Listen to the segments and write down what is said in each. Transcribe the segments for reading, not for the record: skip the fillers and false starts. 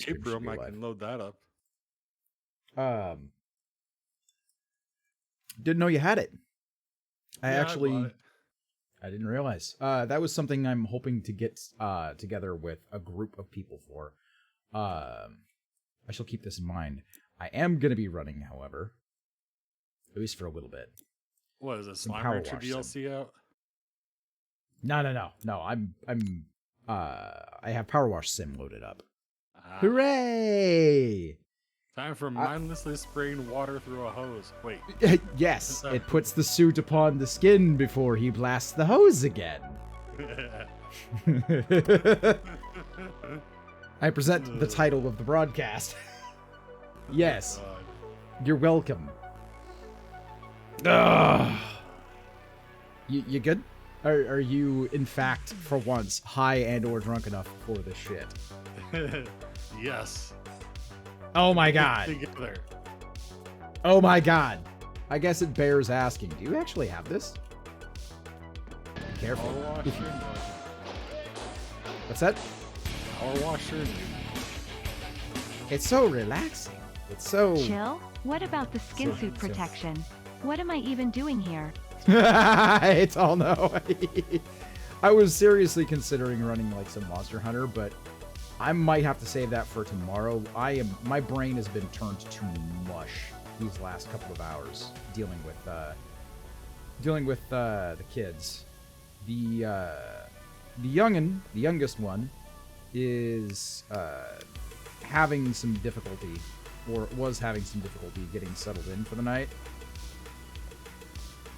Tape room, I can load that up. Didn't know you had it. I didn't realize. That was something I'm hoping to get together with a group of people for. I shall keep this in mind. I am going to be running, however, at least for a little bit. What is it? Slime Rancher DLC out? No. I have Power Wash Sim loaded up. Hooray! Time for mindlessly spraying water through a hose. Wait. Yes, it puts the suit upon the skin before he blasts the hose again. I present the title of the broadcast. Yes. Oh, you're welcome. You good? Are you, in fact, for once, high and or drunk enough for this shit? Yes. Oh my god. Together. Oh my god. I guess it bears asking. Do you actually have this? Be careful. What's that? Power washer. It's so relaxing. It's so... Chill? What about the skin suit protection? What am I even doing here? It's all no. I was seriously considering running like some Monster Hunter, but I might have to save that for tomorrow. My brain has been turned to mush these last couple of hours dealing with the kids. The youngest one is having some difficulty, or was having some difficulty getting settled in for the night.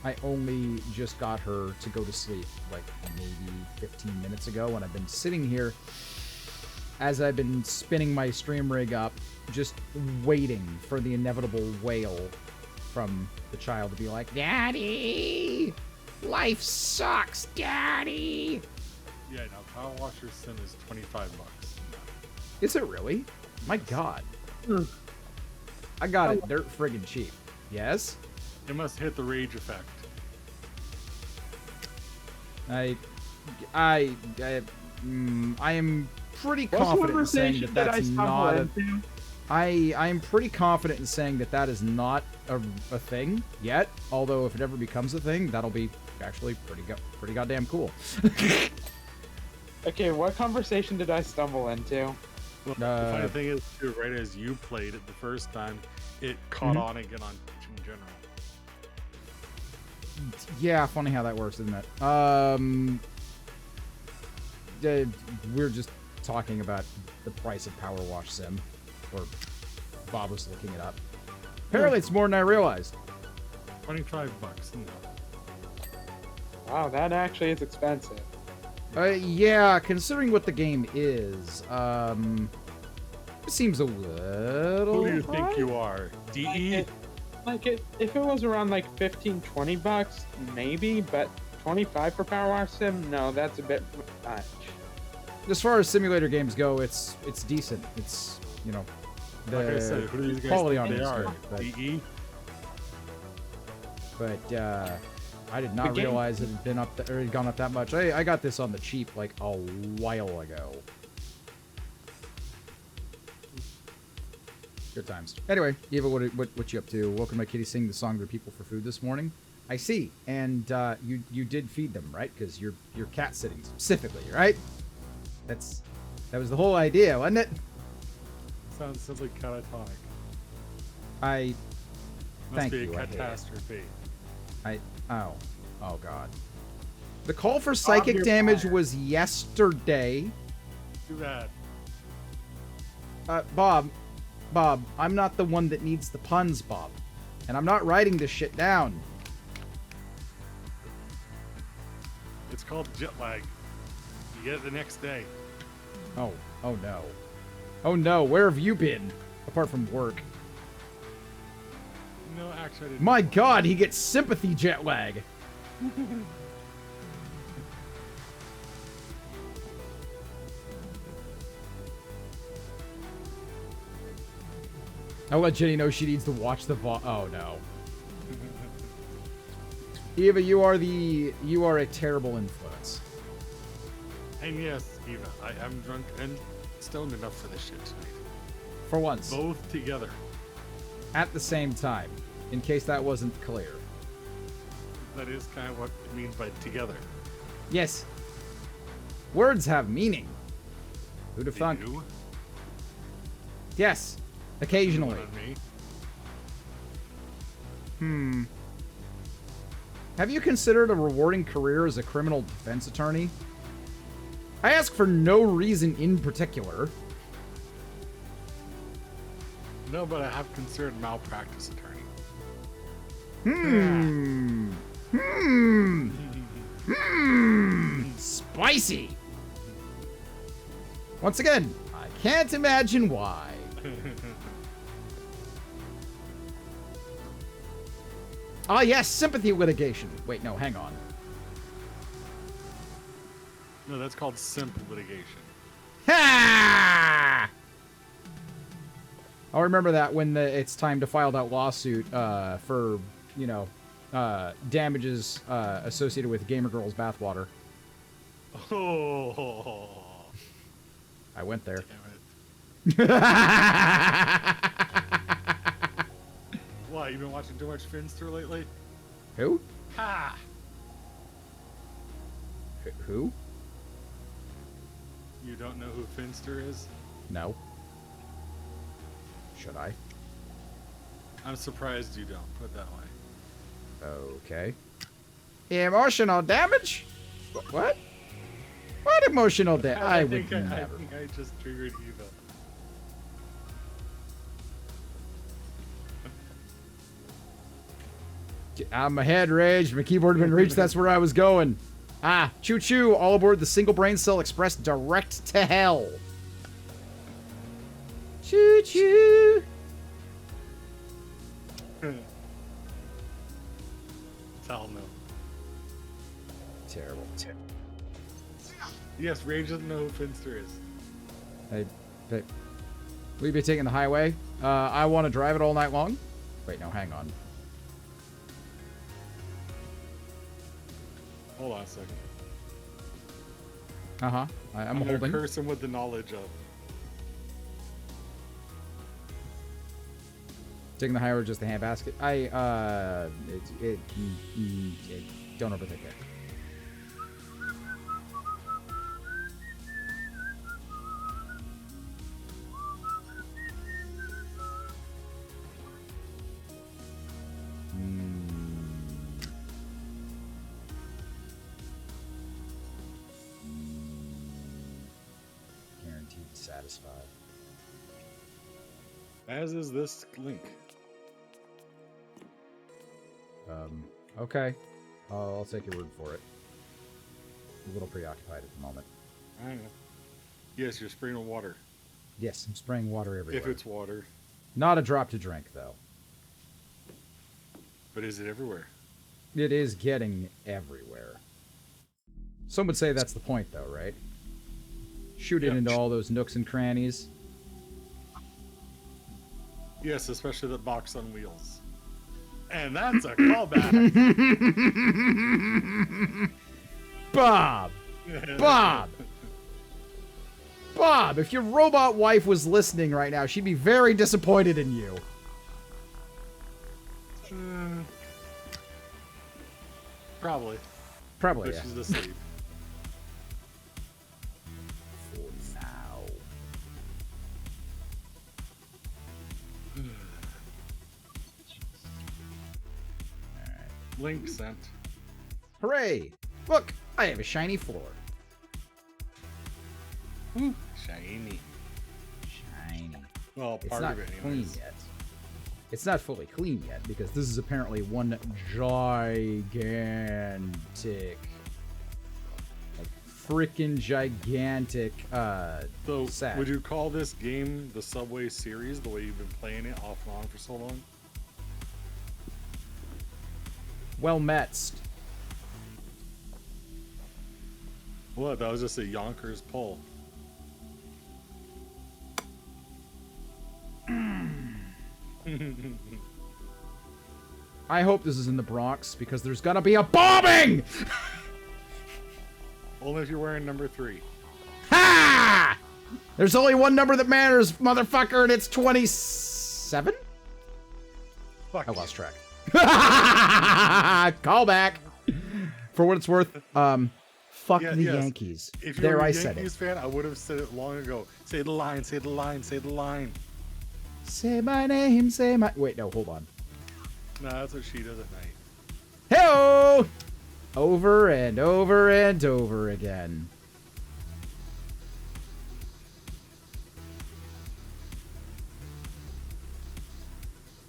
I only just got her to go to sleep like maybe 15 minutes ago, and I've been sitting here as I've been spinning my stream rig up, just waiting for the inevitable wail from the child to be like, "Daddy! Life sucks, Daddy!" Yeah, now Power Washer Sim is $25. Is it really? My god. I got it dirt friggin' cheap. Yes? It must hit the rage effect. I am pretty confident in saying that that's not a... I'm pretty confident in saying that that is not a thing yet. Although if it ever becomes a thing, that'll be actually pretty goddamn cool. Okay, what conversation did I stumble into? Well, the funny thing is, too, right as you played it the first time, it caught on again on Twitch in general. Yeah, funny how that works, isn't it? We're just talking about the price of Power Wash Sim, or Bob was looking it up. Apparently, it's more than I realized. $25. Wow, that actually is expensive. Yeah, considering what the game is, it seems a little... Who do you think you are? DE? If it was around like $15-20, maybe, but 25 for Power Wash Sim, no, that's a bit much. As far as simulator games go, it's decent. It's, you know, the like I said, who do you guys quality think on it they is are? good, DE? but I did not realize it had been up or had gone up that much. I got this on the cheap like a while ago. Good times. Anyway, Eva, what you up to? Welcome to Kitty Sing the Song to People for Food this morning. I see, and you did feed them, right? Because you're cat sitting specifically, right? That was the whole idea, wasn't it? Sounds simply catatonic. Thank you. Must be a catastrophe. Oh god. The call for psychic damage was yesterday. Too bad. Bob, I'm not the one that needs the puns, Bob. And I'm not writing this shit down. It's called jet lag. You get it the next day. Oh no. Oh no, where have you been? Apart from work. No, actually I didn't. My god, he gets sympathy jet lag. I'll let Jenny know she needs to watch the oh no. Eva, you are a terrible influence. And yes, Eva, I am drunk and stoned enough for this shit tonight. For once. Both together. At the same time. In case that wasn't clear. That is kind of what it means by together. Yes. Words have meaning. Who'd have They thunk? do? Yes. Occasionally. On me. Have you considered a rewarding career as a criminal defense attorney? I ask for no reason in particular. No, but I have considered malpractice attorney. Spicy. Once again, I can't imagine why. Ah, yes, sympathy litigation. Wait, no, hang on. No, that's called simp litigation. Ha! I'll remember that when it's time to file that lawsuit for, you know, damages associated with Gamer Girls bathwater. Oh. I went there. Damn it. What, you been watching too much Finster lately? Who? Ha! Who? You don't know who Finster is? No. Should I? I'm surprised you don't, put it that way. Okay. Emotional damage? What? What emotional damage? I would I never. think I just triggered Eva. My head raged. My keyboard had been reached. That's where I was going. Ah, choo choo. All aboard the single brain cell express direct to hell. Choo choo. Hell no. Terrible. Yes, Rage doesn't know who Finster is. Hey, will you be taking the highway? I want to drive it all night long. Wait, no, hang on. Hold on a second. Uh-huh. I'm gonna holding. curse him with the knowledge of. Taking the highway or just the handbasket? Don't overthink it. Guaranteed to satisfy. As is this link. Okay. I'll take your word for it. A little preoccupied at the moment. I know. Yes, you're spraying with water. Yes, I'm spraying water everywhere. If it's water. Not a drop to drink, though. But is it everywhere? It is getting everywhere. Some would say that's the point, though, right? Shoot it Yeah. into all those nooks and crannies. Yes, especially the box on wheels. And that's a callback. Bob! Bob! Bob, if your robot wife was listening right now, she'd be very disappointed in you. Probably. Probably, But yeah. she's asleep. For now. Link sent. Hooray! Look, I have a shiny floor. Shiny. Shiny. Well, It's part not of it clean anyways. yet. It's not fully clean yet because this is apparently one gigantic, like freaking gigantic So, set. would you call this game the Subway series, the way you've been playing it off and on for so long? Well metzed. What? That was just a Yonkers pull. I hope this is in the Bronx because there's gonna be a bombing! Only if you're wearing number 3. Ha! There's only one number that matters, motherfucker, and it's 27? Fuck. I lost track. Call back. For what it's worth, fuck the yes. Yankees. If you There, were a I said Yankees it. fan, I would have said it long ago. Say the line, say the line, say the line. Say my name, say my... Wait, no, hold on. No, that's what she does at night. Hey-oh! Over and over and over again.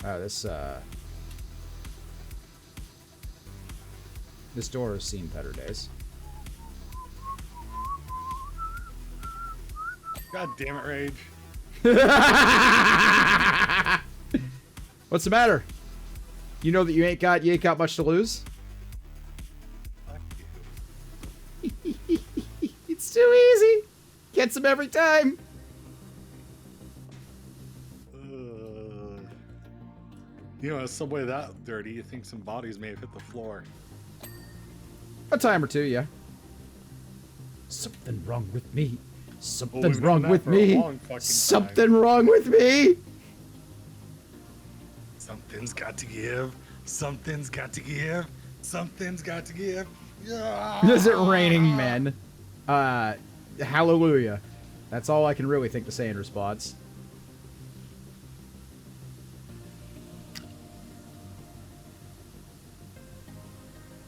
Oh, this door has seen better days. God damn it, Rage. What's the matter? You know that you ain't got much to lose? Fuck you. It's too easy. Gets him every time. You know, a subway that dirty, you think some bodies may have hit the floor. A time or two, yeah. Something wrong with me. Well, Something's we've wrong known that with for a me. long fucking Something time. wrong with me. Something's got to give. Something's got to give. Something's got to give. Yeah. Is it raining men? Hallelujah. That's all I can really think to say in response.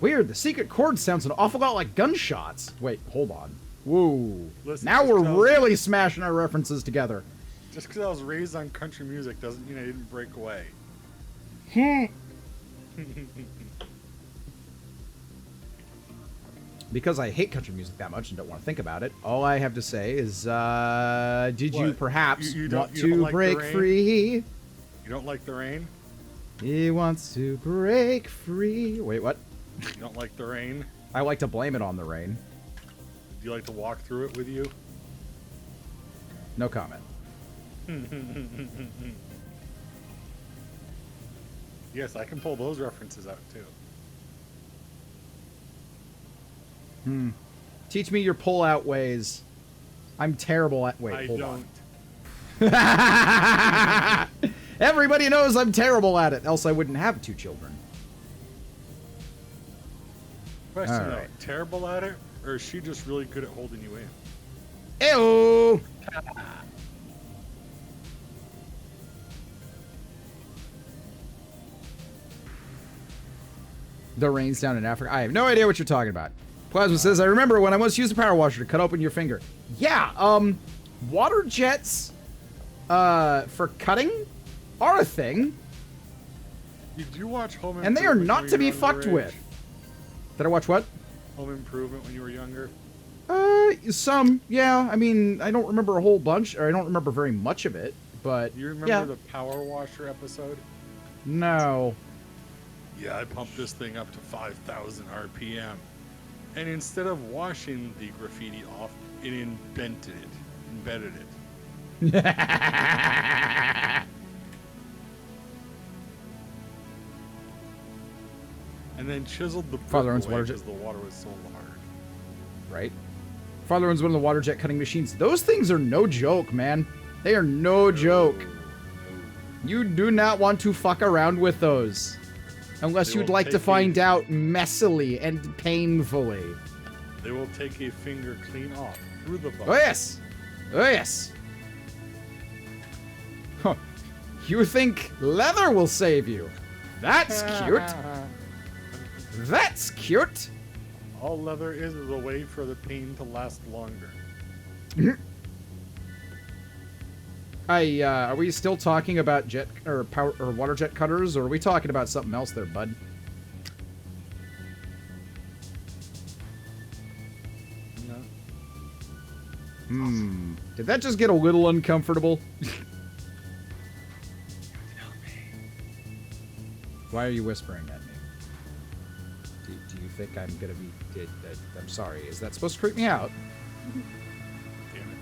Weird, the secret chord sounds an awful lot like gunshots. Wait, hold on. Whoa. Listen, Now just we're 'cause I was- really smashing our references together. Just because I was raised on country music doesn't mean I didn't break away. Because I hate country music that much and don't want to think about it, all I have to say is, did you What? perhaps You don't- want you don't to like the break rain? free? You don't like the rain? He wants to break free. Wait, what? You don't like the rain? I like to blame it on the rain. Do you like to walk through it with you? No comment. Yes, I can pull those references out too. Teach me your pull-out ways. I'm terrible at... Wait, I hold don't. on. Everybody knows I'm terrible at it, else I wouldn't have 2 children. Question All though, right. terrible at it, or is she just really good at holding you in? Ew! The rain's down in Africa. I have no idea what you're talking about. Plasma says, I remember when I once used a power washer to cut open your finger. Yeah, water jets, for cutting are a thing, Did you watch Home Improvement? and they are when not you to were be younger, fucked Rage? with. Did I watch what? Home Improvement when you were younger? Some, yeah. I mean, I don't remember a whole bunch, or I don't remember very much of it, but You remember yeah. the power washer episode? No. Yeah, I pumped this thing up to 5,000 RPM. And instead of washing the graffiti off, it embedded it. And then chiseled the Father brick owns away water because the water was so hard. Right? Father owns one of the water jet cutting machines. Those things are no joke, man. They are no joke. You do not want to fuck around with those. Unless They you'd will like to take find you- out messily and painfully. They will take a finger clean off through the bone. Oh, yes. Oh, yes. Huh. You think leather will save you? That's cute. That's cute. All leather is a way for the pain to last longer. Are we still talking about jet or power or water jet cutters, or are we talking about something else there, bud? No. Did that just get a little uncomfortable? Why are you whispering at me? Do you think I'm gonna be? I'm sorry. Is that supposed to creep me out? Damn it.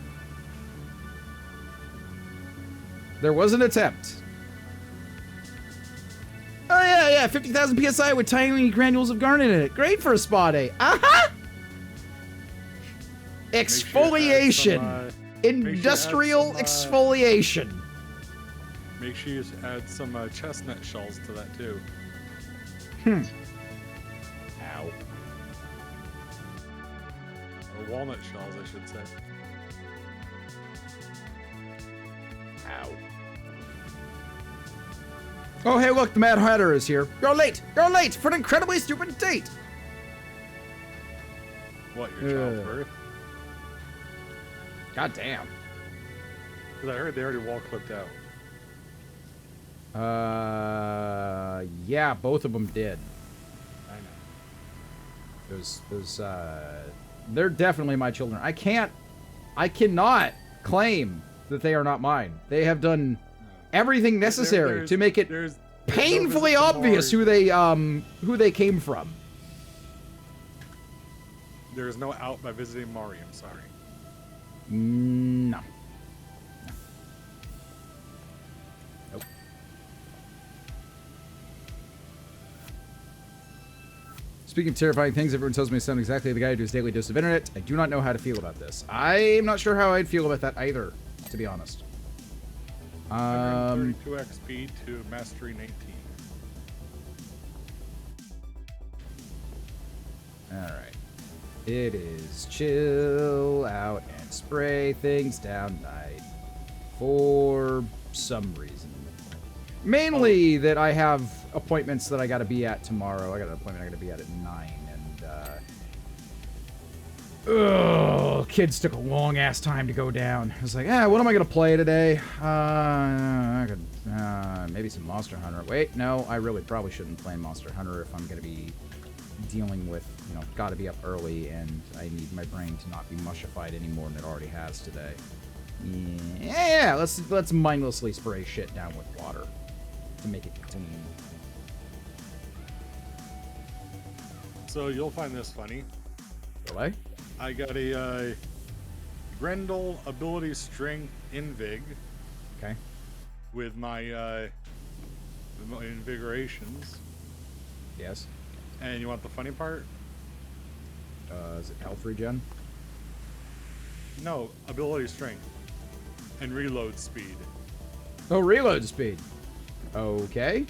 There was an attempt. Oh yeah, 50,000 psi with tiny granules of garnet in it. Great for a spa day. Aha! Make sure you add Exfoliation. some, Industrial some, exfoliation. Make sure you add some chestnut shells to that too. Ow. Or walnut shells, I should say. Ow. Oh, hey, look, the Mad Hatter is here. You're late! You're late for an incredibly stupid date! What, your child's birth? God damn. Because I heard they already wall clipped out. Yeah, both of them did. I know. They're definitely my children. I cannot claim that they are not mine. They have done everything necessary to make it there's painfully no obvious who they came from. There is no out by visiting Mari, I'm sorry. No. Nope. Speaking of terrifying things, everyone tells me I sound exactly the guy who does daily dose of internet. I do not know how to feel about this. I'm not sure how I'd feel about that either, to be honest. 32 XP to Mastery 19. Alright. It is chill out and spray things down night. For some reason. Mainly that I have appointments that I gotta be at tomorrow. I got an appointment I gotta be at 9, and kids took a long ass time to go down. I was like, what am I gonna play today? I could maybe some Monster Hunter. Wait, no, I really probably shouldn't play Monster Hunter if I'm gonna be dealing with, gotta be up early, and I need my brain to not be mushified any more than it already has today. Yeah, let's mindlessly spray shit down with water to make it clean. So you'll find this funny. Really? I got a Grendel ability strength invig Okay. with my invigorations. Yes. And you want the funny part? Is it health regen? No, ability strength and reload speed. Oh, reload speed. Okay.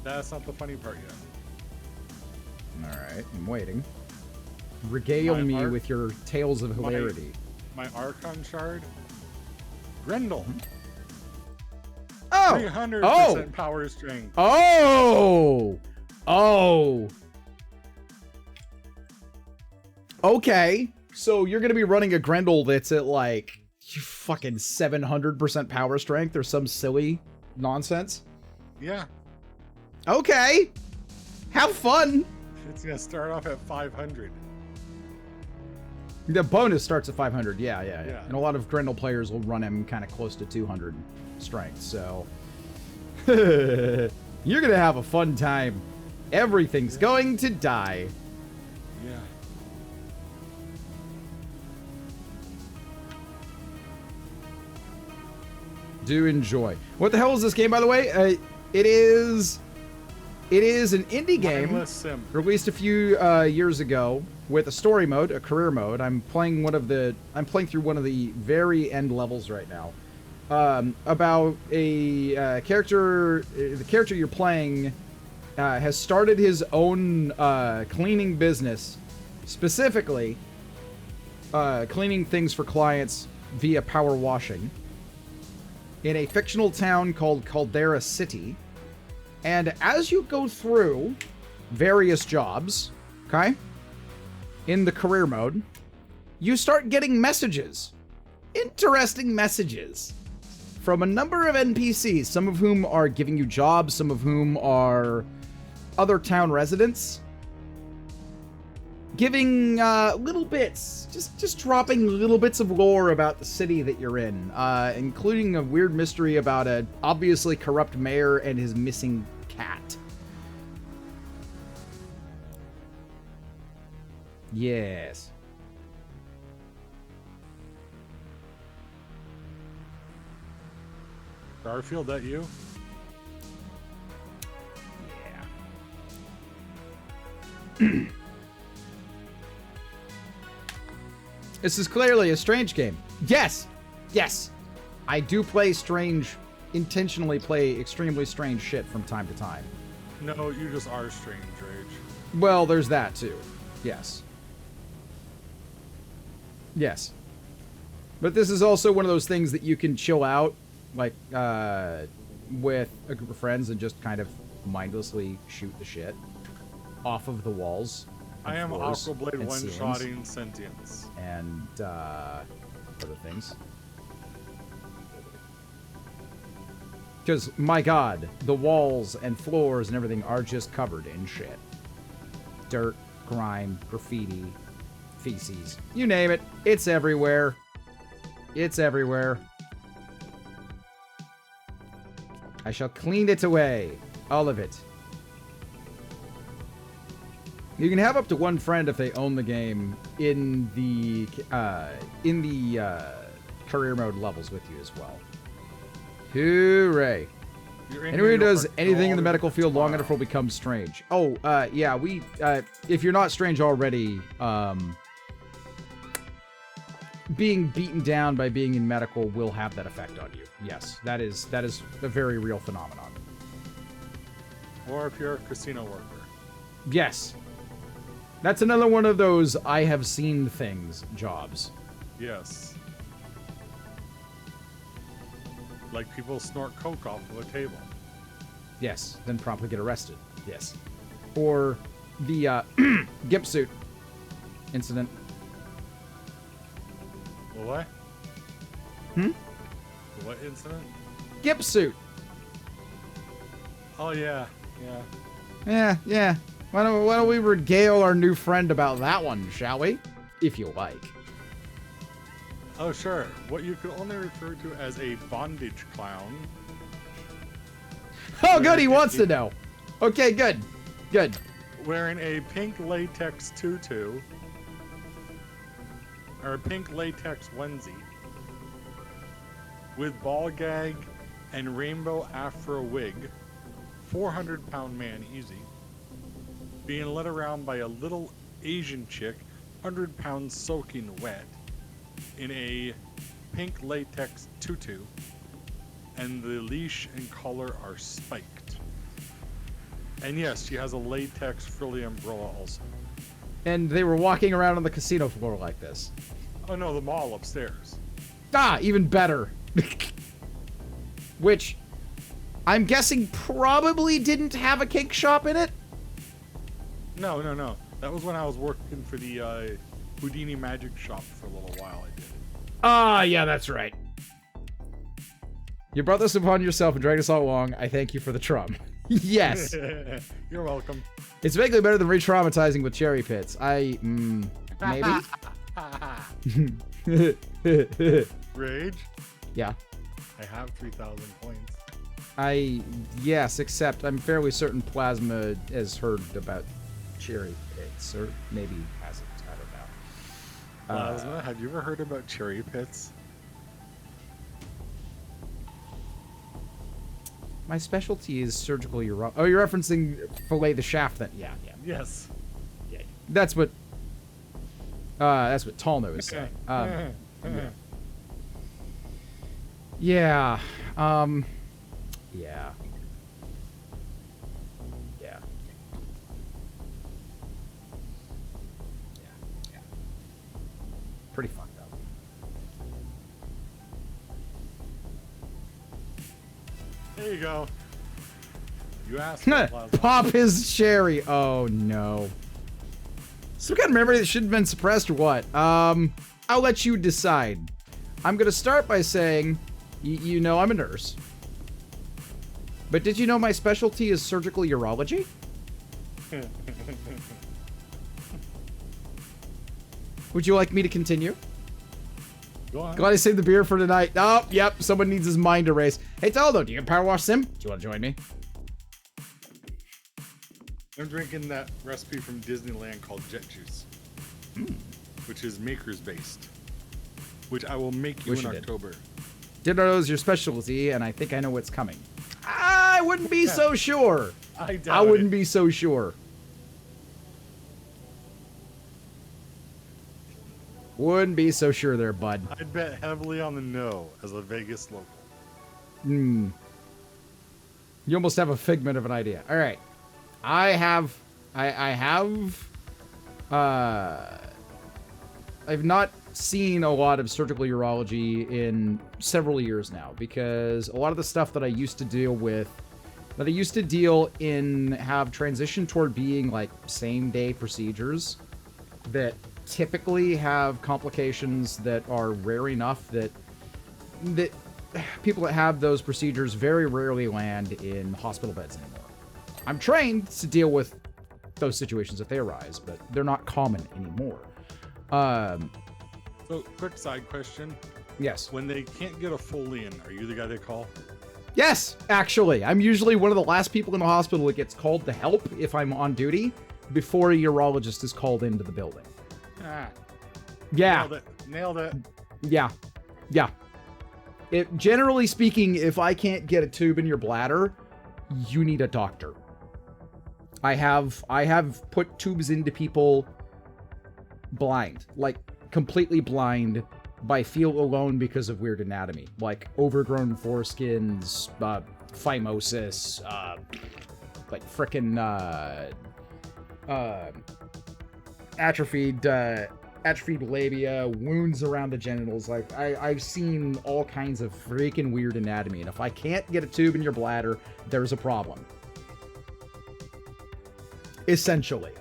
That's not the funny part yet. Alright, I'm waiting. Regale me with your tales of hilarity. My Archon shard. Grendel. Oh! 300% power strength. Oh! Oh! Okay. So you're gonna be running a Grendel that's at like fucking 700% power strength or some silly nonsense? Yeah. Okay. Have fun. It's gonna start off at 500. The bonus starts at 500. Yeah. Yeah. And a lot of Grendel players will run him kind of close to 200 strength. So you're gonna have a fun time. Everything's going to die. Yeah. Do enjoy. What the hell is this game, by the way? It is an indie game Mindless sim. released a few years ago with a story mode, a career mode. I'm playing through one of the very end levels right now. About a character. The character you're playing has started his own cleaning business, specifically cleaning things for clients via power washing in a fictional town called Caldera City. And as you go through various jobs, okay, in the career mode, you start getting messages, interesting messages, from a number of NPCs, some of whom are giving you jobs, some of whom are other town residents, giving little bits, just dropping little bits of lore about the city that you're in, including a weird mystery about a obviously corrupt mayor and his missing cat. Yes. Garfield, that you? Yeah. This is clearly a strange game. Yes! Yes! I do intentionally play extremely strange shit from time to time. No, you just are strange, Rage. Well, there's that too. Yes. Yes. But this is also one of those things that you can chill out, like, with a group of friends and just kind of mindlessly shoot the shit off of the walls. I am floors Aquablade and one-shotting Sentience. and other things. Because, my god, the walls and floors and everything are just covered in shit. Dirt, grime, graffiti, feces. You name it. It's everywhere. It's everywhere. I shall clean it away. All of it. You can have up to one friend if they own the game in the career mode levels with you as well. Hooray! Anyone who does anything in the medical field long enough will become strange. Oh, yeah, if you're not strange already, being beaten down by being in medical will have that effect on you. Yes, that is a very real phenomenon. Or if you're a casino worker. Yes. That's another one of those I have seen things jobs. Yes. Like people snort coke off of a table. Yes, then promptly get arrested. Yes. Or the gimp suit incident. The what? Hmm? The what incident? Gimp suit. Oh yeah, yeah. Yeah, yeah. Why don't we regale our new friend about that one, shall we? If you like. Oh sure. What you could only refer to as a bondage clown. Oh, good. He wants to know. Okay, good. Good. Wearing a pink latex tutu. Or a pink latex onesie. With ball gag and rainbow afro wig. 400-pound man easy. Being led around by a little Asian chick, 100 pounds soaking wet, in a pink latex tutu, and the leash and collar are spiked. And yes, she has a latex frilly umbrella also. And they were walking around on the casino floor like this. Oh no, the mall upstairs. Ah, even better. Which, I'm guessing probably didn't have a cake shop in it? No. That was when I was working for the Houdini Magic Shop for a little while. I did. Ah, yeah, that's right. You brought this upon yourself and dragged us all along. I thank you for the trum. Yes. You're welcome. It's vaguely better than re-traumatizing with cherry pits. Maybe? Rage? Yeah. I have 3,000 points. Yes, except I'm fairly certain Plasma has heard about cherry pits, or maybe hasn't. I don't know. Plasma, have you ever heard about cherry pits? My specialty is surgical urology. Oh, you're referencing fillet the shaft then? Yeah. Yes. Yeah. That's what Talno is saying. Yeah. Yeah. Pretty fucked up. There you go. You asked for Plasma. Pop his cherry. Oh no. Some kind of memory that should have been suppressed or what? I'll let you decide. I'm gonna start by saying, you know I'm a nurse. But did you know my specialty is surgical urology? Would you like me to continue? Go on. Glad I saved the beer for tonight. Oh, yep, someone needs his mind erased. Hey, Taldo, do you have Power Wash Sim? Do you want to join me? I'm drinking that recipe from Disneyland called Jet Juice, which is Maker's based, which I will make you Wish in you did. October. Didn't know it was your specialty, and I think I know what's coming. I wouldn't be so sure. I doubt I wouldn't it. be so sure. Wouldn't be so sure there, bud. I'd bet heavily on the no as a Vegas local. Hmm. You almost have a figment of an idea. All right. I've not seen a lot of surgical urology in several years now because a lot of the stuff that I used to deal with, that I used to deal in, have transitioned toward being like same-day procedures that typically have complications that are rare enough that people that have those procedures very rarely land in hospital beds anymore. I'm trained to deal with those situations if they arise, but they're not common anymore. So, quick side question. Yes. When they can't get a Foley in, are you the guy they call? Yes, actually. I'm usually one of the last people in the hospital that gets called to help if I'm on duty before a urologist is called into the building. Ah. Yeah. Nailed it. Yeah. Yeah. Generally speaking, if I can't get a tube in your bladder, you need a doctor. I have put tubes into people blind, like completely blind by feel alone because of weird anatomy, like overgrown foreskins, phimosis, like frickin' atrophied labia, wounds around the genitals. Like I've seen all kinds of freaking weird anatomy, and if I can't get a tube in your bladder, there's a problem. Essentially.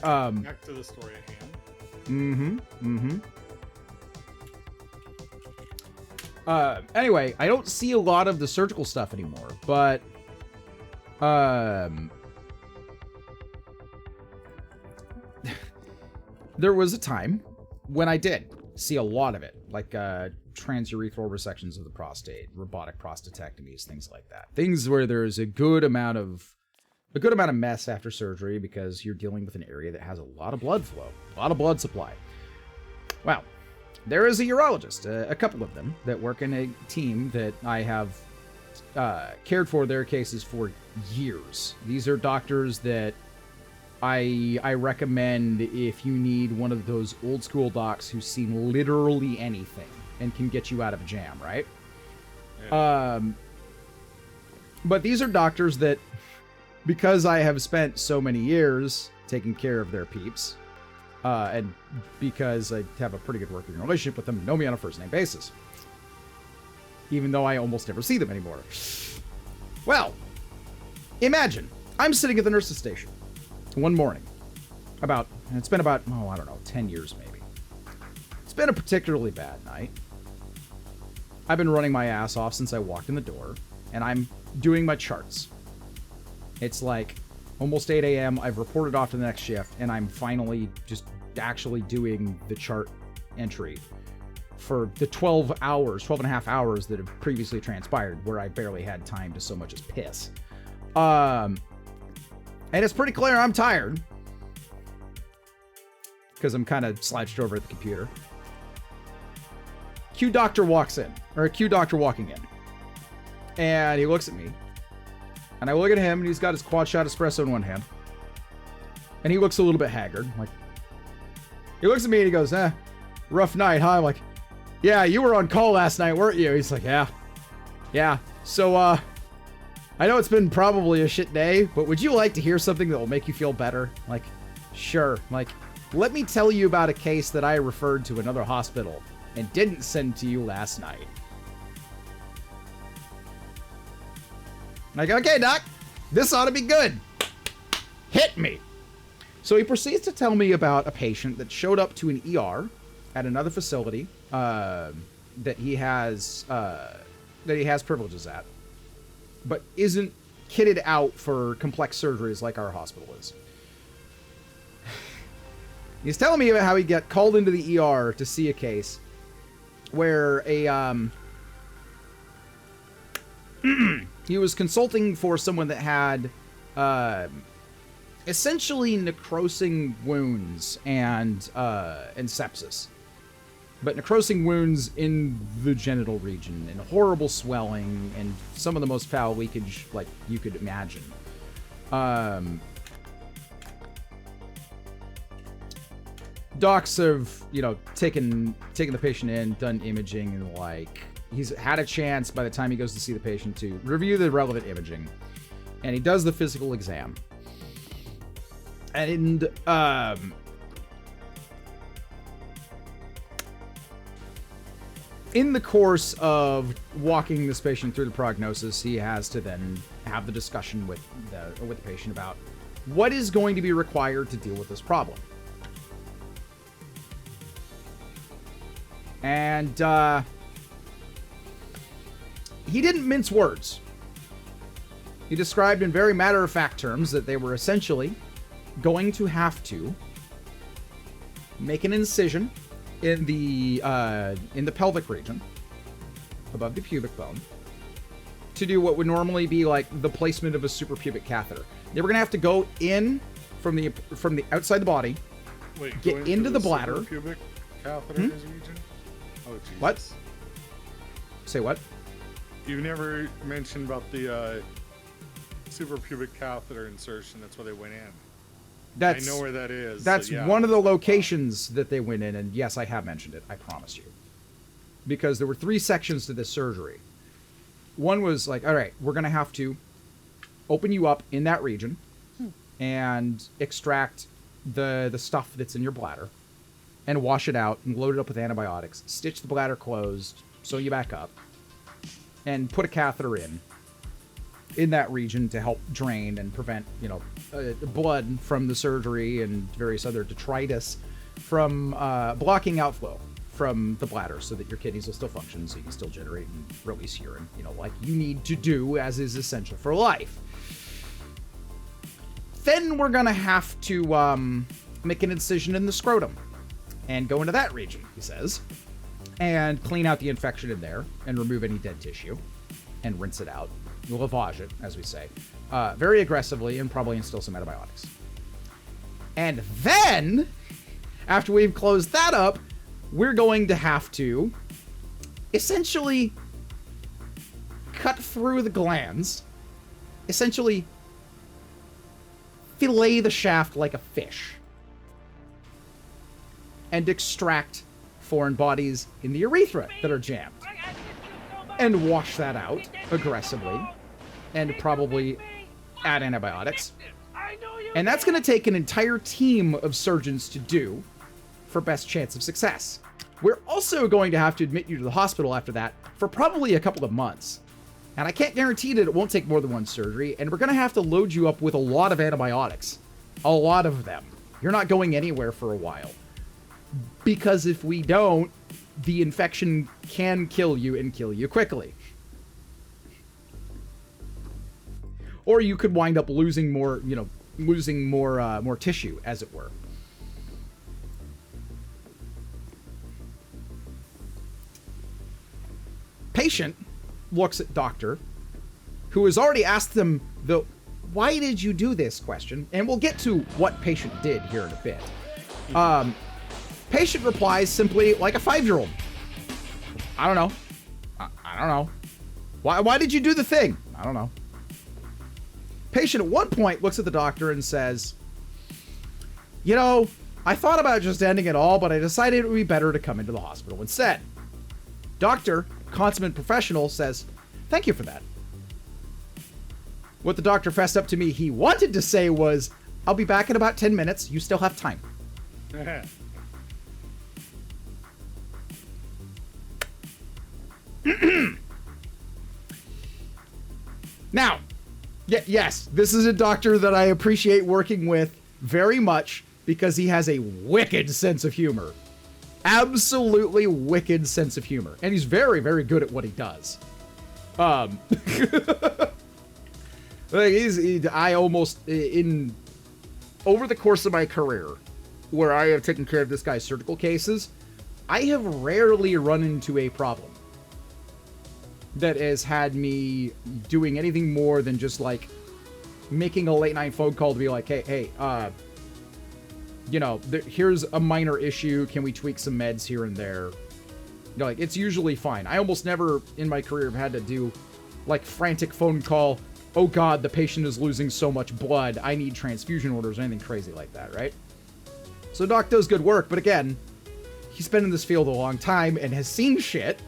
Back to the story at hand. Anyway, I don't see a lot of the surgical stuff anymore, but there was a time when I did see a lot of it, like transurethral resections of the prostate, robotic prostatectomies, things like that. Things where there's a good amount of mess after surgery because you're dealing with an area that has a lot of blood flow, a lot of blood supply. Well, there is a urologist, a couple of them, that work in a team that I have cared for their cases for years. These are doctors that I recommend if you need one of those old school docs who's seen literally anything and can get you out of a jam, right? Yeah. But these are doctors that, because I have spent so many years taking care of their peeps, and because I have a pretty good working relationship with them, know me on a first-name basis, even though I almost never see them anymore. Well, imagine I'm sitting at the nurse's station one morning. It's been about, I don't know, 10 years maybe. It's been a particularly bad night. I've been running my ass off since I walked in the door, and I'm doing my charts. It's like almost 8 a.m. I've reported off to the next shift, and I'm finally just actually doing the chart entry for the 12 and a half hours that have previously transpired, where I barely had time to so much as piss. And it's pretty clear I'm tired, because I'm kind of slouched over at the computer. Q doctor walking in, and he looks at me. And I look at him, and he's got his quad shot espresso in one hand. And he looks a little bit haggard. Like, he looks at me and he goes, rough night, huh? I'm like, yeah, you were on call last night, weren't you? He's like, yeah. So, I know it's been probably a shit day, but would you like to hear something that will make you feel better? Like, sure. Like, let me tell you about a case that I referred to another hospital and didn't send to you last night. Like, okay, doc, this ought to be good. Hit me. So he proceeds to tell me about a patient that showed up to an ER at another facility that he has privileges at, but isn't kitted out for complex surgeries like our hospital is. He's telling me about how he got called into the ER to see a case where he was consulting for someone that had essentially necrosing wounds and sepsis. But necrosing wounds in the genital region and horrible swelling and some of the most foul leakage like you could imagine. docs have, taken the patient in, done imaging, and like he's had a chance by the time he goes to see the patient to review the relevant imaging, and he does the physical exam. And in the course of walking this patient through the prognosis, he has to then have the discussion with the patient about what is going to be required to deal with this problem. And he didn't mince words. He described in very matter-of-fact terms that they were essentially going to have to make an incision in the pelvic region above the pubic bone to do what would normally be like the placement of a suprapubic catheter. They were going to have to go in from the outside the body, get into the bladder. Pubic catheter is region? Oh, Jesus. What? Say what? You've never mentioned about the suprapubic catheter insertion. That's where they went in. I know where that is. That's so yeah. one of the locations that they went in, and yes, I have mentioned it. I promise you. Because there were 3 sections to this surgery. One was like, all right, we're going to have to open you up in that region and extract the stuff that's in your bladder and wash it out and load it up with antibiotics, stitch the bladder closed, sew you back up, and put a catheter in that region to help drain and prevent, blood from the surgery and various other detritus from blocking outflow from the bladder so that your kidneys will still function, so you can still generate and release urine, like you need to do, as is essential for life. Then we're going to have to make an incision in the scrotum and go into that region, he says, and clean out the infection in there and remove any dead tissue and rinse it out. Lavage it, as we say, very aggressively, and probably instill some antibiotics. And then, after we've closed that up, we're going to have to essentially cut through the glands, essentially fillet the shaft like a fish, and extract foreign bodies in the urethra that are jammed, and wash that out aggressively, and probably add antibiotics. And that's going to take an entire team of surgeons to do for best chance of success. We're also going to have to admit you to the hospital after that for probably a couple of months. And I can't guarantee that it won't take more than one surgery, and we're going to have to load you up with a lot of antibiotics. A lot of them. You're not going anywhere for a while. Because if we don't, the infection can kill you and kill you quickly. Or you could wind up losing more, more tissue, as it were. Patient looks at doctor, who has already asked them the "why did you do this?" question, and we'll get to what patient did here in a bit. Patient replies simply like a 5-year-old. I don't know. I don't know. Why did you do the thing? I don't know. Patient at one point looks at the doctor and says, I thought about just ending it all, but I decided it would be better to come into the hospital instead. Doctor, consummate professional, says, thank you for that. What the doctor fessed up to me he wanted to say was, I'll be back in about 10 minutes. You still have time. Now, yes, this is a doctor that I appreciate working with very much because he has a wicked sense of humor. Absolutely wicked sense of humor. And he's very, very good at what he does. I almost, over the course of my career, where I have taken care of this guy's surgical cases, I have rarely run into a problem that has had me doing anything more than just like making a late night phone call to be like, hey, here's a minor issue. Can we tweak some meds here and there? It's usually fine. I almost never in my career have had to do like frantic phone call. Oh God, the patient is losing so much blood. I need transfusion orders or anything crazy like that, right? So Doc does good work, but again, he's been in this field a long time and has seen shit.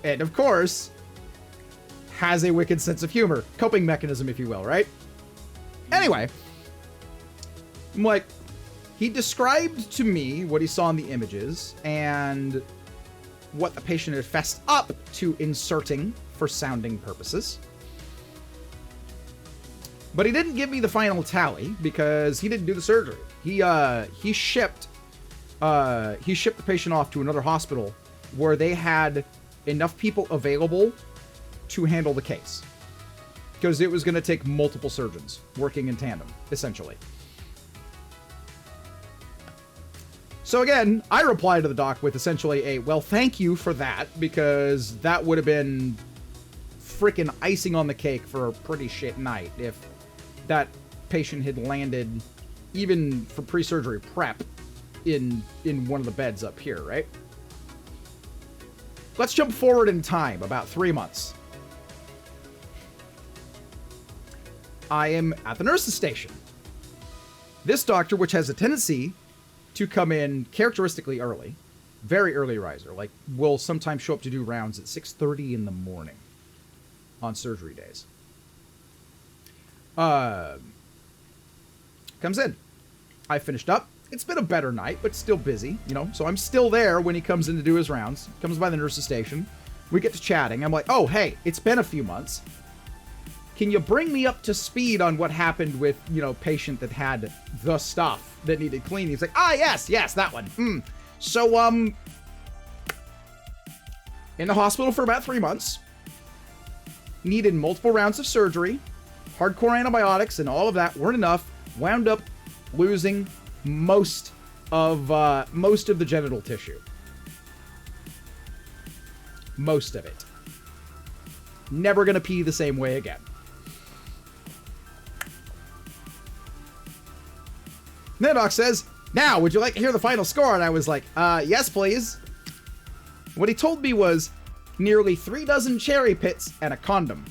And of course, has a wicked sense of humor. Coping mechanism, if you will, right? Anyway, I'm like, he described to me what he saw in the images and what the patient had fessed up to inserting for sounding purposes. But he didn't give me the final tally because he didn't do the surgery. He shipped the patient off to another hospital where they had enough people available to handle the case. Because it was going to take multiple surgeons working in tandem, essentially. So again, I replied to the doc with essentially a, well, thank you for that, because that would have been freaking icing on the cake for a pretty shit night if that patient had landed, even for pre-surgery prep, in one of the beds up here, right? Let's jump forward in time, about 3 months. I am at the nurse's station. This doctor, which has a tendency to come in characteristically early, very early riser, like will sometimes show up to do rounds at 6:30 in the morning on surgery days. Comes in. I finished up. It's been a better night, but still busy, you know, so I'm still there when he comes in to do his rounds. Comes by the nurse's station. We get to chatting. I'm like, oh, hey, it's been a few months. Can you bring me up to speed on what happened with, you know, patient that had the stuff that needed cleaning? He's like, yes, that one. So, in the hospital for about 3 months. Needed multiple rounds of surgery. Hardcore antibiotics and all of that weren't enough. Wound up losing most of the genital tissue. Most of it. Never gonna pee the same way again. And then Doc says, now, would you like to hear the final score? And I was like, yes, please. What he told me was nearly 3 dozen cherry pits and a condom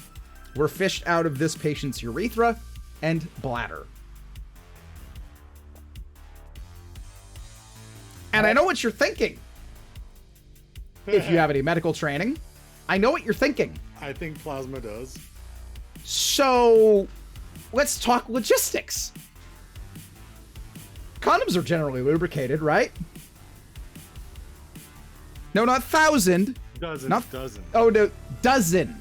were fished out of this patient's urethra and bladder. And I know what you're thinking. If you have any medical training, I know what you're thinking. I think plasma does. So, let's talk logistics. Condoms are generally lubricated, right? No, not 1,000. Dozen. Not dozen. Oh, no. Dozen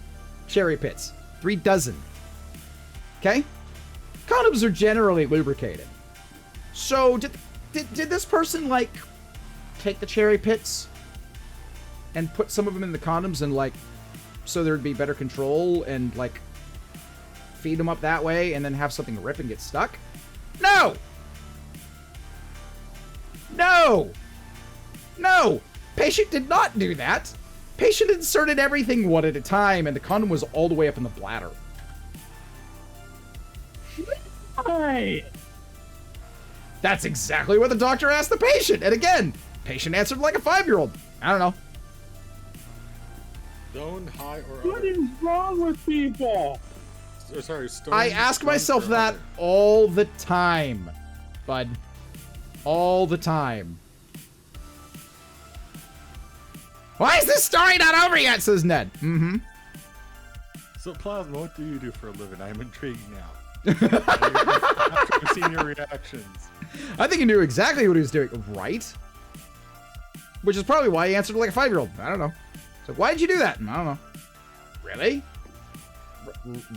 cherry pits. 3 dozen. Okay? Condoms are generally lubricated. So, did this person, like, take the cherry pits and put some of them in the condoms and, like, so there'd be better control and, like, feed them up that way and then have something rip and get stuck? No! No! No! Patient did not do that. Patient inserted everything one at a time, and the condom was all the way up in the bladder. Hi. That's exactly what the doctor asked the patient. And again, patient answered like a 5-year-old. I don't know. Stoned, high, or What other. is wrong with people? Sorry, stoned. I ask drunk, myself or that other. all the time, bud. All the time. Why is this story not over yet, says Ned. Mm-hmm. So, Plasma, what do you do for a living? I'm intrigued now. After I've seen your reactions. I think he knew exactly what he was doing, right? Which is probably why he answered like a 5-year-old. I don't know. So why did you do that? I don't know. Really?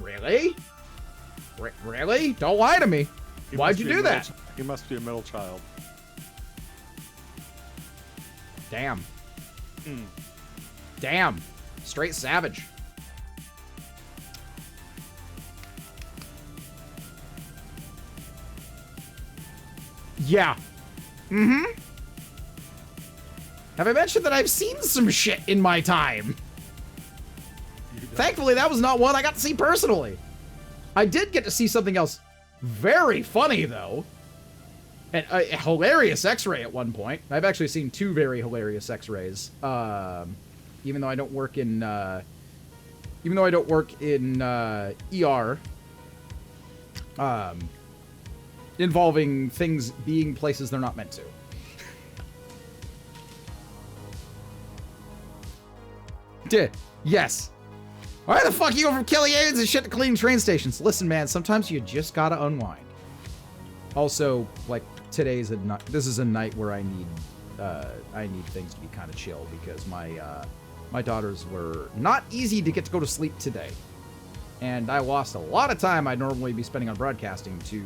Really? Really? Don't lie to me. He Why'd must you be a do middle that? He must be a middle child. Damn. Hmm. Damn. Straight savage. Yeah. Mm-hmm. Have I mentioned that I've seen some shit in my time? Thankfully, that was not one I got to see personally. I did get to see something else very funny, though. A hilarious X-ray at one point. I've actually seen 2 very hilarious X-rays. Even though I don't work in, ER. involving things being places they're not meant to. Yes. Why the fuck you go from killing aliens and shit to cleaning train stations? Listen, man, sometimes you just gotta unwind. Also, like, today's a night. This is a night where I need things to be kind of chill because my daughters were not easy to get to go to sleep today, and I lost a lot of time I'd normally be spending on broadcasting to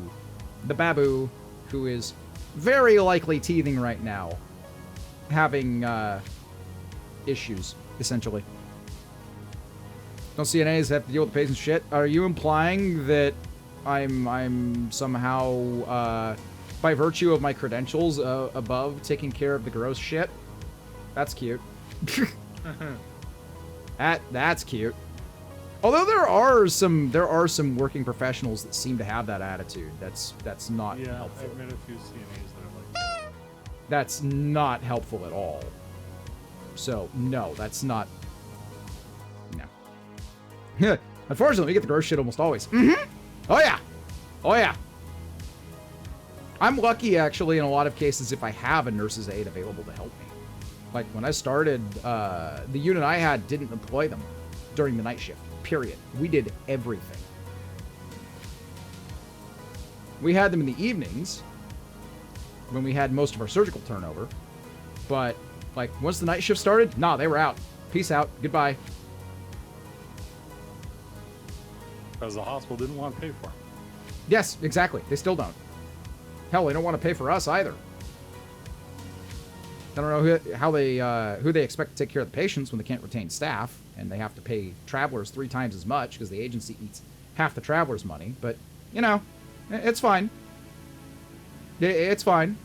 the babu, who is very likely teething right now, having issues essentially. Don't CNAs have to deal with the patient's shit? Are you implying that I'm somehow, by virtue of my credentials, above taking care of the gross shit? That's cute. That's cute. Although there are some working professionals that seem to have that attitude. That's not helpful. I've met a few CNAs that are like, That's not helpful at all. So no, that's not. No. Unfortunately, we get the gross shit almost always. Oh yeah. Oh yeah. I'm lucky, actually, in a lot of cases, if I have a nurse's aide available to help me. Like, when I started, the unit I had didn't employ them during the night shift, period. We did everything. We had them in the evenings, when we had most of our surgical turnover. But, like, once the night shift started, nah, they were out. Peace out. Goodbye. because the hospital didn't want to pay for them. Yes, exactly. They still don't. Hell, they don't want to pay for us either. I don't know who they expect to take care of the patients when they can't retain staff, and they have to pay travelers 3 times as much because the agency eats half the travelers' money. But, you know, it's fine. It's fine.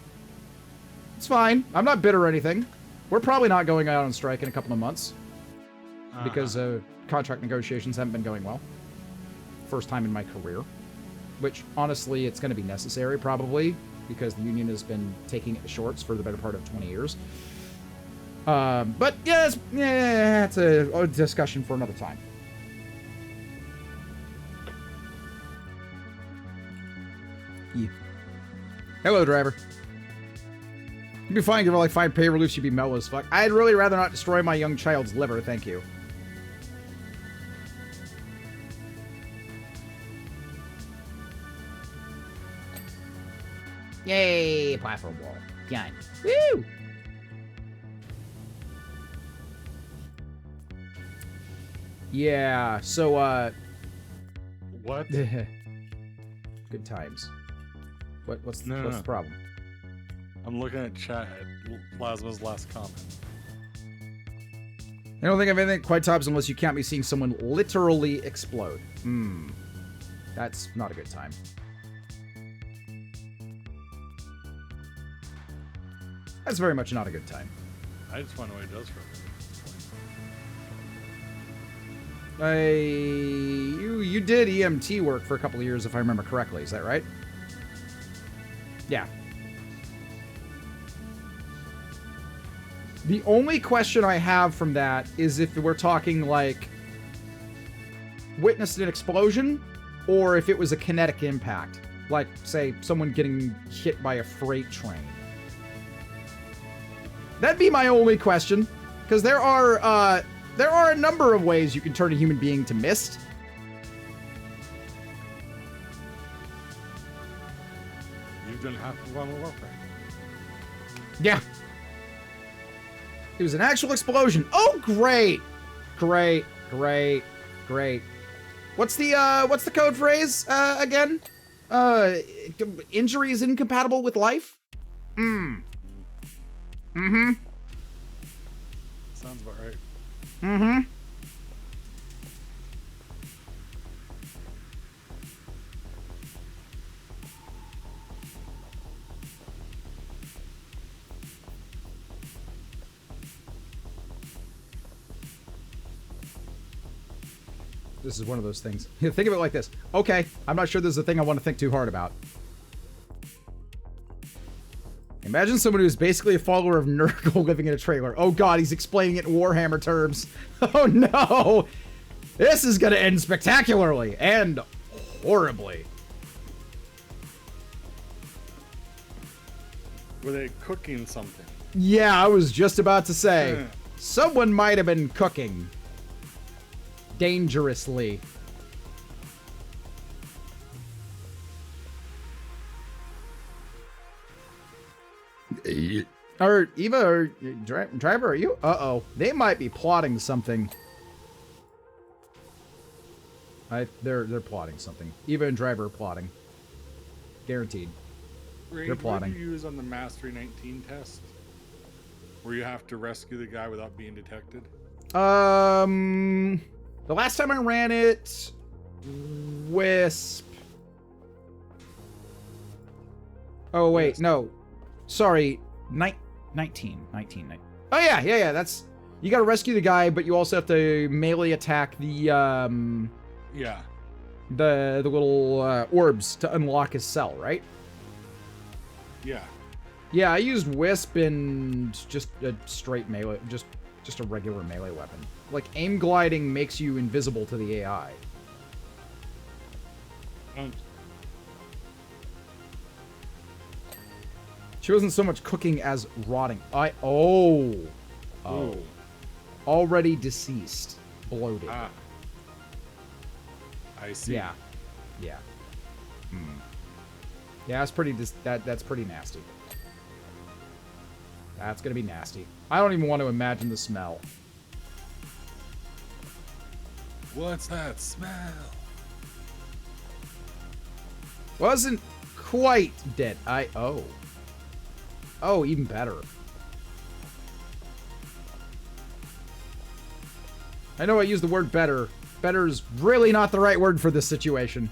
It's fine. I'm not bitter or anything. We're probably not going out on strike in a couple of months because contract negotiations haven't been going well. First time in my career. Which, honestly, it's going to be necessary, probably, because the union has been taking it to shorts for the better part of 20 years. But, yes, it's a discussion for another time. Yeah. Hello, driver. You'd be fine, give her like 5 pay reliefs, you'd be mellow as fuck. I'd really rather not destroy my young child's liver, thank you. Yay, platform wall. Done. Woo! Yeah, so, What? Good times. What's the problem? I'm looking at chat at Plasma's last comment. I don't think of anything quite tops unless you can't be seeing someone literally explode. That's not a good time. That's very much not a good time. I just want to know what he does for You did EMT work for a couple of years, if I remember correctly. Is that right? Yeah. The only question I have from that is if we're talking, like, witnessed an explosion, or if it was a kinetic impact. Like, say, someone getting hit by a freight train. That'd be my only question, because there are a number of ways you can turn a human being to mist. You've done half of one Warframe. Yeah. It was an actual explosion. Oh, great. Great. What's the code phrase, again? Injury is incompatible with life? Sounds about right. This is one of those things. Think of it like this. Okay, I'm not sure this is a thing I want to think too hard about. Imagine someone who's basically a follower of Nurgle living in a trailer. Oh god, he's explaining it in Warhammer terms. Oh no! This is gonna end spectacularly and horribly. Were they cooking something? Yeah, I was just about to say. Someone might have been cooking. Dangerously. Or Eva or Driver, are you? Uh-oh. They might be plotting something. They're plotting something. Eva and Driver are plotting. Guaranteed. Ray, They're plotting. What do you use on the Mastery 19 test? Where you have to rescue the guy without being detected? The last time I ran it, Wisp. Oh, wait, Wisp. no. Sorry, 19. Oh, yeah, that's... You gotta rescue the guy, but you also have to melee attack the, Yeah. the little, orbs to unlock his cell, right? Yeah. Yeah, I used Wisp and just a straight melee, just a regular melee weapon. Like, aim gliding makes you invisible to the AI. She wasn't so much cooking as rotting. Oh. Ooh. Already deceased. Bloated. Ah. I see. Yeah. Yeah. Yeah, that's pretty that's pretty nasty. That's gonna be nasty. I don't even want to imagine the smell. What's that smell? Wasn't quite dead. Oh, even better. I know I used the word better. Better is really not the right word for this situation.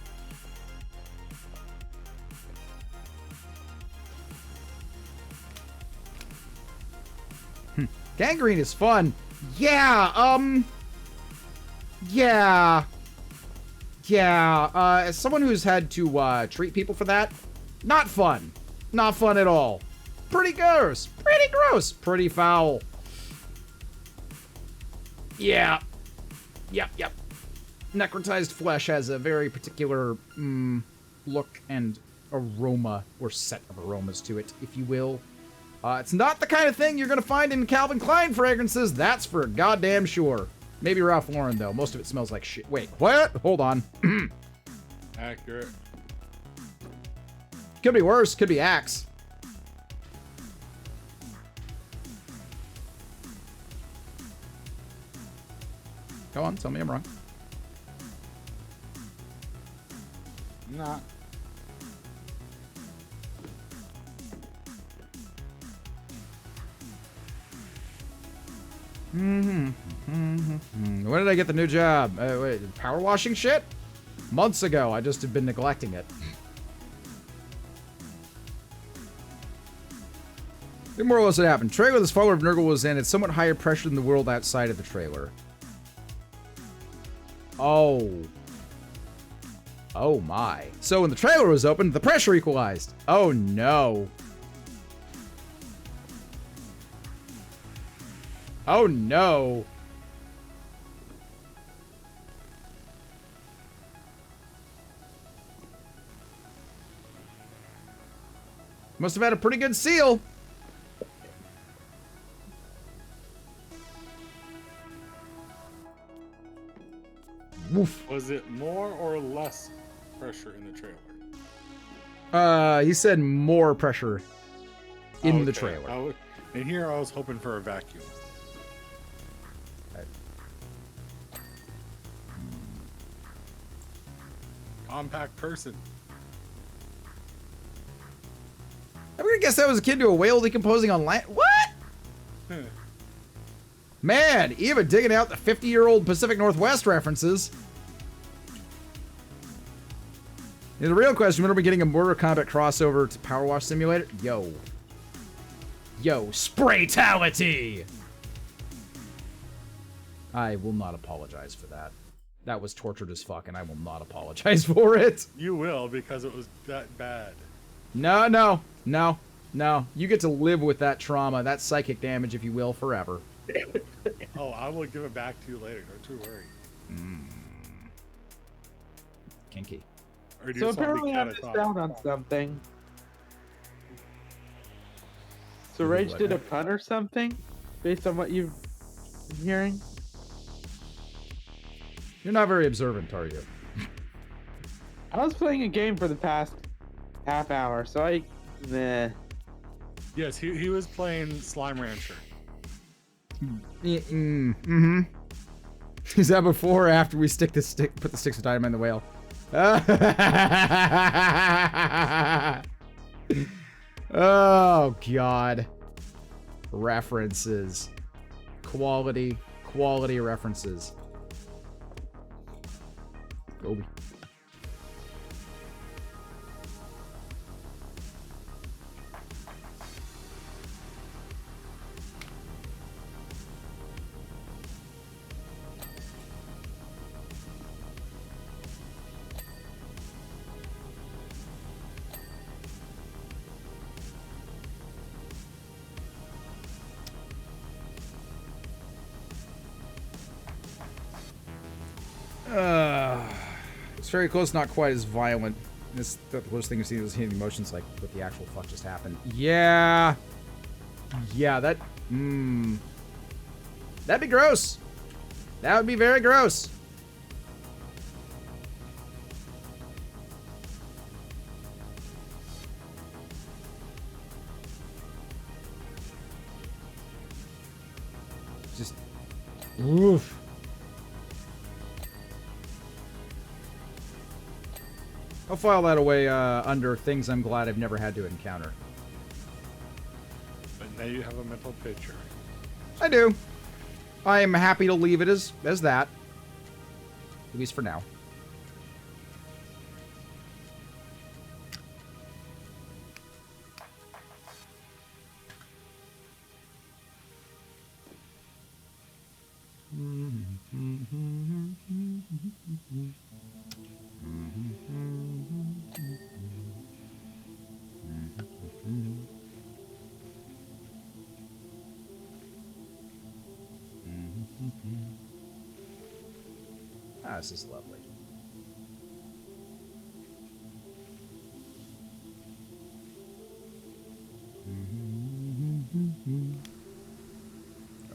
Gangrene is fun. Yeah, Yeah. As someone who's had to, treat people for that, not fun. Not fun at all. Pretty gross. Pretty foul. Yeah. Yep. Necrotized flesh has a very particular, look and aroma, or set of aromas to it, if you will. It's not the kind of thing you're gonna find in Calvin Klein fragrances, that's for goddamn sure. Maybe Ralph Lauren, though. Most of it smells like shit. Wait, what? Hold on. Accurate. Could be worse. Could be Axe. Go on, tell me I'm wrong. Not. When did I get the new job? Wait, power washing shit? Months ago. I just have been neglecting it. More or less what happened. Trailer this follower of Nurgle was in. It's somewhat higher pressure than the world outside of the trailer. Oh. Oh my. So when the trailer was opened, the pressure equalized. Oh no. Oh no. Must have had a pretty good seal. Woof. Was it more or less pressure in the trailer? He said more pressure in the Okay. trailer. And here I was hoping for a vacuum. Compact person. I'm gonna guess that was akin to a whale decomposing on land. What? Man, Eva digging out the 50-year-old Pacific Northwest references. Yeah, the real question, when are we getting a Mortal Kombat crossover to Power Wash Simulator? Yo, Spraytality! I will not apologize for that. That was tortured as fuck, and I will not apologize for it. You will, because it was that bad. No. You get to live with that trauma, that psychic damage, if you will, forever. Oh, I will give it back to you later. Don't you worry. Kinky. Or do So you just want to be apparently I missed catatonic? out on something. So Rage did a pun or something, based on what you've been hearing. You're not very observant, are you? I was playing a game for the past half hour, so meh. Yes, he was playing Slime Rancher. Mm-hmm. Is that before or after we put the sticks of dynamite in the whale? Oh, God. References. Quality references. Gobi. It's very close, not quite as violent. This the worst thing you've seen is hitting emotions like what the actual fuck just happened. Yeah. Yeah, that'd be gross. That would be very gross. Just oof. I'll file that away under things I'm glad I've never had to encounter. But now you have a mental picture. I do. I am happy to leave it as that. At least for now. Ah, this is lovely.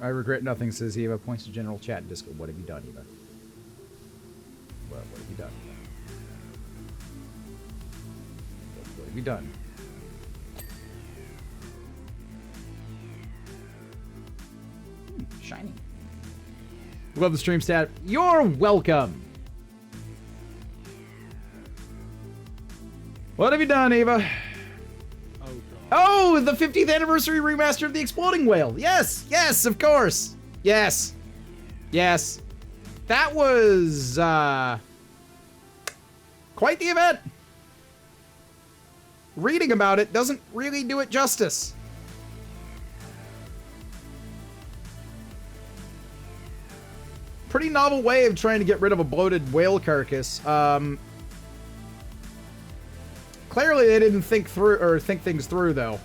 I regret nothing, says Eva. Points to general chat and Discord. What have you done, Eva? What have you done, Eva? What have you done? Shiny. Love the stream stat. You're welcome. What have you done, Eva? Oh, God. Oh, the 50th anniversary remaster of the Exploding Whale. Yes, yes, of course. Yes. Yes. That was quite the event. Reading about it doesn't really do it justice. Pretty novel way of trying to get rid of a bloated whale carcass. Clearly they didn't think things through, though.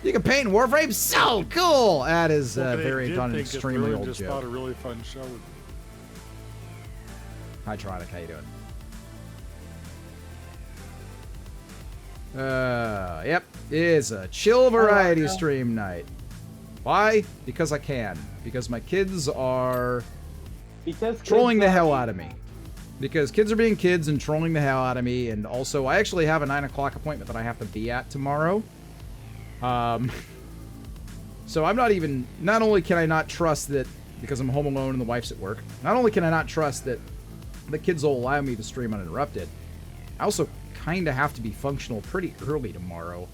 You can paint in Warframe? So cool! That is very on an extremely old just joke. thought a really fun show. Hi, Tronic. How you doing? Yep. It is a chill variety stream night. Why? Because I can. Because my kids are trolling the hell out of me. Because kids are being kids and trolling the hell out of me. And also, I actually have a 9 o'clock appointment that I have to be at tomorrow. So I'm not even... Not only can I not trust that... Because I'm home alone and the wife's at work. Not only can I not trust that the kids will allow me to stream uninterrupted, I also kind of have to be functional pretty early tomorrow.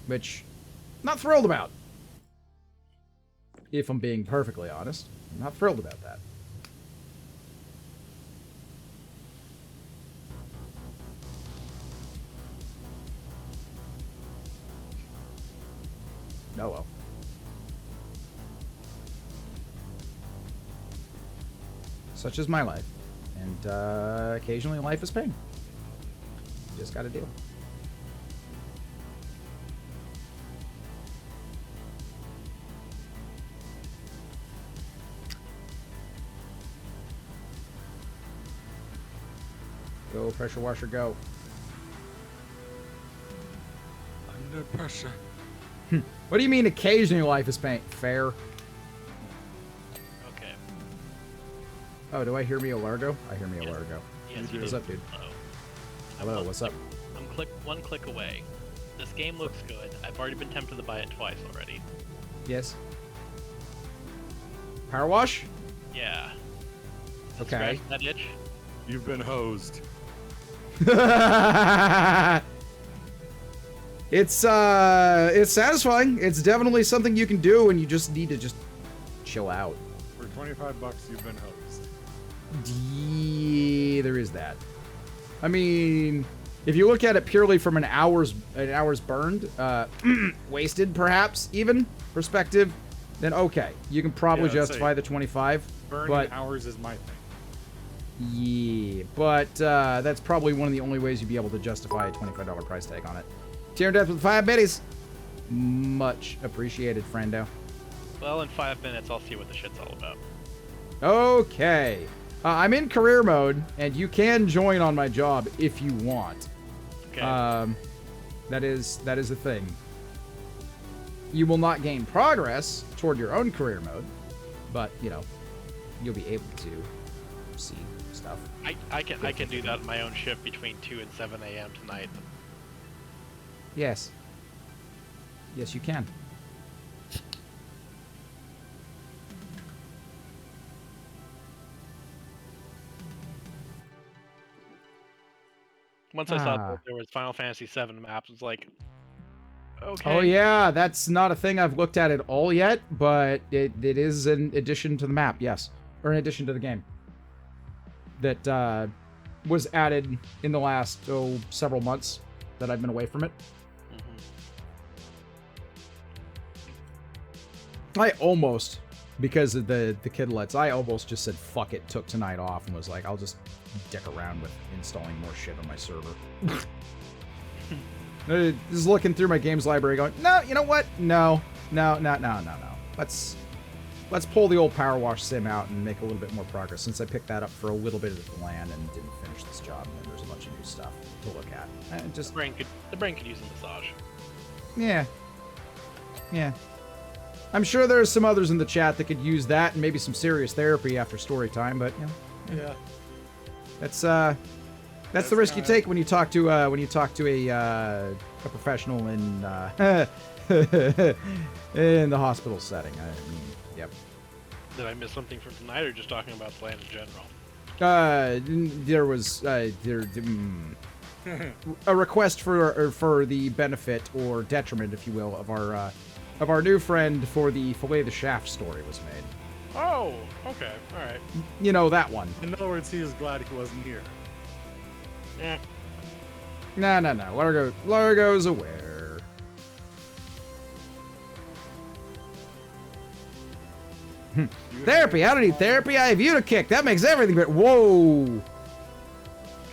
Which... Not thrilled about. If I'm being perfectly honest. I'm not thrilled about that. Oh well. Such is my life. And occasionally life is pain. You just gotta deal. Go, pressure washer, go. under pressure. What do you mean occasionally life is fair? Okay. Oh, do I hear me a Largo? I hear me a Yes. Largo. Yes, do. you What's do. up, dude? Hello. Hello, what's up? I'm one click away. This game looks good. I've already been tempted to buy it twice already. Yes. Power wash? Yeah. Okay. Scratch that itch. You've been hosed. It's satisfying. It's definitely something you can do, and you just need to chill out. For $25, you've been hosed. Yeah, there is that. I mean, if you look at it purely from an hour's burned, wasted perhaps even perspective, then okay, you can probably Yeah, I'd justify say the 25. Burning But hours is my thing. yeah, but that's probably one of the only ways you'd be able to justify a $25 price tag on it. Tear death with 5 biddies. Much appreciated, friendo. Well, in 5 minutes, I'll see what the shit's all about. Okay. I'm in career mode, and you can join on my job if you want. Okay. That is a thing. You will not gain progress toward your own career mode, but, you know, you'll be able to see stuff. I can do that in my own shift between 2 and 7 a.m. tonight. Yes. Yes, you can. Once I saw that there was Final Fantasy VII maps, it's like, okay. Oh yeah, that's not a thing I've looked at all yet, but it is an addition to the map, yes. Or an addition to the game. That was added in the last, several months that I've been away from it. I almost, because of the kidlets, I almost just said fuck it, took tonight off, and was like, I'll just dick around with installing more shit on my server. Just looking through my games library going, no, you know what? No. Let's pull the old Power Wash sim out and make a little bit more progress, since I picked that up for a little bit of the land and didn't finish this job, and then there's a bunch of new stuff to look at. The brain could use a massage. Yeah. I'm sure there's some others in the chat that could use that and maybe some serious therapy after story time, but Yeah. that's the risk you take when you talk to a professional in in the hospital setting. I mean, yep. Did I miss something from tonight, or just talking about the land in general? There was a request for the benefit or detriment, if you will, of our new friend for the Fillet the Shaft story was made. Oh, okay, all right. You know that one. In other words, he is glad he wasn't here. Eh. No. Largo's aware. Therapy. I don't need therapy. I have you to kick. That makes everything better. Whoa.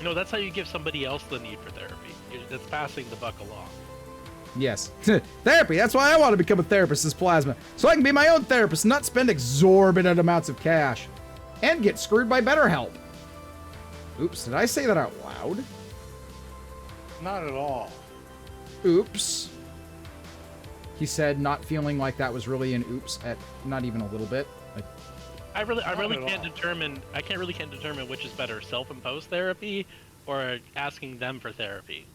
No, that's how you give somebody else the need for therapy. It's passing the buck along. Yes. Therapy. That's why I want to become a therapist, says Plasma. So I can be my own therapist and not spend exorbitant amounts of cash. And get screwed by BetterHelp. Oops, did I say that out loud? Not at all. Oops. He said, not feeling like that was really an oops at not even a little bit. Like, I really at can't all. determine. I can't really determine which is better: self-imposed therapy or asking them for therapy.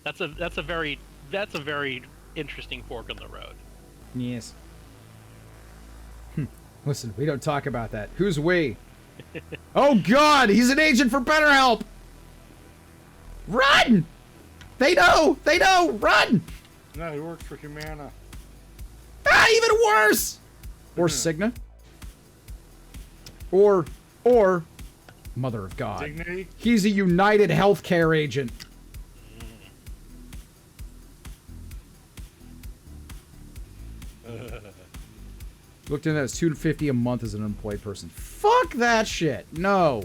That's a very interesting fork in the road. yes. Listen, we don't talk about that. Who's we? Oh God, he's an agent for BetterHelp. Run! They know, run! No, he works for Humana. Ah, even worse! Or Cigna. Or, Mother of God. Dignity? He's a United Healthcare agent. Looked into that as $250 a month as an unemployed person. Fuck that shit. No.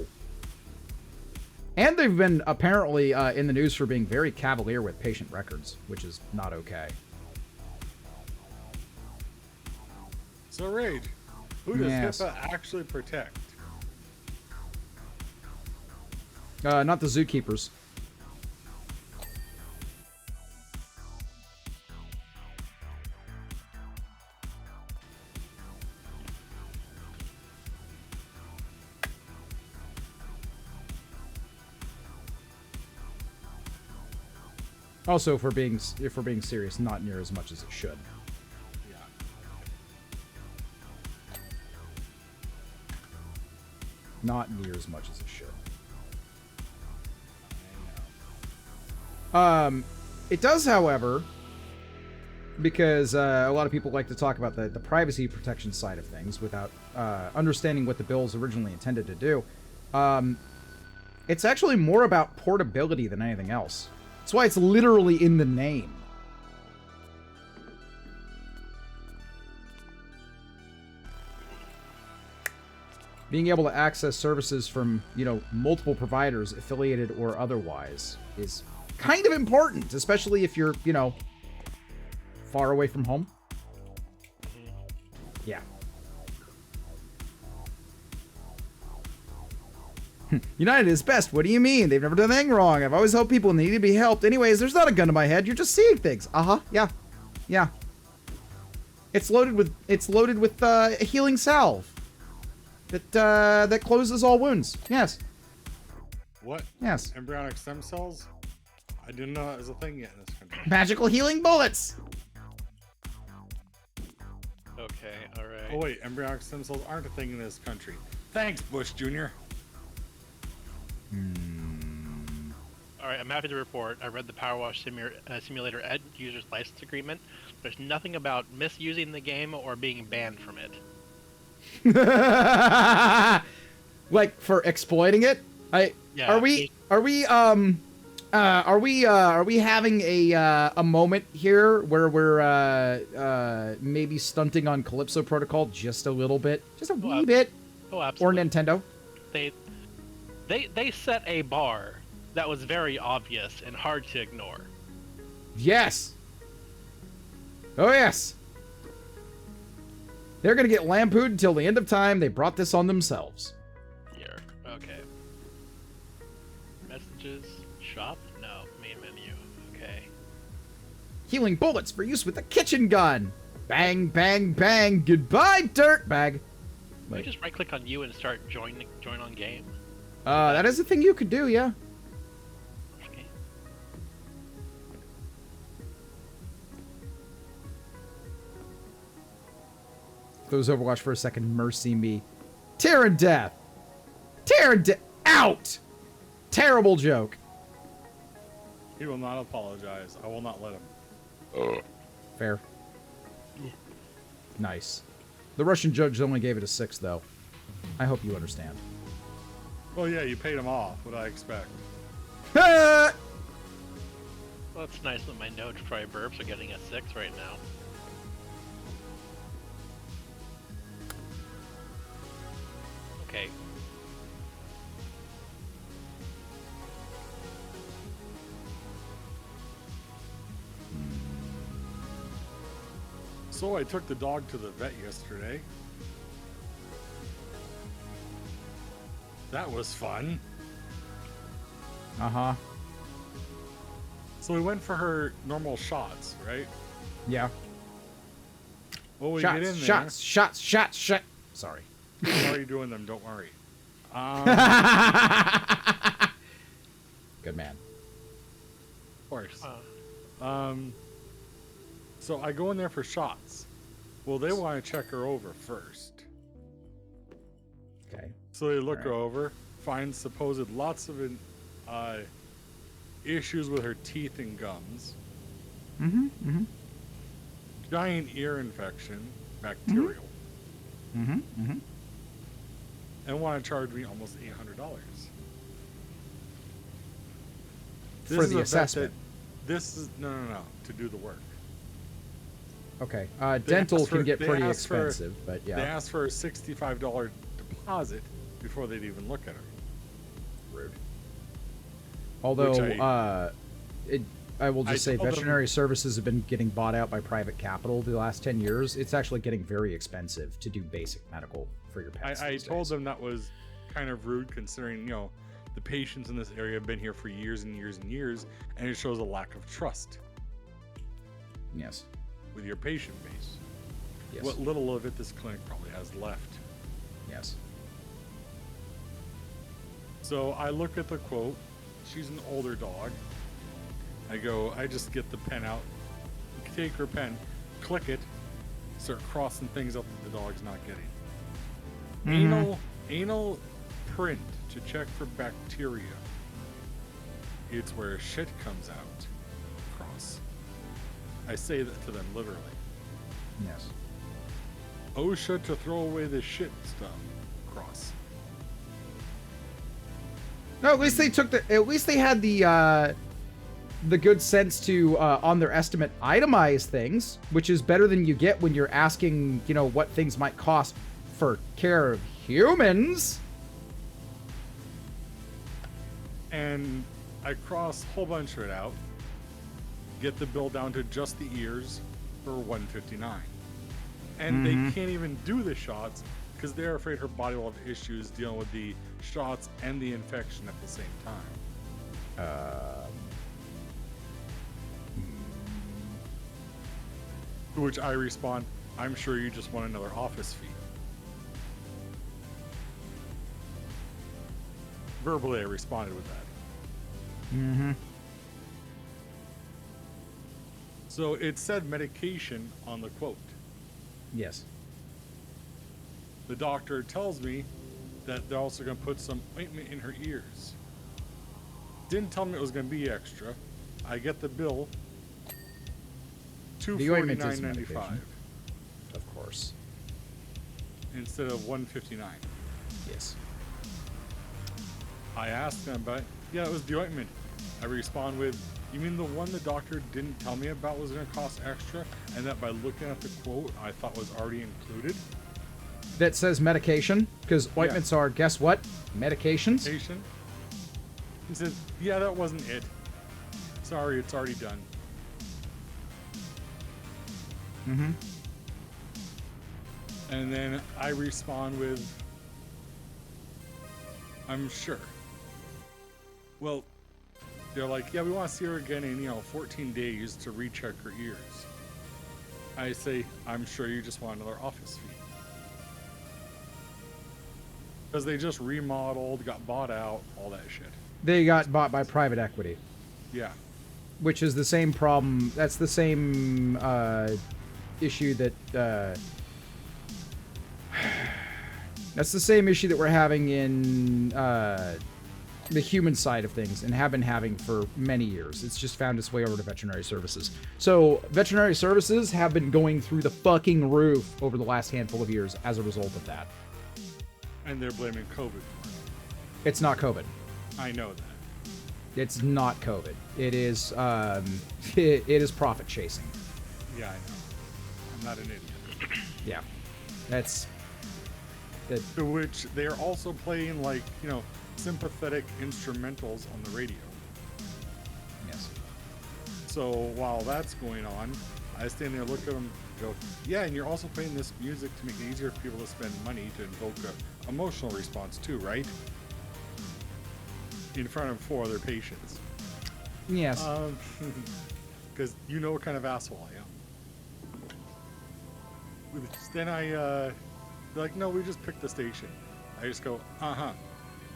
And they've been apparently in the news for being very cavalier with patient records, which is not okay. So, Rage, who does Yes. HIPAA actually protect? Not the zookeepers. Also, if we're being serious, not near as much as it should. Yeah. Not near as much as it should. It does, however, because a lot of people like to talk about the privacy protection side of things without understanding what the bill's originally intended to do. It's actually more about portability than anything else. That's why it's literally in the name. Being able to access services from, multiple providers, affiliated or otherwise, is kind of important, especially if you're, far away from home. Yeah. United is best. What do you mean? They've never done anything wrong. I've always helped people and they need to be helped. Anyways, there's not a gun to my head. You're just seeing things. Uh-huh. Yeah. Yeah. It's loaded with a healing salve that closes all wounds. Yes. What? Yes. Embryonic stem cells? I didn't know that was a thing yet in this country. Magical healing bullets. Okay, all right. Oh wait, embryonic stem cells aren't a thing in this country. Thanks, Bush Jr. All right, I'm happy to report. I read the Power Wash Simulator Ed user's license agreement. There's nothing about misusing the game or being banned from it. Like for exploiting it? Yeah, Are we having a moment here where we're maybe stunting on Calypso Protocol just a little bit, just a wee bit, Oh, or absolutely. Nintendo? They set a bar that was very obvious and hard to ignore. Yes. Oh yes. They're gonna get lampooned until the end of time. They brought this on themselves. Here, okay. Messages, shop, no, main menu, okay. Healing bullets for use with the kitchen gun. Bang, bang, bang. Goodbye, dirtbag. Let me just right click on you and start join on game. That is a thing you could do, yeah. Okay. Those Overwatch for a second, mercy me. Terror and death. Terror and death. Out! Terrible joke. He will not apologize. I will not let him. Fair. Nice. The Russian judge only gave it a 6, though. I hope you understand. Well, yeah, you paid him off. What I expect. Ah! Well, it's nice that my no try burps are getting a 6 right now. Okay. So I took the dog to the vet yesterday. That was fun. Uh-huh. So we went for her normal shots, right? Yeah. Well, we get in there. Shots. Sorry. I'm already doing them, don't worry. Good man. Of course. So I go in there for shots. Well, they want to check her over first. Okay. So they look her over, find supposed lots of issues with her teeth and gums. Mm-hmm. Giant ear infection, bacterial. Mm-hmm. And want to charge me almost $800. For the assessment. This is no, to do the work. Okay. Dental can get pretty expensive, but yeah. They asked for a $65 deposit before they'd even look at her. Rude. Although, I will just say veterinary services have been getting bought out by private capital the last 10 years. It's actually getting very expensive to do basic medical for your pets. I told them that was kind of rude considering, the patients in this area have been here for years and years and years, and it shows a lack of trust. Yes. With your patient base. Yes. What little of it this clinic probably has left. Yes. So I look at the quote. She's an older dog. I just get the pen out, take her pen, click it, start crossing things up that the dog's not getting. Anal print to check for bacteria. It's where shit comes out. Cross. I say that to them literally. Yes. OSHA to throw away the shit stuff. Cross. No, at least they took the. At least they had the good sense to on their estimate itemize things, which is better than you get when you're asking, what things might cost for care of humans. And I cross a whole bunch of it out. Get the bill down to just the ears for $159. And they can't even do the shots because they're afraid her body will have issues dealing with the shots and the infection at the same time. To which I respond, I'm sure you just want another office fee. Verbally, I responded with that. Mm-hmm. So it said medication on the quote. Yes. The doctor tells me that they're also going to put some ointment in her ears. Didn't tell me it was going to be extra. I get the bill. The ointment is $249.95 medication. Of course. instead of $159. Yes. I asked them about it. Yeah, it was the ointment. I respond with, you mean the one the doctor didn't tell me about was going to cost extra, and that by looking at the quote I thought was already included? That says medication, because ointments are, guess what? Medications. Patient. He said, yeah, that wasn't it. Sorry, it's already done. Mm-hmm. And then I respond with, I'm sure. Well, they're like, yeah, we want to see her again in, 14 days to recheck her ears. I say, I'm sure you just want another office fee. Because they just remodeled, got bought out, all that shit. They got bought by private equity. Yeah. Which is the same problem. That's the same issue that... that's the same issue that we're having in the human side of things and have been having for many years. It's just found its way over to veterinary services. So veterinary services have been going through the fucking roof over the last handful of years as a result of that. And they're blaming COVID for it. It's not COVID. I know that. It's not COVID. It is it is profit chasing. Yeah, I know. I'm not an idiot. Yeah. That's To which they're also playing, like, sympathetic instrumentals on the radio. yes. So while that's going on, I stand there, look at them, go, yeah, and you're also playing this music to make it easier for people to spend money to invoke a emotional response too, right? In front of 4 other patients. Yes. Because you know what kind of asshole I am. Then they're like, no, we just picked the station. I just go, uh-huh.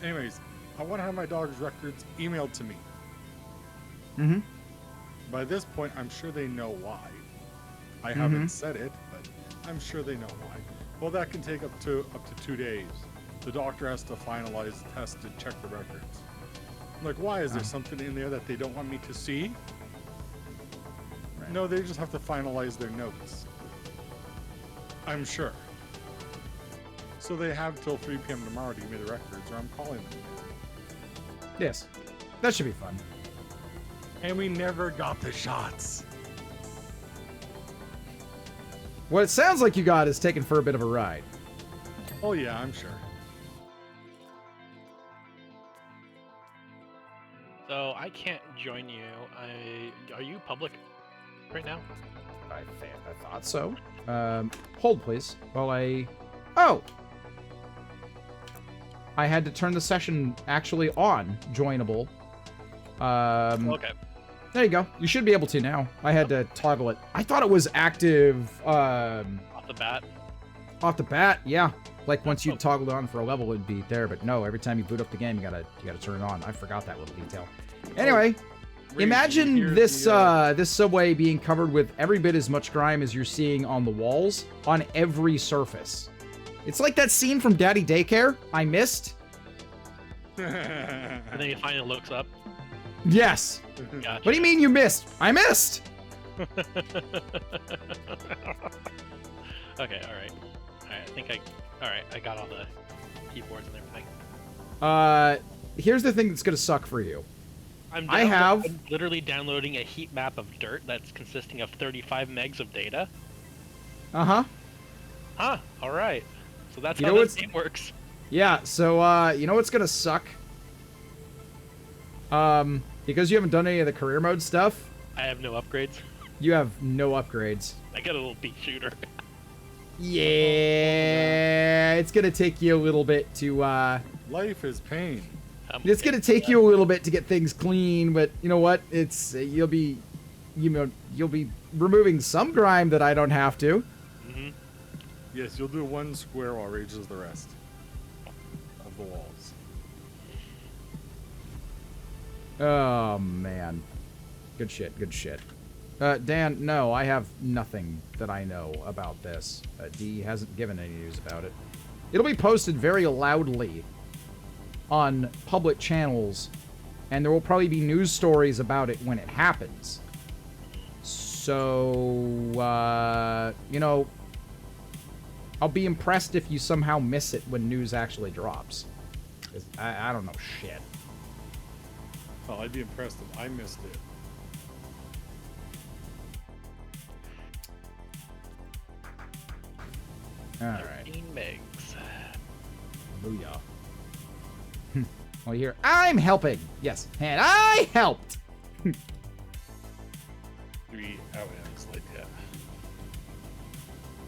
Anyways, I want to have my dog's records emailed to me. Mm-hmm. By this point, I'm sure they know why. I haven't said it, but I'm sure they know why. Well, that can take up to 2 days. The doctor has to finalize the test to check the records. I'm like, why? Is there something in there that they don't want me to see? Right. No, they just have to finalize their notes. I'm sure. So they have till 3 p.m. tomorrow to give me the records, or I'm calling them. Yes. That should be fun. And we never got the shots. What it sounds like you got is taken for a bit of a ride. Oh yeah, I'm sure. So I can't join you. Are you public right now? I thought so. Hold, please. While I... Oh! I had to turn the session actually on, joinable. Okay. There you go. You should be able to now. I had to toggle it. I thought it was active, Off the bat. off the bat. Yeah. Like once you toggled it on for a level, it'd be there. But no, every time you boot up the game, you gotta turn it on. I forgot that little detail. Anyway, Imagine this this subway being covered with every bit as much grime as you're seeing on the walls on every surface. It's like that scene from Daddy Daycare I missed. And then he finally looks up. Yes. Gotcha. What do you mean you missed? I missed. Okay, all right. All right, I got all the keyboards and everything. Here's the thing that's gonna suck for you. I'm literally downloading a heat map of dirt that's consisting of 35 megs of data. Uh-huh. Huh, all right. So that's You how know this what's- game works. Yeah, so, you know what's gonna suck? Because you haven't done any of the career mode stuff, I have no upgrades. you have no upgrades. I got a little beat shooter. Yeah, it's gonna take you a little bit to, Life is pain. it's gonna take you a little bit to get things clean, but you know what? It's, you'll be removing some grime that I don't have to. Mm-hmm. Yes, you'll do one square while Rage does the rest of the walls. Oh, man. Good shit, good shit. Dan, no, I have nothing that I know about this. D hasn't given any news about it. It'll be posted very loudly on public channels, and there will probably be news stories about it when it happens. So, you know, I'll be impressed if you somehow miss it when news actually drops. 'Cause I don't know shit. Well, I'd be impressed if I missed it. Alright. 13 megs. Booyah. Well, you hear, I'm helping! Yes, and I helped! 3 outends like that.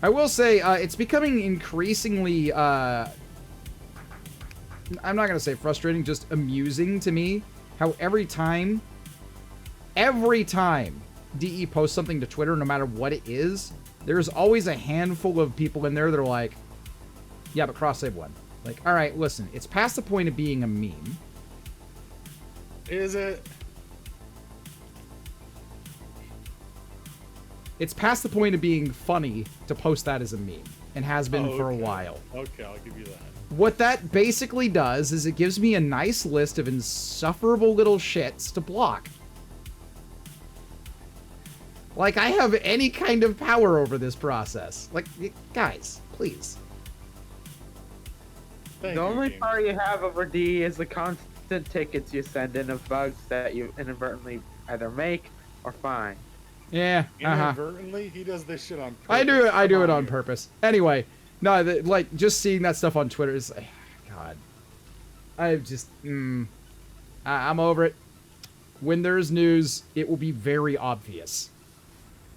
I will say, it's becoming increasingly, I'm not gonna say frustrating, just amusing to me, how every time DE posts something to Twitter, no matter what it is, there's always a handful of people in there that are like, yeah, but cross-save one. Like, alright, listen, it's past the point of being a meme. Is it? It's past the point of being funny to post that as a meme, and has been for a okay. while. Okay, I'll give you that. What that basically does is it gives me a nice list of insufferable little shits to block. Like I have any kind of power over this process. Like, guys, please. Thank The you, only game. power you have over D is the constant tickets you send in of bugs that you inadvertently either make or find. Yeah, Inadvertently, he does this shit on purpose. I do it Come on here. purpose. Anyway, no, like just seeing that stuff on Twitter is, God, I'm over it. When there's news, it will be very obvious.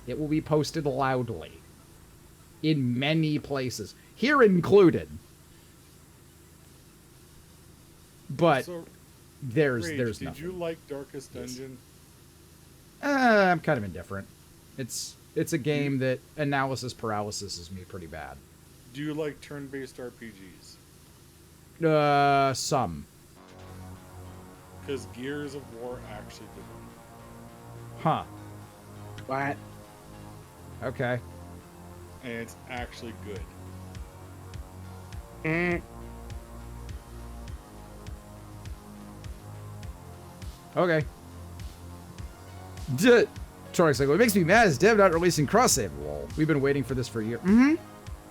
It will be posted loudly in many places, here included. But So, there's Rage, nothing. did you like Darkest Yes. Dungeon? I'm kind of indifferent. It's a game that analysis paralysis is me pretty bad. Do you like turn-based RPGs? Some. Because Gears of War actually did one. Huh. What? Okay. And it's actually good. Okay. Troy's like, what makes me mad is Dev not releasing cross-save. Lol. We've been waiting for this for a year. Mm-hmm.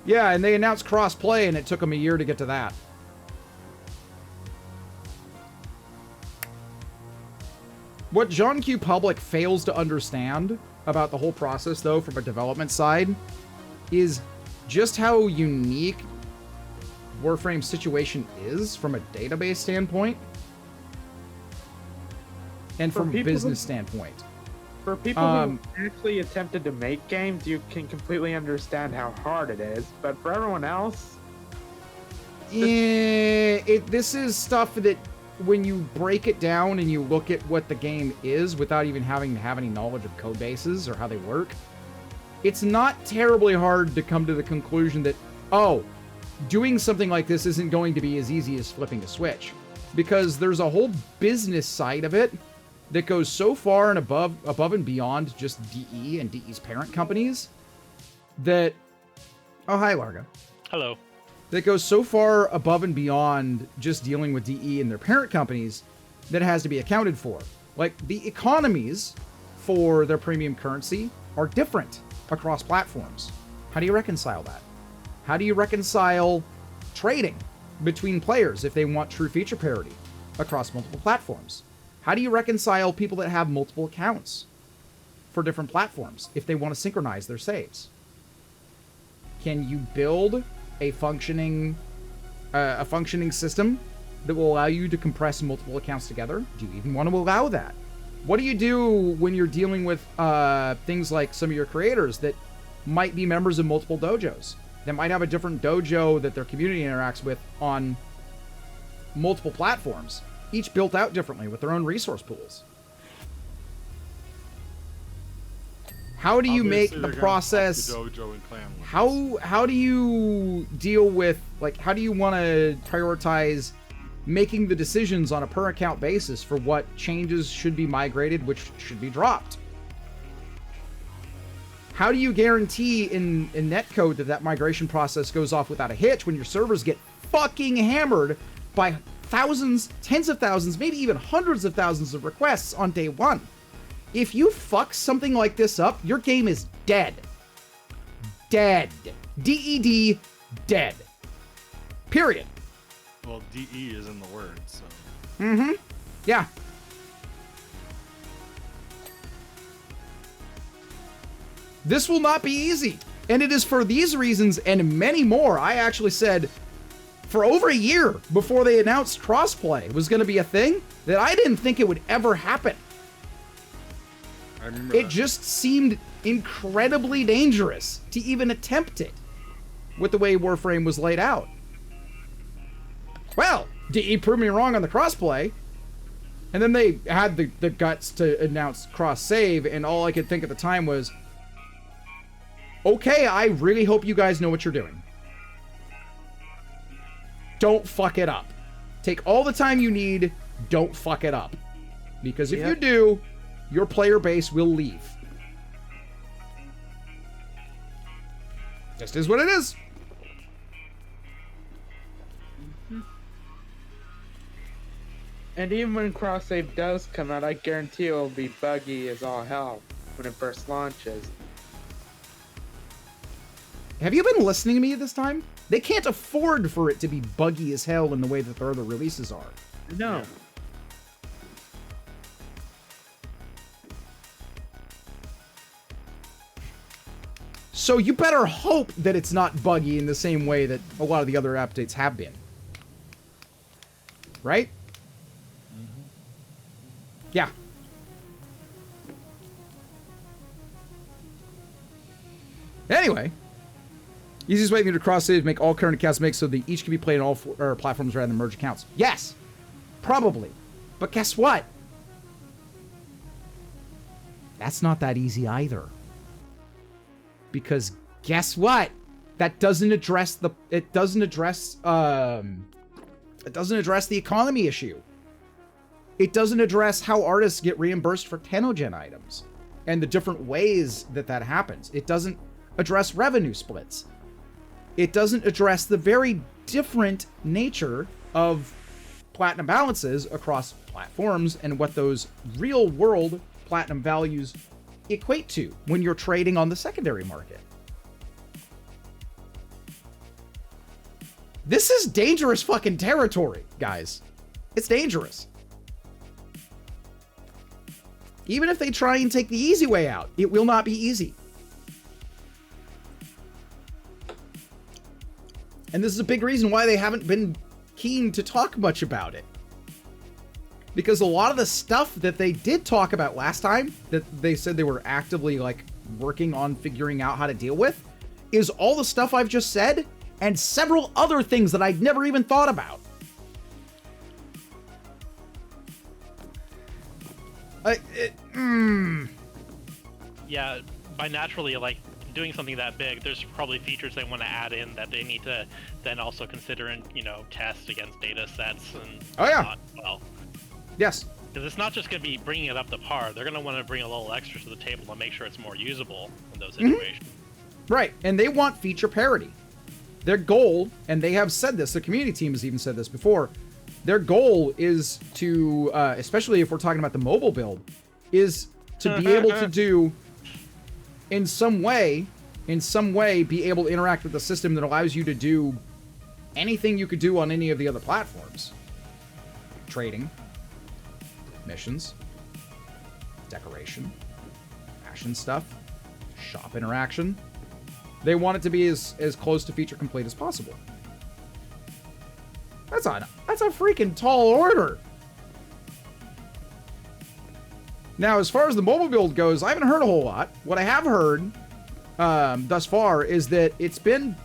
Yeah, and they announced cross-play, and it took them a year to get to that. What John Q. Public fails to understand about the whole process, though, from a development side, is just how unique Warframe's situation is from a database standpoint and For from a people business who- standpoint. For people Um, who actually attempted to make games, you can completely understand how hard it is. But for everyone else, This is stuff that when you break it down and you look at what the game is without even having to have any knowledge of code bases or how they work, it's not terribly hard to come to the conclusion that, oh, doing something like this isn't going to be as easy as flipping a switch. Because there's a whole business side of it that goes so far and above and beyond just DE and DE's parent companies that... Oh, hi, Larga. Hello. That goes so far above and beyond just dealing with DE and their parent companies that it has to be accounted for. Like, the economies for their premium currency are different across platforms. How do you reconcile that? How do you reconcile trading between players if they want true feature parity across multiple platforms? How do you reconcile people that have multiple accounts for different platforms if they want to synchronize their saves? Can you build a functioning system that will allow you to compress multiple accounts together? Do you even want to allow that? What do you do when you're dealing with things like some of your creators that might be members of multiple dojos, that might have a different dojo that their community interacts with on multiple platforms, each built out differently with their own resource pools? How do you make the process... dojo and clan How do you deal with, like, how do you want to prioritize making the decisions on a per account basis for what changes should be migrated, which should be dropped? How do you guarantee in netcode that migration process goes off without a hitch when your servers get fucking hammered by thousands, tens of thousands, maybe even hundreds of thousands of requests on day one? If you fuck something like this up, your game is dead. Dead. DED, dead. Period. Well, DE is in the word, so... Mm-hmm. Yeah. This will not be easy. And it is for these reasons and many more. I actually said for over a year before they announced crossplay was going to be a thing that I didn't think it would ever happen. I remember It that. just seemed incredibly dangerous to even attempt it with the way Warframe was laid out. Well, DE proved me wrong on the crossplay. And then they had the guts to announce cross-save, and all I could think at the time was, okay, I really hope you guys know what you're doing. Don't fuck it up. Take all the time you need, don't fuck it up. Because if you do, your player base will leave. Just is what it is. And even when cross save does come out, I guarantee it will be buggy as all hell when it first launches. Have you been listening to me this time? They can't afford for it to be buggy as hell in the way that their other releases are. No. Yeah. So you better hope that it's not buggy in the same way that a lot of the other updates have been. Right? Mm-hmm. Yeah. Anyway, easiest way to cross save is make all current accounts make so they each can be played on all four platforms rather than merge accounts. Yes, probably. But guess what? That's not that easy either. Because guess what? That doesn't address the it doesn't address the economy issue. It doesn't address how artists get reimbursed for Tenogen items and the different ways that that happens. It doesn't address revenue splits. It doesn't address the very different nature of platinum balances across platforms and what those real world platinum values equate to when you're trading on the secondary market. This is dangerous fucking territory, guys. It's dangerous. Even if they try and take the easy way out, it will not be easy. And this is a big reason why they haven't been keen to talk much about it. Because a lot of the stuff that they did talk about last time, that they said they were actively, like, working on figuring out how to deal with, is all the stuff I've just said, and several other things that I'd never even thought about. Yeah, by naturally, like, doing something that big, there's probably features they want to add in that they need to then also consider and, you know, test against data sets and Oh, yeah. whatnot. Well, Yes. Because it's not just going to be bringing it up to par. They're going to want to bring a little extra to the table to make sure it's more usable in those situations. Right, and they want feature parity. Their goal, and they have said this, the community team has even said this before, their goal is to, especially if we're talking about the mobile build, is to be able to do, in some way, be able to interact with the system that allows you to do anything you could do on any of the other platforms. Trading, missions, decoration, fashion stuff, shop interaction. They want it to be as close to feature complete as possible. That's a freaking tall order. Now, as far as the mobile build goes, I haven't heard a whole lot. What I have heard thus far is that it's been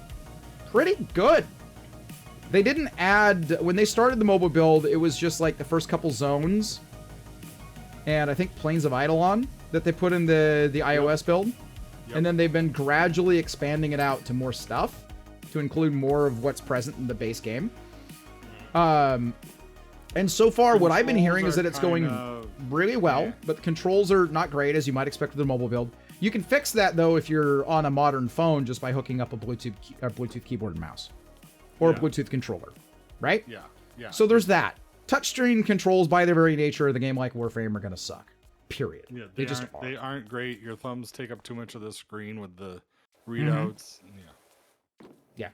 pretty good. They didn't add... When they started the mobile build, it was just like the first couple zones. And I think Plains of Eidolon that they put in the iOS build. Yep. And then they've been gradually expanding it out to more stuff. To include more of what's present in the base game. And so far, what I've been hearing is that it's going really well. Yeah. But the controls are not great, as you might expect with the mobile build. You can fix that, though, if you're on a modern phone, just by hooking up a Bluetooth keyboard and mouse. Or a Bluetooth controller, right? Yeah, yeah. So there's that. Touchscreen controls, by their very nature of the game like Warframe, are going to suck. Period. Yeah, they just are. They aren't great. Your thumbs take up too much of the screen with the readouts. Mm-hmm. Yeah.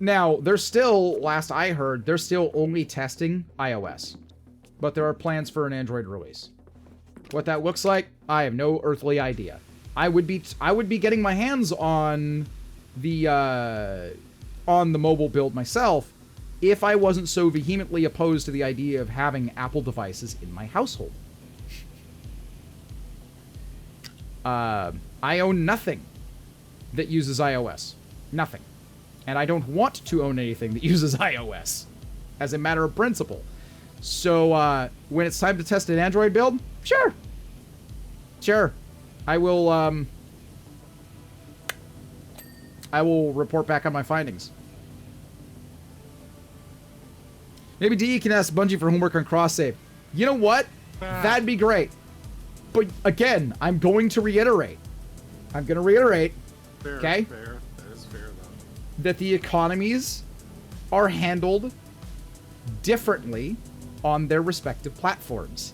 Now, they're still, last I heard, they're still only testing iOS. But there are plans for an Android release. What that looks like, I have no earthly idea. I would be getting my hands on the mobile build myself if I wasn't so vehemently opposed to the idea of having Apple devices in my household. I own nothing that uses iOS. Nothing. And I don't want to own anything that uses iOS, as a matter of principle. So, when it's time to test an Android build, sure. I will report back on my findings. Maybe DE can ask Bungie for homework on cross-save. You know what? That'd be great. But, again, I'm going to reiterate. Okay? Fair. That is fair, though. That the economies are handled differently on their respective platforms.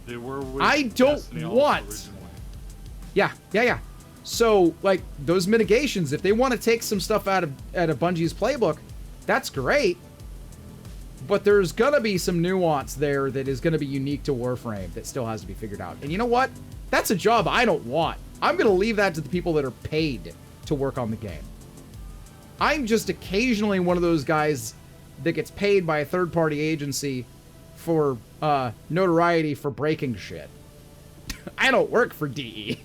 They were with I don't Destiny want... originally. Yeah. So, like, those mitigations, if they want to take some stuff out of Bungie's playbook, that's great. But there's gonna be some nuance there that is gonna be unique to Warframe that still has to be figured out. And you know what? That's a job I don't want. I'm gonna leave that to the people that are paid to work on the game. I'm just occasionally one of those guys that gets paid by a third-party agency for notoriety for breaking shit. I don't work for DE.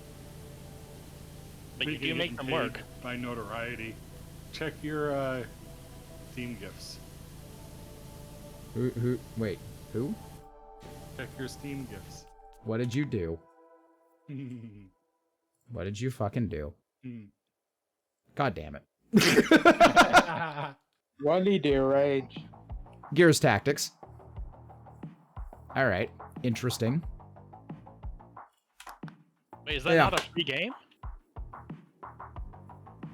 But you do make them work. By notoriety. Check your Steam gifts. Wait, who? Check your Steam gifts. What did you do? What did you fucking do? God damn it. What did you rage? Gears Tactics. Alright. Interesting. Wait, is that not a free game?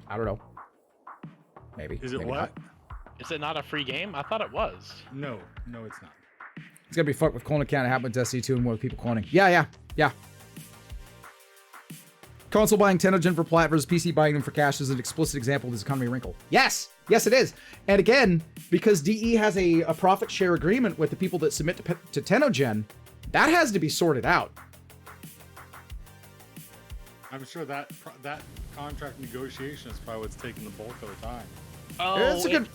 I don't know. Maybe. Is it maybe what? Not. Is it not a free game? I thought it was. No, it's not. It's gonna be fucked with clone account. It happened with Destiny 2 and more people cloning. Yeah. Console buying Tenogen for plat versus PC buying them for cash is an explicit example of this economy wrinkle. Yes, it is. And again, because DE has a profit share agreement with the people that submit to Tenogen, that has to be sorted out. I'm sure that contract negotiation is probably what's taking the bulk of the time. Oh, It's a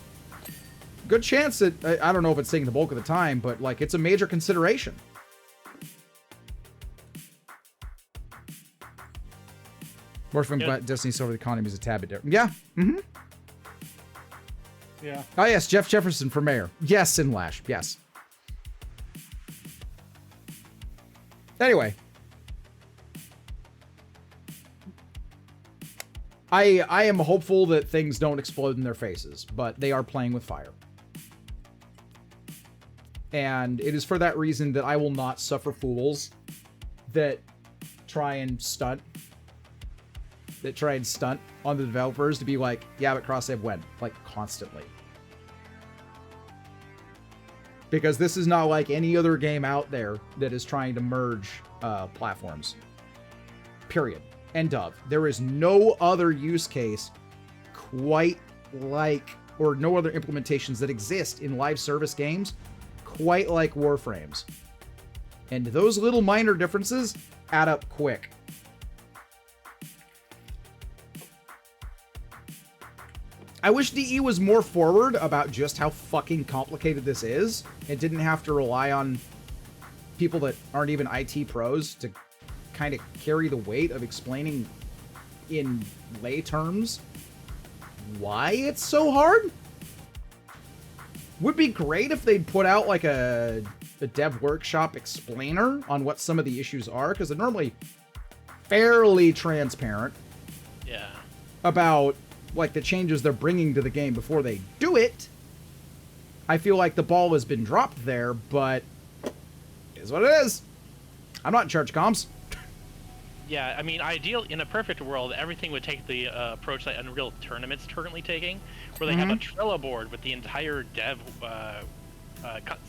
good chance that, I don't know if it's taking the bulk of the time, but like it's a major consideration. Warframe Destiny Silver economy is a tad bit different. Yeah. Mm-hmm. Yeah. Oh yes, Jeff Jefferson for mayor. Yes, Sinlash. Yes. Anyway. I am hopeful that things don't explode in their faces, but they are playing with fire. And it is for that reason that I will not suffer fools that try and stunt on the developers to be like, yeah, but cross-save when? Like, constantly. Because this is not like any other game out there that is trying to merge platforms. Period. End of. There is no other use case quite like, or no other implementations that exist in live service games quite like Warframes. And those little minor differences add up quick. I wish DE was more forward about just how fucking complicated this is and didn't have to rely on people that aren't even IT pros to kind of carry the weight of explaining in lay terms why it's so hard. Would be great if they'd put out like a dev workshop explainer on what some of the issues are, because they're normally fairly transparent about like the changes they're bringing to the game before they do it. I feel like the ball has been dropped there, but it is what it is. I'm not in charge of comms. Yeah, I mean, in a perfect world, everything would take the approach that Unreal Tournament's currently taking, where they have a Trello board with the entire dev,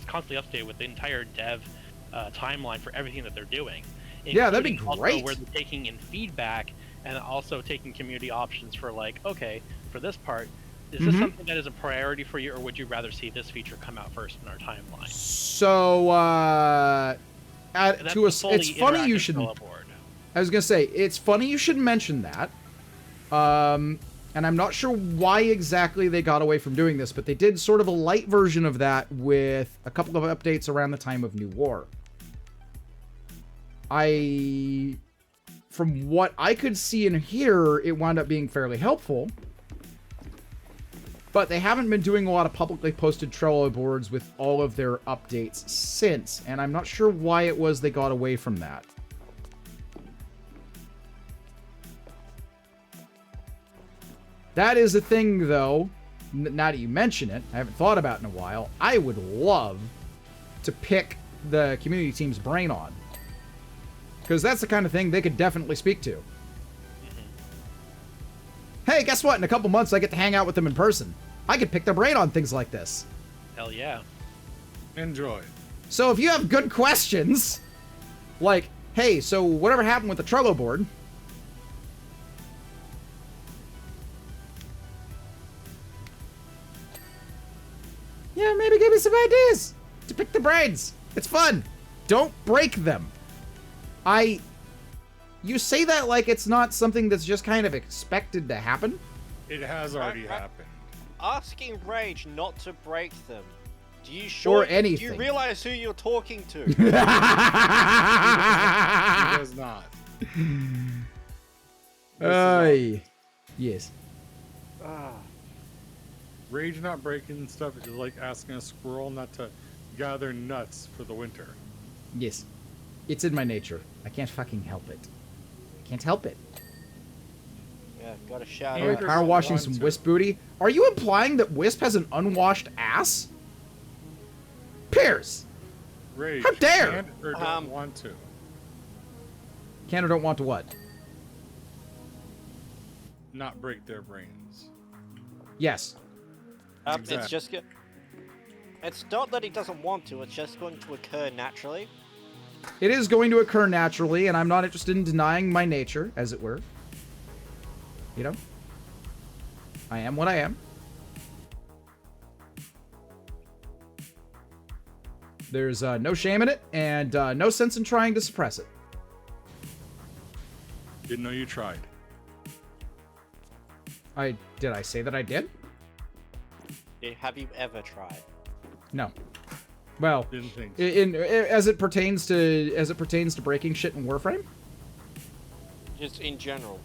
constantly updated with the entire dev timeline for everything that they're doing. Yeah, that'd be also great. where they're taking in feedback and also taking community options for like, okay, for this part, is this something that is a priority for you, or would you rather see this feature come out first in our timeline? So, it's funny you should. I was gonna say, it's funny you should mention that. And I'm not sure why exactly they got away from doing this, but they did sort of a light version of that with a couple of updates around the time of New War. From what I could see and hear, it wound up being fairly helpful. But they haven't been doing a lot of publicly posted Trello boards with all of their updates since, and I'm not sure why it was they got away from that. That is a thing, though, now that you mention it, I haven't thought about it in a while, I would love to pick the community team's brain on. Because that's the kind of thing they could definitely speak to. Hey, guess what? In a couple months, I get to hang out with them in person. I could pick their brain on things like this. Hell yeah. Enjoy. So if you have good questions, like, hey, so whatever happened with the Trello board? Yeah, maybe give me some ideas to pick the brains. It's fun. Don't break them. You say that like it's not something that's just kind of expected to happen. It has already happened. Asking Rage not to break them. Do you Or anything. Do you realize who you're talking to? He does not. Yes. Rage not breaking stuff is like asking a squirrel not to gather nuts for the winter. Yes. It's in my nature. I can't fucking help it. I can't help it. Yeah, gotta shout Yeah, out. Power washing some Wisp booty. Are you implying that Wisp has an unwashed ass? Piers! Rage. How dare! Can't or don't want to. Can or don't want to what? Not break their brains. Yes. Exactly. It's just it's not that he doesn't want to, it's just going to occur naturally. It is going to occur naturally, and I'm not interested in denying my nature, as it were. You know? I am what I am. There's no shame in it, and no sense in trying to suppress it. Didn't know you tried. Did I say that I did? Have you ever tried? No. Well, Didn't think so. as it pertains to breaking shit in Warframe, Just in general.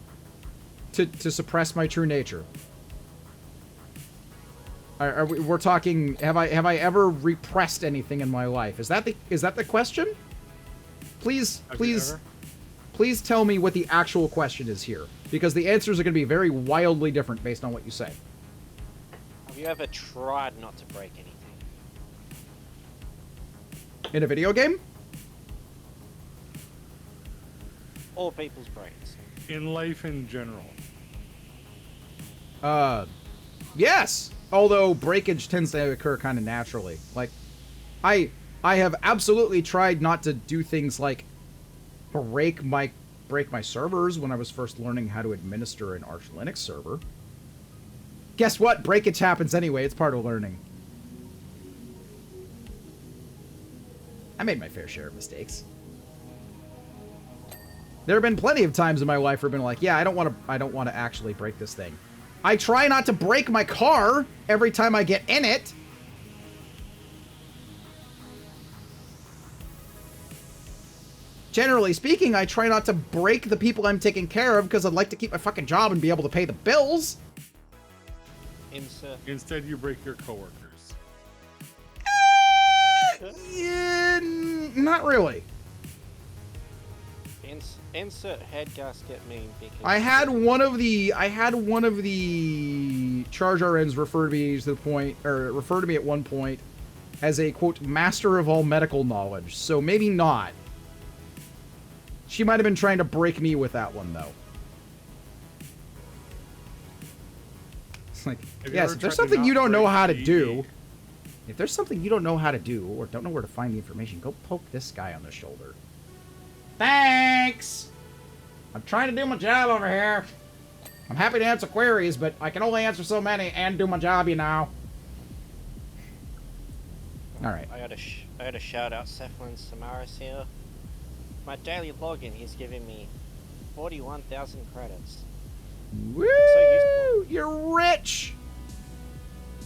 to suppress my true nature. We're talking. Have I ever repressed anything in my life? Is that the question? Please Have you ever? please tell me what the actual question is here, because the answers are going to be very wildly different based on what you say. Have you ever tried not to break anything? In a video game? Or people's brains. In life in general. Yes. Although breakage tends to occur kind of naturally. Like, I have absolutely tried not to do things like break my servers when I was first learning how to administer an Arch Linux server. Guess what? Breakage happens anyway. It's part of learning. I made my fair share of mistakes. There have been plenty of times in my life where I've been like, yeah, I don't want to actually break this thing. I try not to break my car every time I get in it. Generally speaking, I try not to break the people I'm taking care of because I'd like to keep my fucking job and be able to pay the bills. Instead, you break your coworkers. Yeah, not really. Insert head gasket meme because I had one of the charge RNs refer to me at one point as a quote master of all medical knowledge. So maybe not. She might have been trying to break me with that one though. It's like, yes, if there's something you don't know how to do, if there's something you don't know how to do or don't know where to find the information, go poke this guy on the shoulder. Thanks! I'm trying to do my job over here. I'm happy to answer queries, but I can only answer so many and do my job, you know. Alright. I got to shout out Cephalin Samaras here. My daily login, he's giving me 41,000 credits. Woo! So You're rich!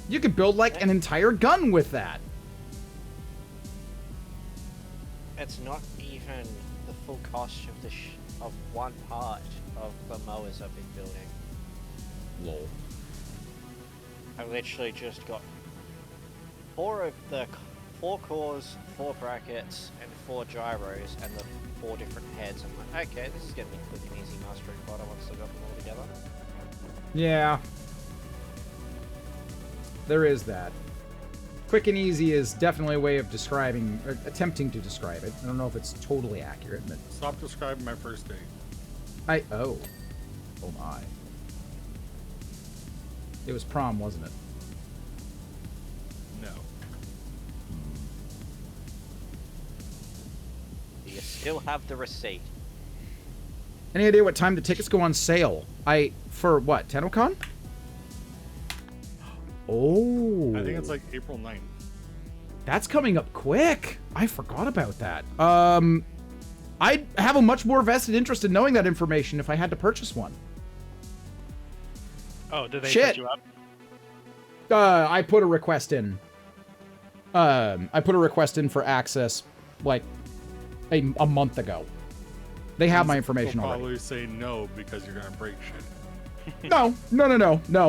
You could build, like, an entire gun with that. It's not even the full cost of of one part of the mowers I've been building. Lol. I literally just got 4 cores, 4 brackets, and 4 gyros, and the 4 different heads. I'm like, okay, this is gonna be quick and easy mastering fodder once I got them all together. Yeah. There is that. Quick and easy is definitely a way of describing, or attempting to describe it. I don't know if it's totally accurate, but... Stop describing my first date. Oh my. It was prom, wasn't it? No. Do you still have the receipt? Any idea what time the tickets go on sale? For what, TennoCon? Oh. I think it's like April 9th. That's coming up quick. I forgot about that. I'd have a much more vested interest in knowing that information if I had to purchase one. Oh, did they Shit. set you up? I put a request in. I put a request in for access, like, a month ago. They have my information They'll already. probably say no because you're gonna break shit. No.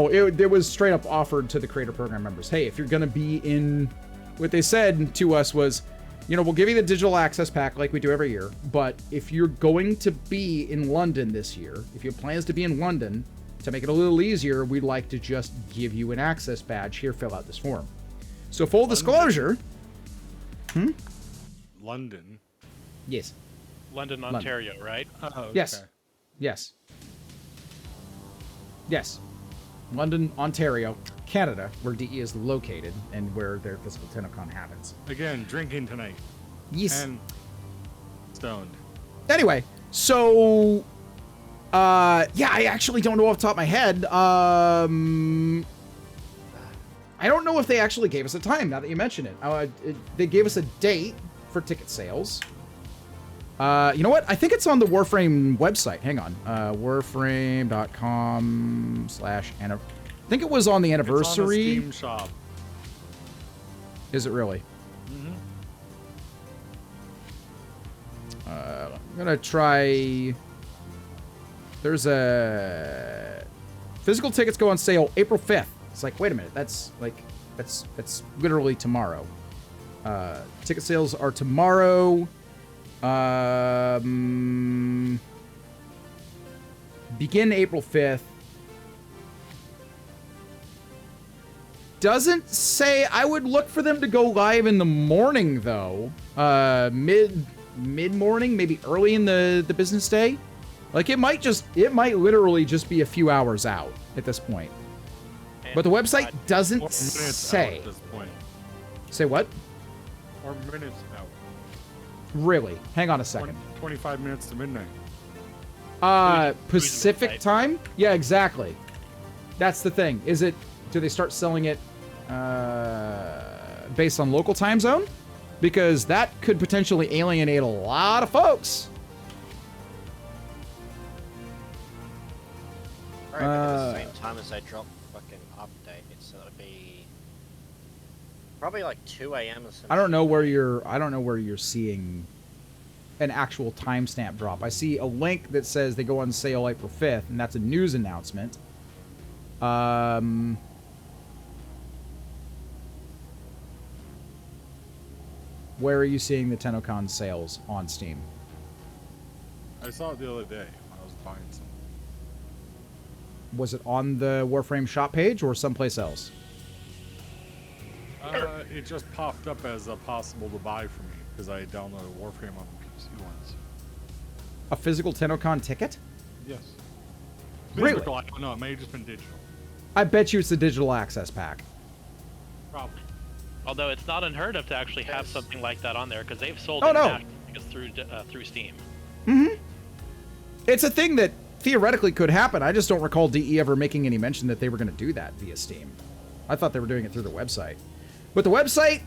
It was straight up offered to the creator program members. Hey, if you're gonna be in, what they said to us was, you know, we'll give you the digital access pack like we do every year, but if you're going to be in London this year, if you have plans to be in London, to make it a little easier, we'd like to just give you an access badge. Here, fill out this form. So full disclosure. London. Yes. London, Ontario, right? Oh, okay. Yes. London, Ontario, Canada, where DE is located and where their physical TennoCon happens. Again, drinking tonight. Yes. And stoned. Anyway, so yeah, I actually don't know off the top of my head. I don't know if they actually gave us a time now that you mention it. They gave us a date for ticket sales. You know what? I think it's on the Warframe website. Hang on. Warframe.com/ I think it was on the anniversary. It's on the Steam shop. Is it really? Mm-hmm. I'm gonna try. There's a physical tickets go on sale April 5th. It's like, wait a minute, that's literally tomorrow. Ticket sales are tomorrow. Begin April 5th. doesn't say. I would look for them to go live in the morning, though. Mid-morning, maybe early in the business day. Like, it might literally just be a few hours out at this point. And But the website Or doesn't minutes say. out at this point. Say what? Or minutes out. Really? Hang on a second. 25 minutes to midnight. Pacific midnight. time? Yeah, exactly. That's the thing. Do they start selling it based on local time zone? Because that could potentially alienate a lot of folks. Probably at the same time as they drop fucking updates, so it'll be probably like 2 a.m. or something. I don't know where you're seeing an actual timestamp drop. I see a link that says they go on sale April 5th, and that's a news announcement. Where are you seeing the TennoCon sales on Steam? I saw it the other day when I was buying some. Was it on the Warframe shop page or someplace else? It just popped up as a possible to buy for me because I downloaded Warframe on the PC once. A physical TennoCon ticket? Yes. Really? Physical, I don't know. It may have just been digital. I bet you it's the digital access pack. Probably. Although it's not unheard of to actually have something like that on there because they've sold Oh, no. international tickets through Steam. It's a thing that theoretically could happen. I just don't recall DE ever making any mention that they were going to do that via Steam. I thought they were doing it through the website. But the website,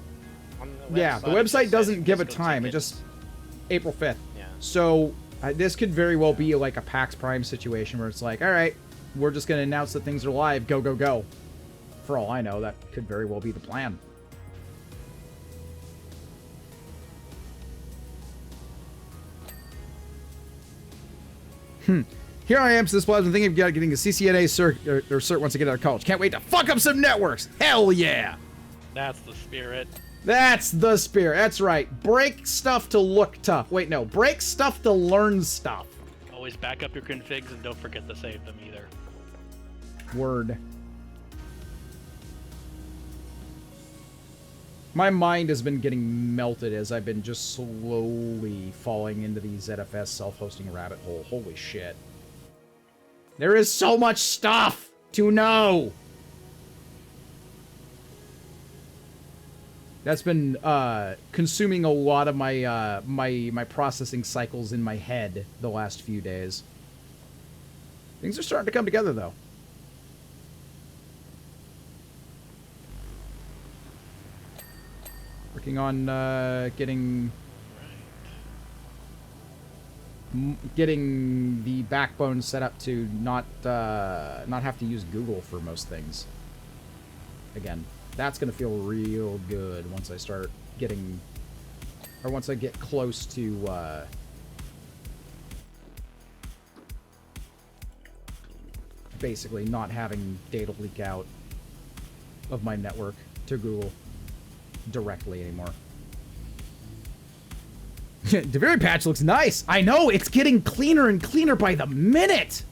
On the yeah, the it website just says doesn't give a physical time. It tickets. just April 5th. Yeah. So this could very well be like a PAX Prime situation where it's like, all right, we're just going to announce that things are live. Go, go, go. For all I know, that could very well be the plan. Here I am, Sis Plasma, thinking of getting a CCNA cert once I get out of college. Can't wait to fuck up some networks. Hell yeah. That's the spirit. That's the spirit. That's right. Break stuff to look tough. Wait, no. Break stuff to learn stuff. Always back up your configs and don't forget to save them either. Word. My mind has been getting melted as I've been just slowly falling into the ZFS self-hosting rabbit hole. Holy shit. There is so much stuff to know. That's been consuming a lot of my my processing cycles in my head the last few days. Things are starting to come together, though. Working on getting the backbone set up to not have to use Google for most things. Again, that's gonna feel real good once I start getting, or once I get close to basically not having data leak out of my network to Google directly anymore. The very patch looks nice. I know, it's getting cleaner and cleaner by the minute.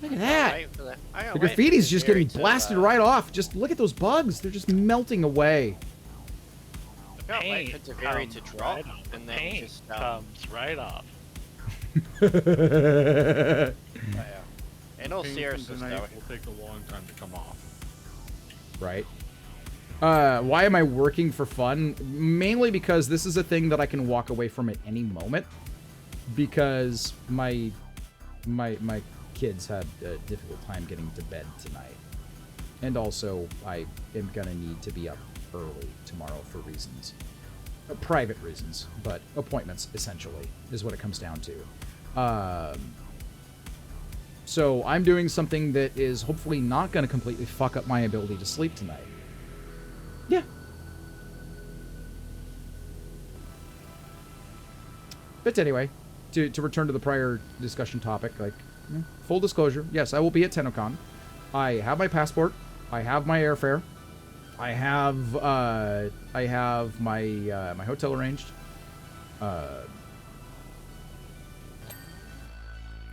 Look at that. The graffiti's just getting blasted right off. Just look at those bugs. They're just melting away. I can't wait for Deviri to drop right off. and then Paint just comes right off. yeah. In all Paint seriousness, tonight though, will take a long time to come off. Right. Why am I working for fun? Mainly because this is a thing that I can walk away from at any moment. Because my kids had a difficult time getting to bed tonight. And also, I am gonna need to be up early tomorrow for reasons. Private reasons, but appointments, essentially, is what it comes down to. So I'm doing something that is hopefully not gonna completely fuck up my ability to sleep tonight. Yeah. But anyway, to return to the prior discussion topic, like, full disclosure, yes, I will be at TennoCon. I have my passport. I have my airfare. I have my my hotel arranged.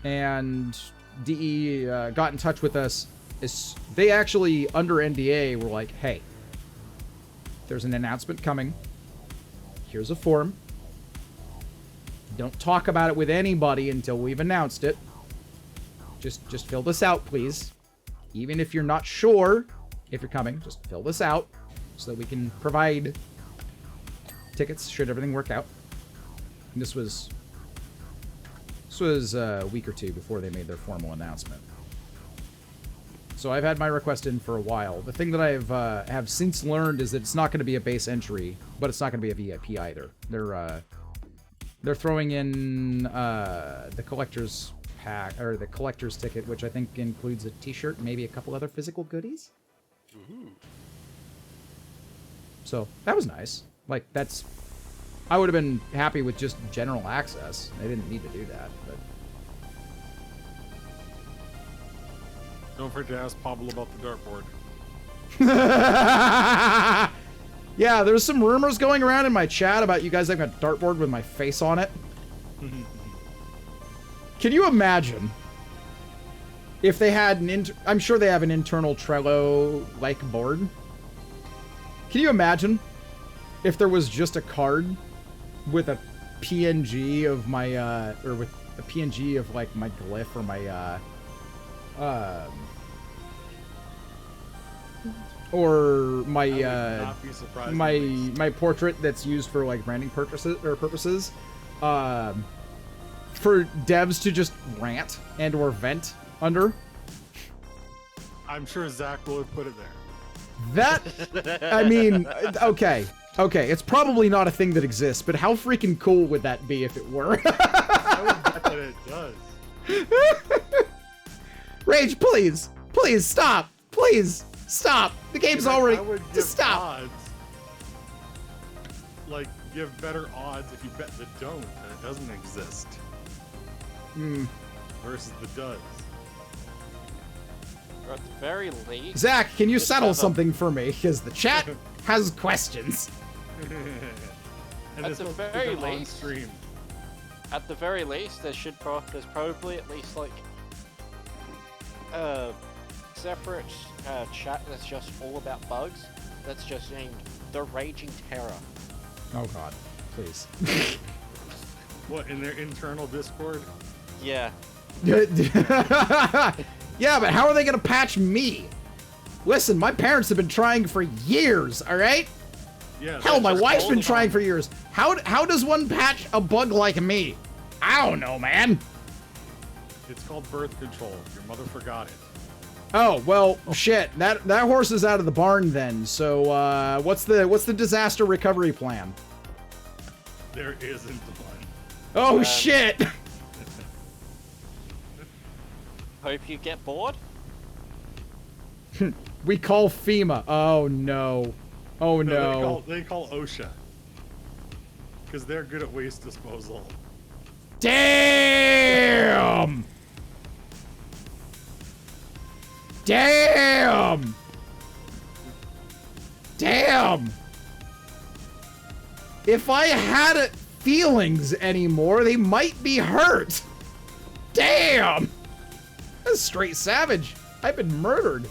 And DE got in touch with us they actually, under NDA, were like, hey, there's an announcement coming. Here's a form. Don't talk about it with anybody until we've announced it. Just fill this out, please. Even if you're not sure if you're coming, just fill this out so that we can provide tickets should everything work out. And this was a week or two before they made their formal announcement. So I've had my request in for a while. The thing that I have since learned is that it's not going to be a base entry, but it's not going to be a VIP either. They're throwing in the collector's pack, or the collector's ticket, which I think includes a t-shirt and maybe a couple other physical goodies. So that was nice. Like, that's... I would have been happy with just general access. They didn't need to do that, but... Don't forget to ask Pablo about the dartboard. Yeah, there's some rumors going around in my chat about you guys having a dartboard with my face on it. Can you imagine if they had an I'm sure they have an internal Trello-like board. Can you imagine if there was just a card with a PNG of my, or with a PNG of, like, my glyph or my, or my, my portrait that's used for, like, branding purposes, for devs to just rant and or vent under. I'm sure Zach will have put it there. That, I mean, okay, it's probably not a thing that exists, but how freaking cool would that be if it were? I would bet that it does. Rage, please, stop, please, stop. The game's already, I would give just stop. odds, like, give better odds if you bet the don't, and it doesn't exist. Versus the does. Or at the very least... Zach, can you just settle have a- something for me? Because the chat has questions. And At it's the supposed to very come on least- stream. At the very least, there's probably at least, like, a separate chat that's just all about bugs. That's just named The Raging Terror. Oh god, please. What, in their internal Discord? Yeah. Yeah, but how are they gonna patch me? Listen, my parents have been trying for years, alright? Yeah. Hell, my just wife's hold been it trying on. for years. How does one patch a bug like me? I don't know, man. It's called birth control. Your mother forgot it. Oh, well, shit. That horse is out of the barn then. So, what's the disaster recovery plan? There isn't one. Oh, shit. Hope you get bored. We call FEMA. Oh, no. Oh, no. They call OSHA. Because they're good at waste disposal. Damn! Damn! Damn! If I had feelings anymore, they might be hurt. Damn! That's straight savage. I've been murdered.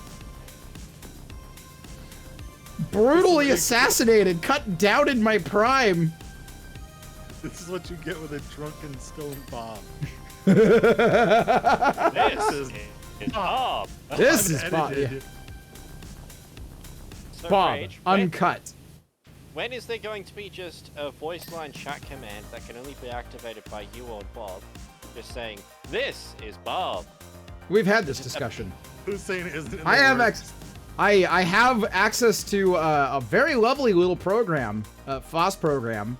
Brutally assassinated, cut down in my prime. This is what you get with a drunken stone bomb. This is Bob. This is Bob. Yeah. Unedited. So, Bob, Rage, uncut. when is there going to be just a voice line chat command that can only be activated by you or Bob? Just saying, this is Bob. We've had this discussion. Who's saying it isn't in the I have works? I have access to a very lovely little program, a FOSS program,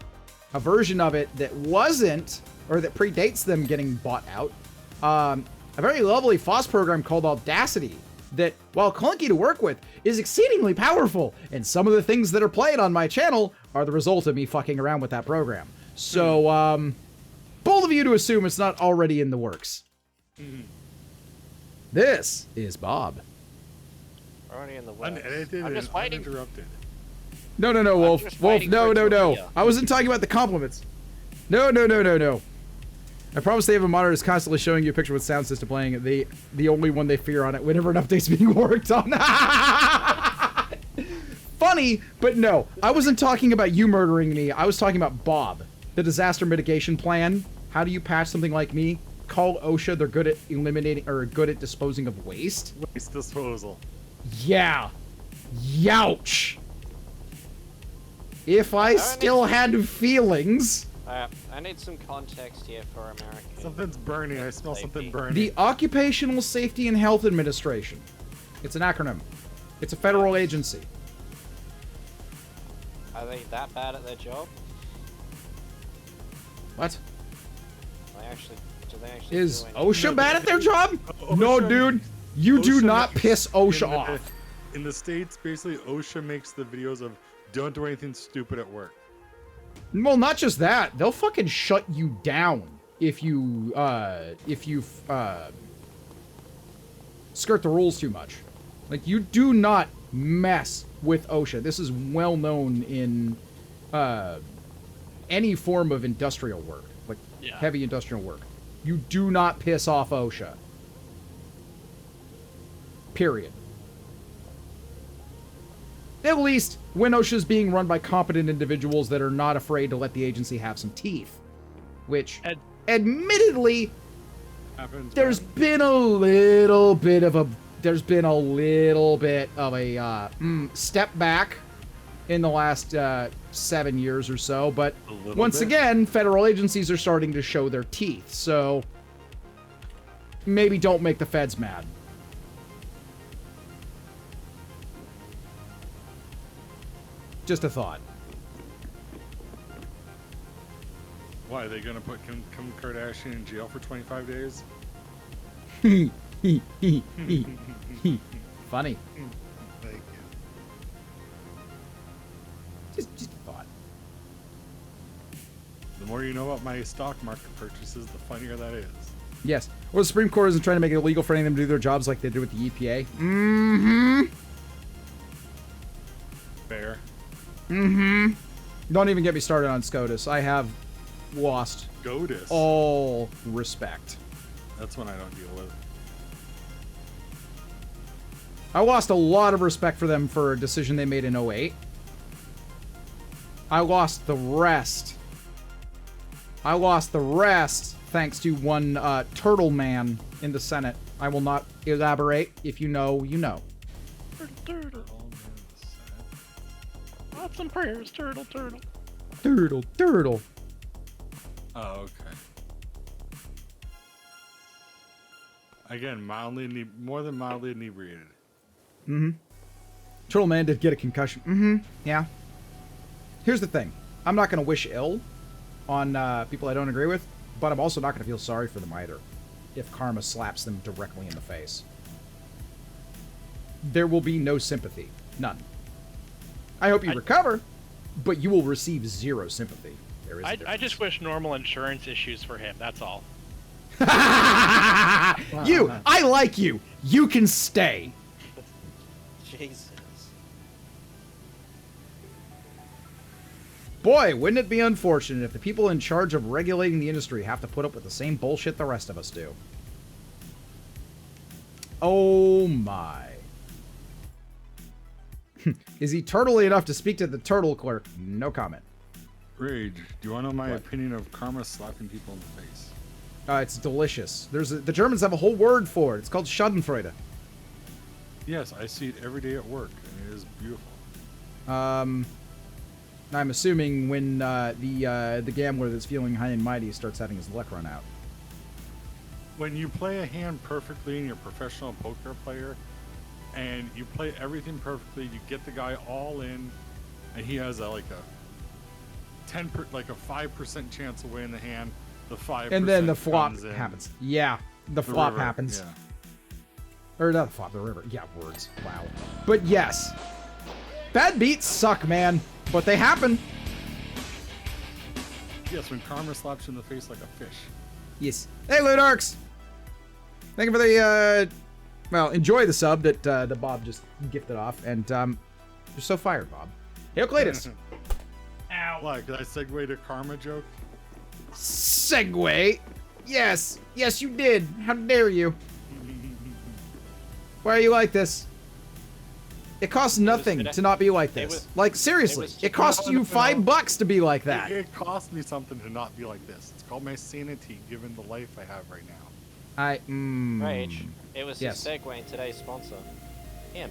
a version of it that wasn't, or that predates them getting bought out. A very lovely FOSS program called Audacity that, while clunky to work with, is exceedingly powerful. And some of the things that are played on my channel are the result of me fucking around with that program. So, bold of you to assume it's not already in the works. This is Bob. Already in the works. Unedited I'm and just waiting. uninterrupted. No, Wolf. just Wolf, waiting no, for it no, to no. appear. I wasn't talking about the compliments. No. I promise they have a monitor that's constantly showing you a picture with sound system playing. The only one they fear on it whenever an update's being worked on. Funny, but no. I wasn't talking about you murdering me. I was talking about Bob, the disaster mitigation plan. How do you patch something like me? Call OSHA. They're good at eliminating or good at disposing of waste. Waste disposal. Yeah. Youch. If I still had feelings. I need some context here for American. Something's burning. I smell something burning. The Occupational Safety and Health Administration. It's an acronym. It's a federal agency. Are they that bad at their job? What? Do they actually Is do anything? OSHA bad at their job? OSHA No, dude. You do OSHA not makes- piss OSHA in the- off. In the States, basically, OSHA makes the videos of don't do anything stupid at work. Well, not just that. They'll fucking shut you down if you skirt the rules too much. Like, you do not mess with OSHA. This is well known in any form of industrial work, like heavy industrial work. You do not piss off OSHA. Period. At least when OSHA's being run by competent individuals that are not afraid to let the agency have some teeth. Which, admittedly, Happens. there's been a little bit of a step back in the last 7 years or so, but once again, federal agencies are starting to show their teeth, so maybe don't make the feds mad. Just a thought. Why are they gonna put Kim Kardashian in jail for 25 days? Funny. Thank you. Just a thought. The more you know about my stock market purchases, the funnier that is. Yes. Or the Supreme Court isn't trying to make it illegal for any of them to do their jobs like they do with the EPA. Mm-hmm. Fair. Mm-hmm. Don't even get me started on SCOTUS. I have lost SCOTUS. all respect. That's one I don't deal with. I lost a lot of respect for them for a decision they made in 08. I lost the rest. Thanks to one turtle man in the Senate. I will not elaborate. If you know, you know. Turtle. Thoughts and prayers, turtle. Turtle. Oh, okay. Again, more than mildly inebriated. Mm-hmm. Turtle Man did get a concussion. Mm-hmm. Yeah. Here's the thing. I'm not going to wish ill on people I don't agree with, but I'm also not going to feel sorry for them either if karma slaps them directly in the face. There will be no sympathy. None. I hope you recover, but you will receive zero sympathy. There is a I difference. just wish normal insurance issues for him, that's all. You! I like you! You can stay! Jesus. Boy, wouldn't it be unfortunate if the people in charge of regulating the industry have to put up with the same bullshit the rest of us do. Oh my. Is he turtly enough to speak to the turtle clerk? No comment. Rage, do you want to know my What? opinion of karma slapping people in the face? It's delicious. The Germans have a whole word for it. It's called Schadenfreude. Yes, I see it every day at work, and it is beautiful. I'm assuming when the gambler that's feeling high and mighty starts having his luck run out. When you play a hand perfectly and you're a professional poker player, and you play everything perfectly, you get the guy all in, and he has a 5% chance of winning the hand. The 5%. And then the flop comes in. happens. Yeah, the The flop river, happens. Yeah. Or not the flop, the river. Yeah, words. Wow. But yes. Bad beats suck, man. But they happen. Yes, when karma slaps you in the face like a fish. Yes. Hey, Ludarks! Thank you for the, well, enjoy the sub that Bob just gifted off. And, you're so fired, Bob. Hail Cletus! Ow. Why? Could I segue to karma joke? Segway! Yes! Yes, you did! How dare you? Why are you like this? It costs nothing to not be like this. Like, seriously, it costs you $5 to be like that. It cost me something to not be like this. It's called my sanity, given the life I have right now. Rage, it was Yes. the segue in today's sponsor. Him.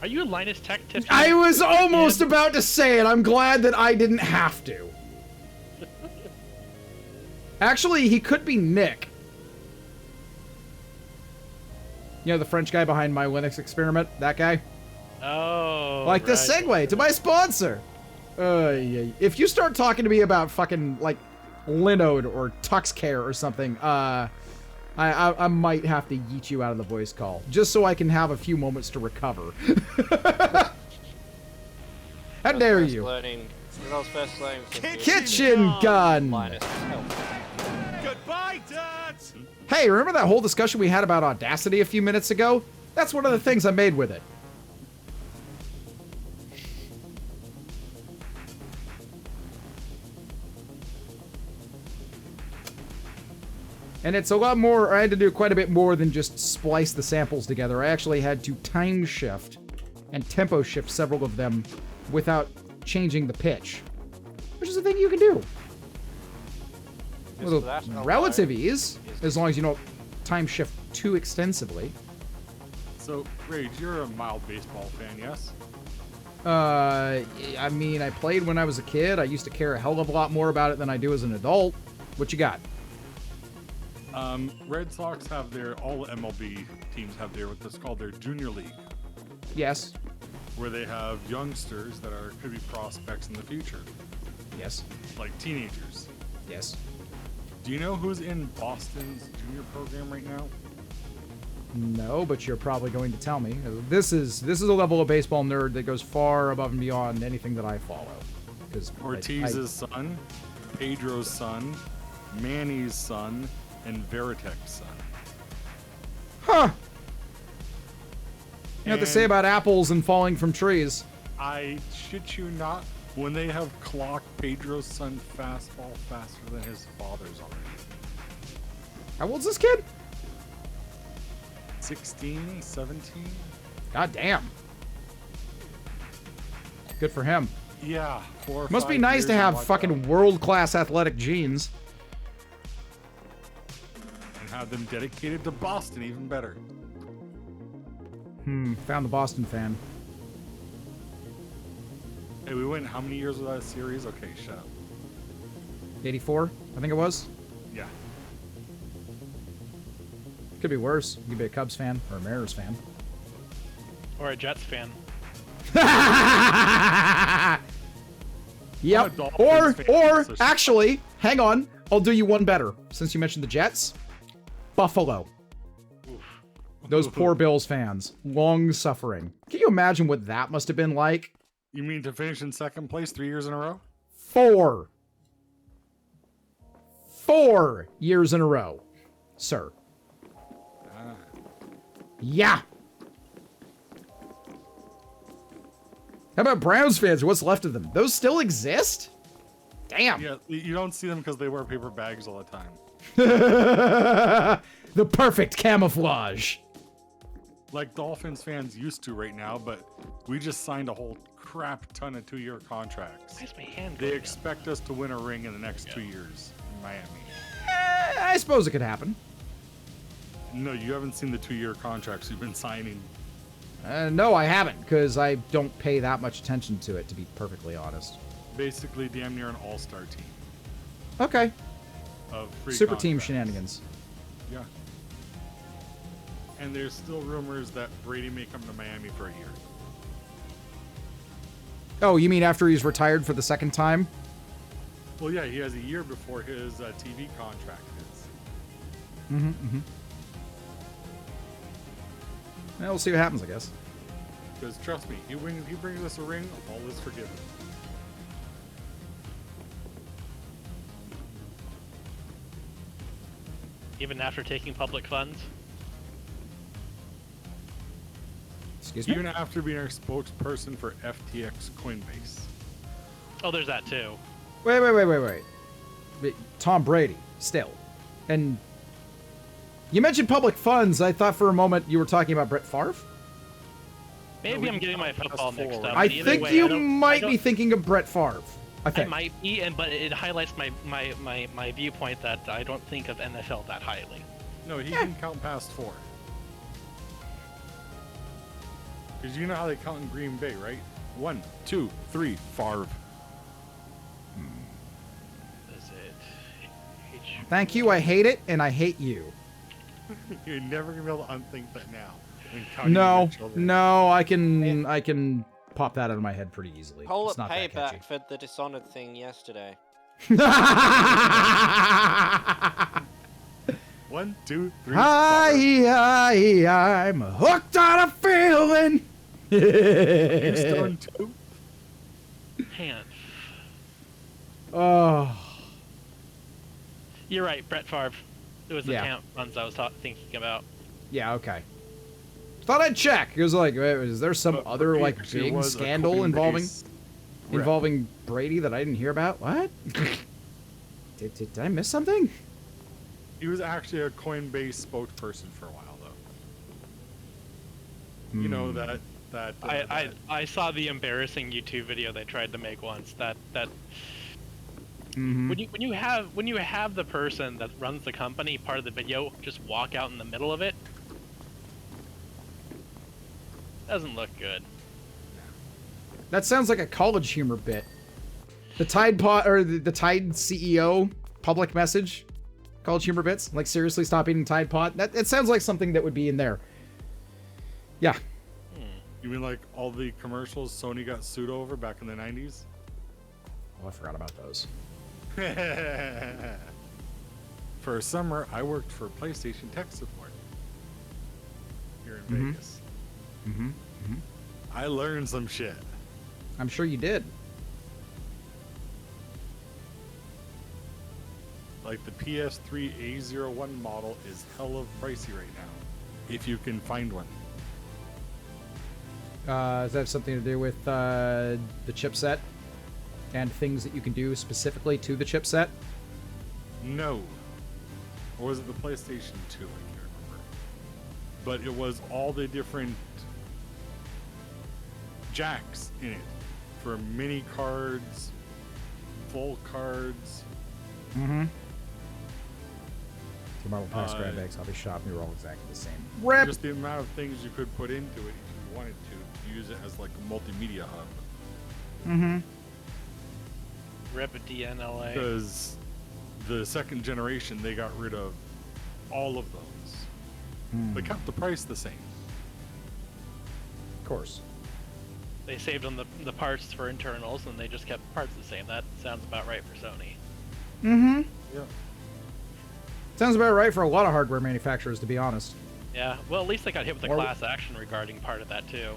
Are you a Linus Tech Tiff? I was almost about to say it. I'm glad that I didn't have to. Actually, he could be Nick. You know, the French guy behind my Linux experiment? That guy? Oh. Like the segue to my sponsor. Yeah. If you start talking to me about fucking, like, Linode or TuxCare or something, I might have to yeet you out of the voice call. Just so I can have a few moments to recover. How dare you? Kitchen gun! Goodbye, Dad! Hey, remember that whole discussion we had about Audacity a few minutes ago? That's one of the things I made with it. And it's a lot more, I had to do quite a bit more than just splice the samples together. I actually had to time shift and tempo shift several of them without changing the pitch. Which is a thing you can do. With relative ease, as long as you don't time shift too extensively. So, Rage, you're a mild baseball fan, yes? I mean, I played when I was a kid. I used to care a hell of a lot more about it than I do as an adult. What you got? Red Sox have all MLB teams have what's called their junior league, Yes. where they have youngsters that could be prospects in the future, Yes. like teenagers. Yes. Do you know who's in Boston's junior program right now? No, but you're probably going to tell me. This is a level of baseball nerd that goes far above and beyond anything that I follow. Because Ortiz's son, Pedro's son, Manny's son, and Veritek's son. Huh. You know what they say about apples and falling from trees. I shit you not, when they have clocked Pedro's son fastball faster than his father's already. How old's this kid? 16, 17? God damn. Good for him. Yeah, 4 or Must be 5 nice years to and have watch fucking out. world-class athletic genes. And have them dedicated to Boston even better. Found the Boston fan. Hey, we went how many years without a series? Okay, shut up. 84, I think it was. Yeah. Could be worse. You could be a Cubs fan or a Mariners fan. Or a Jets fan. Yep. I'm a Dolphins fan, Or so actually, hang on. I'll do you one better. Since you mentioned the Jets, Buffalo. Those poor Bills fans. Long suffering. Can you imagine what that must have been like? You mean to finish in second place 3 years in a row? 4 years in a row, sir. Yeah. How about Browns fans? What's left of them? Those still exist? Damn. Yeah, you don't see them because they wear paper bags all the time. The perfect camouflage. Like Dolphins fans used to right now, but we just signed a whole crap ton of 2-year contracts. Why is my hand They going expect us to win a ring in the next 2 years in Miami. I suppose it could happen. No, you haven't seen the 2-year contracts we've been signing. No, I haven't, because I don't pay that much attention to it, to be perfectly honest. Basically, damn near an all-star team Okay. of free Super team contracts. shenanigans. Yeah. And there's still rumors that Brady may come to Miami for a year. Oh, you mean after he's retired for the second time? Well, yeah, he has a year before his TV contract is. Well, we'll see what happens, I guess. Because trust me, he brings us a ring, all is forgiven. Even after taking public funds? Excuse me? Even after being our spokesperson for FTX Coinbase. Oh, there's that too. Wait. Tom Brady, still. And you mentioned public funds. I thought for a moment you were talking about Brett Favre. Maybe I'm getting my football mixed up. I but either think way, you I don't- might be thinking of Brett Favre. I I think. might be, but it highlights my viewpoint that I don't think of NFL that highly. No, he can count past 4. Because you know how they count in Green Bay, right? 1, 2, 3, Favre. Is it? Thank you. I hate it, and I hate you. You're never gonna be able to unthink that now. when counting No, your children. no, I can pop that out of my head pretty easily. Call It's it not that payback catchy. for the Dishonored thing yesterday. 1, 2, 3. I'm hooked on a feeling. Stone 2. Man, Oh, you're right, Brett Favre. It was the Yeah. camp ones I was thinking about. yeah, okay. Thought I'd check. It was like, wait, is there some But other like actually big was a scandal Coinbase rep. involving Brady that I didn't hear about? What? did I miss something? He was actually a Coinbase spokesperson for a while, though. You know that. I saw the embarrassing YouTube video they tried to make once. That Mhm. when you have the person that runs the company part of the video just walk out in the middle of it, doesn't look good. That sounds like a college humor bit. The Tide Pod or the Tide CEO public message, college humor bits. Like seriously, stop eating Tide Pod. It sounds like something that would be in there. Yeah. You mean like all the commercials Sony got sued over back in the 90s? Oh, I forgot about those. For a summer, I worked for PlayStation tech support here in Vegas. Mm-hmm. I learned some shit. I'm sure you did. Like the PS3 A01 model is hella pricey right now, if you can find one. Does that have something to do with the chipset and things that you can do specifically to the chipset? No. Or was it the PlayStation 2? I can't remember. But it was all the different jacks in it for mini cards, full cards. Mm-hmm. The Marvel Pass grab bags, hobby shop, they were all exactly the same. Rip! Just the amount of things you could put into it if you wanted to use it as like a multimedia hub. Mm-hmm. Rip DNLA. Because the second generation, they got rid of all of those. They kept the price the same. Of course. They saved on the parts for internals, and they just kept parts the same. That sounds about right for Sony. Mm-hmm. Yeah. Sounds about right for a lot of hardware manufacturers, to be honest. Yeah, well, at least they got hit with a Or- class action regarding part of that too.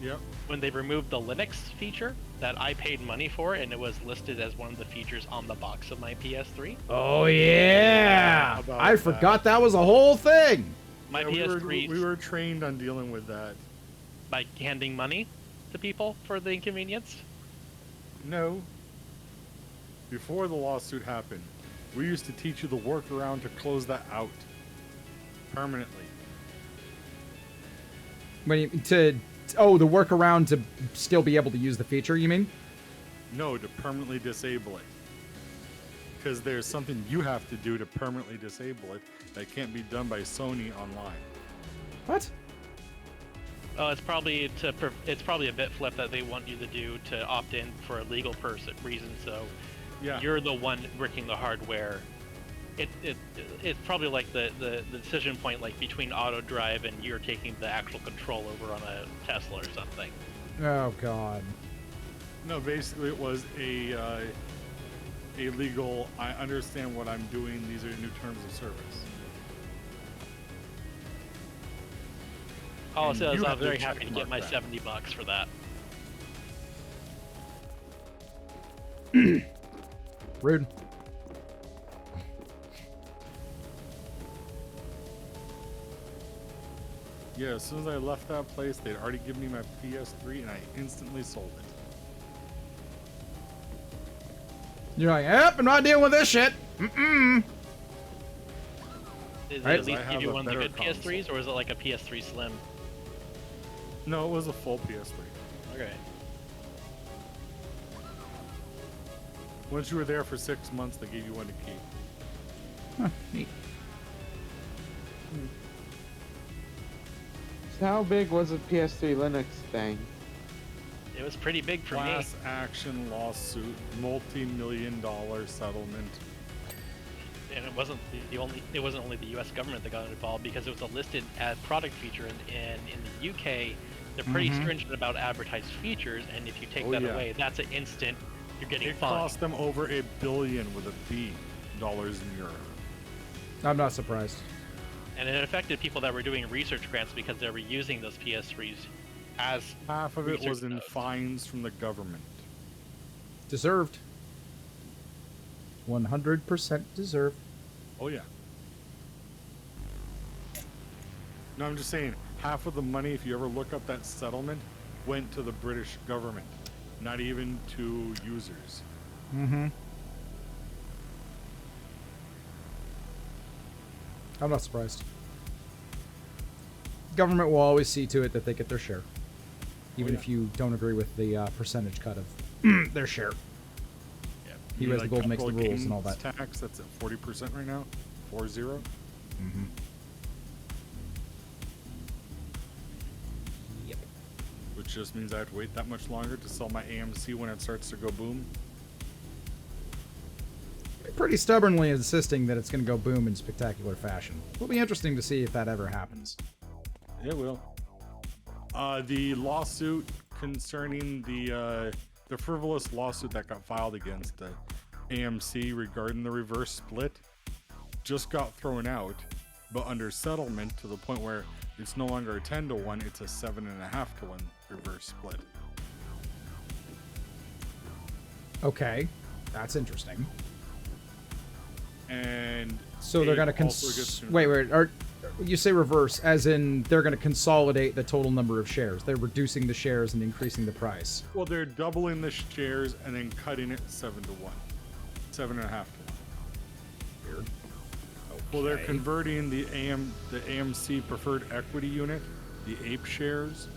Yep. When they removed the Linux feature that I paid money for, and it was listed as one of the features on the box of my PS3. Oh, yeah! About I that. forgot that was a whole thing! My Yeah, PS3 we were trained on dealing with that. by handing money to people for the inconvenience. No. Before the lawsuit happened, we used to teach you the workaround to close that out permanently. When you, the workaround to still be able to use the feature, you mean? No, to permanently disable it. Because there's something you have to do to permanently disable it that can't be done by Sony online. What? Oh, it's probably it's probably a bit flip that they want you to do to opt in for a legal reason. So Yeah. you're the one bricking the hardware. It's probably like the decision point like between auto drive and you're taking the actual control over on a Tesla or something. Oh, God. No, basically it was a legal, I understand what I'm doing, these are new terms of service. All I'll And say is you I'm have to very happy to check get my mark that. $70 for that. Rude. Yeah, as soon as I left that place, they'd already given me my PS3 and I instantly sold it. You're like, yep, I'm not dealing with this shit. Mm-mm. Did Right. they at least I give you have a one of the better good PS3s, or is it like a PS3 Slim? No, it was a full PS3. Okay. Once you were there for 6 months, they gave you one to keep. Huh, neat. So how big was the PS3 Linux thing? It was pretty big for me. Class action lawsuit, multi-million-dollar settlement. And it wasn't it wasn't only the U.S. government that got involved, because it was a listed as product feature, and in the UK, they're pretty stringent about advertised features, and if you take Oh, that yeah. away, that's an instant. You're getting It fined. cost them over $1 billion with a B dollars in Europe. I'm not surprised. And it affected people that were doing research grants because they were using those PS3s as Half of it was research in notes. fines from the government. Deserved. 100% deserved. Oh yeah. No, I'm just saying, half of the money, if you ever look up that settlement, went to the British government, not even to users. Mm-hmm. I'm not surprised. Government will always see to it that they get their share, even yeah. if you don't agree with the percentage cut of their share. Yeah. He You has the gold, makes the capital rules and all gains that. Tax, that's at 40% right now. 40. Mm-hmm. Yep. Which just means I have to wait that much longer to sell my AMC when it starts to go boom. Pretty stubbornly insisting that it's going to go boom in spectacular fashion. It'll be interesting to see if that ever happens. It will. The lawsuit concerning the frivolous lawsuit that got filed against AMC regarding the reverse split just got thrown out, but under settlement to the point where it's no longer a 10-to-1, it's a 7.5-to-1 reverse split. Okay, that's interesting. And So they're Abe going also gets to to- wait. You say reverse, as in they're going to consolidate the total number of shares. They're reducing the shares and increasing the price. Well, they're doubling the shares and then cutting it 7-to-1, 7.5-to-1. Weird. Well, they're Okay. converting the AMC preferred equity unit, the APE shares,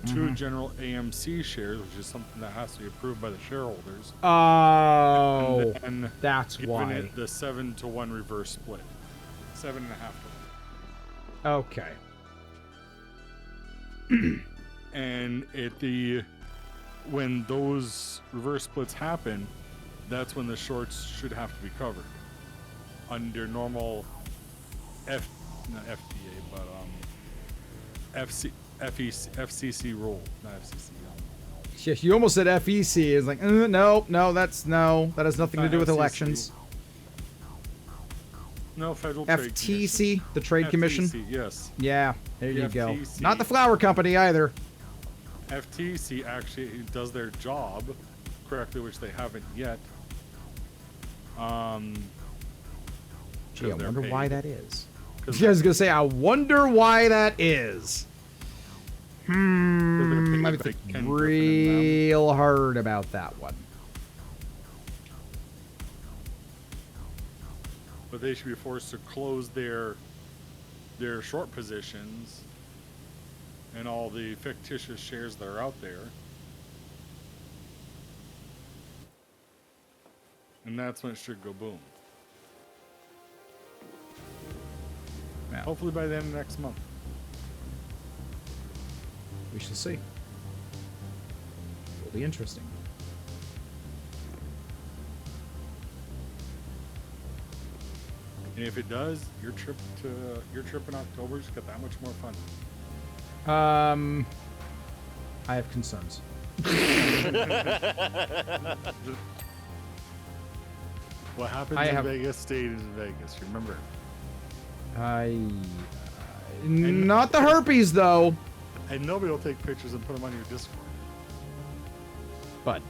to general AMC shares, which is something that has to be approved by the shareholders. Oh, And that's giving why. it the 7-to-1 reverse split, 7.5-to-1. Okay. And when those reverse splits happen, that's when the shorts should have to be covered under normal not FDA, but FCC rule, not FCC. Yeah, you almost said FEC. It's like, no, that has nothing to Not do with FCC. elections. No, Federal Trade Commission. FTC, the Trade Commission. FTC, yes. Yeah, there The you go. FTC. Not the flower company either. FTC actually does their job correctly, which they haven't yet. Gee, I 'cause they're wonder why paid. that is. 'Cause I was gonna say, I wonder why that is. they're Let me paid by think Ken Griffin and them. real hard about that one. But they should be forced to close their short positions and all the fictitious shares that are out there. And that's when it should go boom. Yeah. Hopefully by the end of next month. We shall see. It'll be interesting. And if it does, your trip in October just got that much more fun. I have concerns. What happens I in have- Vegas stays in Vegas. Remember. Not the herpes though. And nobody will take pictures and put them on your Discord. But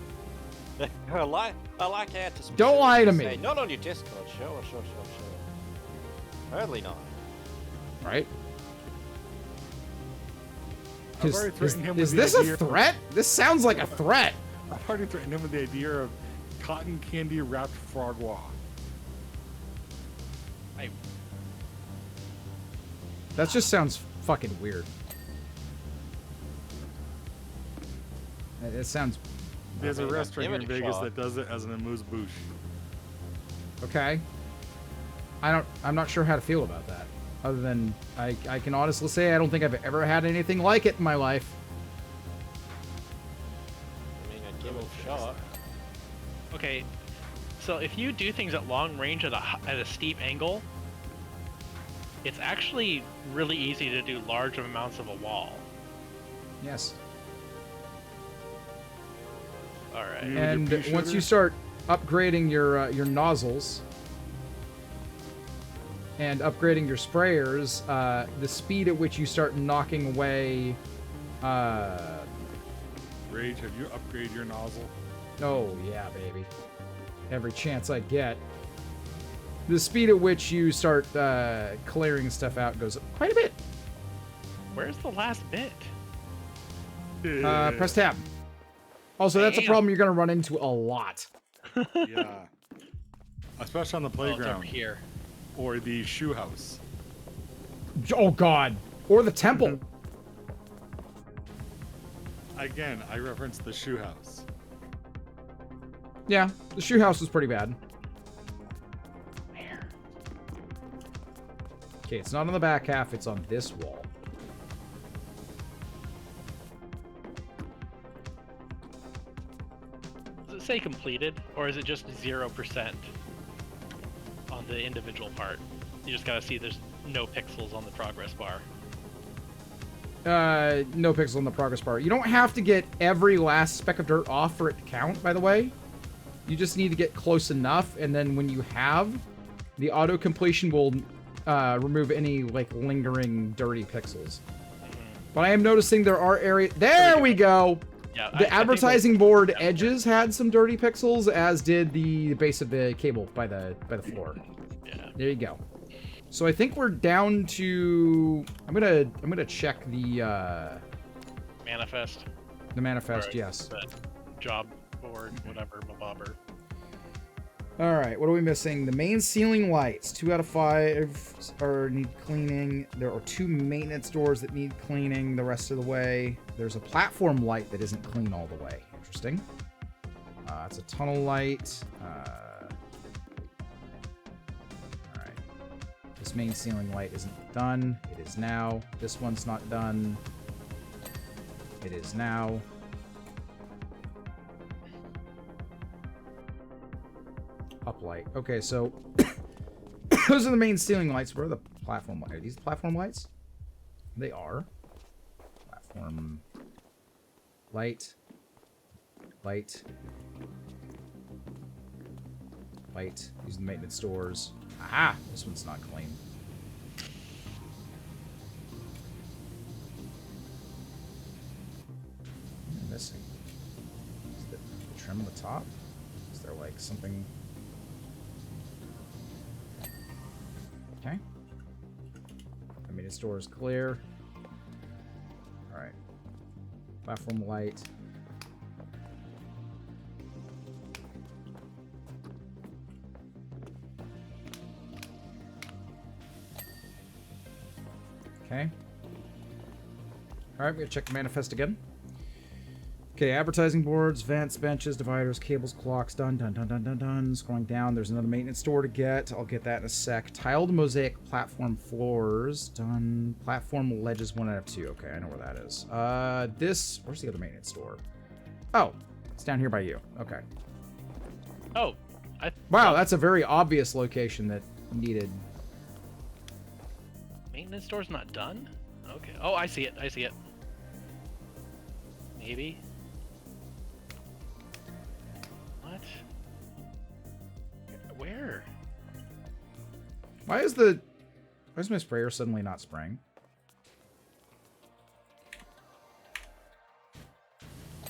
I like how to Don't lie to me. say, not on your Discord. Sure. Totally not. right? I've already threatened him with Is the this idea a threat? This sounds like a threat. I've already threatened him with the idea of cotton candy wrapped frogwa. That just sounds fucking weird. It sounds There's a mean, I'd restaurant give here in it a Vegas shot. that does it as an amuse-bouche. okay. I'm not sure how to feel about that. Other than I can honestly say I don't think I've ever had anything like it in my life. I mean, I'd give it a shot. Okay, so if you do things at long range at a steep angle, it's actually really easy to do large amounts of a wall. Yes. All right. Mm. And pea once sugar? you start upgrading your nozzles and upgrading your sprayers, the speed at which you start knocking away. Rage, have you upgraded your nozzle? Oh yeah, baby. Every chance I get. The speed at which you start clearing stuff out goes up quite a bit. Where's the last bit? Press tab. Also, that's a Damn. problem you're going to run into a lot. Yeah. Especially on the Oh, it's playground over here. or the shoe house. Oh god. Or the temple. Again, I referenced the shoe house. Yeah, the shoe house was pretty bad. Where? Okay, it's not on the back half, it's on this wall. Does it say completed, or is it just 0% on the individual part? You just gotta see there's no pixels on the progress bar. No pixel on the progress bar. You don't have to get every last speck of dirt off for it to count, by the way. You just need to get close enough, and then when you have, the auto completion will remove any like lingering dirty pixels. But I am noticing there are areas. There we go. Yeah, The I think advertising board edges had some dirty pixels, as did the base of the cable by the floor. Yeah. There you go. So I think we're down to. I'm gonna check the Manifest. manifest. Or Yes. The job board, whatever, bobber. All right. What are we missing? The main ceiling lights. 2 out of 5 need cleaning. There are 2 maintenance doors that need cleaning the rest of the way. There's a platform light that isn't clean all the way. Interesting. It's a tunnel light. This main ceiling light isn't done. It is now. This one's not done. It is now. Up light. Okay, so those are the main ceiling lights. Where are the platform lights? Are these the platform lights? They are. Platform light. Light. Light. Using the maintenance doors. Aha! This one's not clean. What am I missing? Is the trim on the top? Is there like something? Okay. I mean, its door is clear. Alright. Platform light. Okay. Alright, we're gonna check the manifest again. Okay, advertising boards, vents, benches, dividers, cables, clocks, done. Scrolling down, there's another maintenance door to get. I'll get that in a sec. Tiled mosaic platform floors, done. Platform ledges 1 out of 2. Okay, I know where that is. Where's the other maintenance door? Oh, it's down here by you. Okay. Oh, Wow, that's a very obvious location that needed. maintenance door's not done? Okay. Oh, I see it. I see it. Maybe. What? Where? Why is my sprayer suddenly not spraying?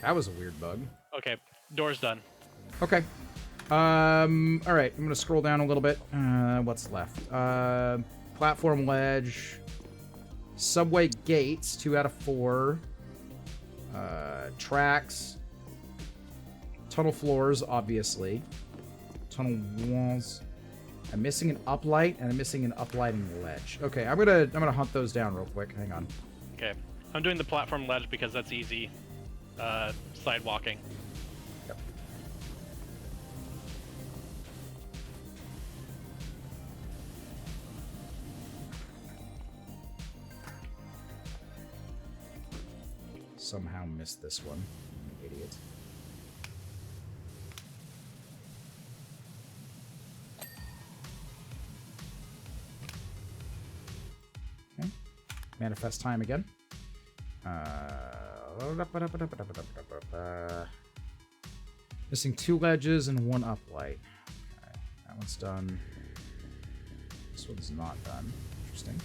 That was a weird bug. Okay, door's done. Okay. All right. I'm gonna scroll down a little bit. What's left? Platform ledge. Subway gates. 2 out of 4. Tracks. tunnel floors, obviously. Tunnel walls. I'm missing an uplight, and I'm missing an uplighting ledge. Okay, I'm gonna hunt those down real quick. Hang on. Okay. I'm doing the platform ledge because that's easy. Sidewalking. Yep. Somehow missed this one. Idiot. Okay. Manifest time again. Missing 2 ledges and 1 uplight. Okay, that one's done. This one's not done. Interesting.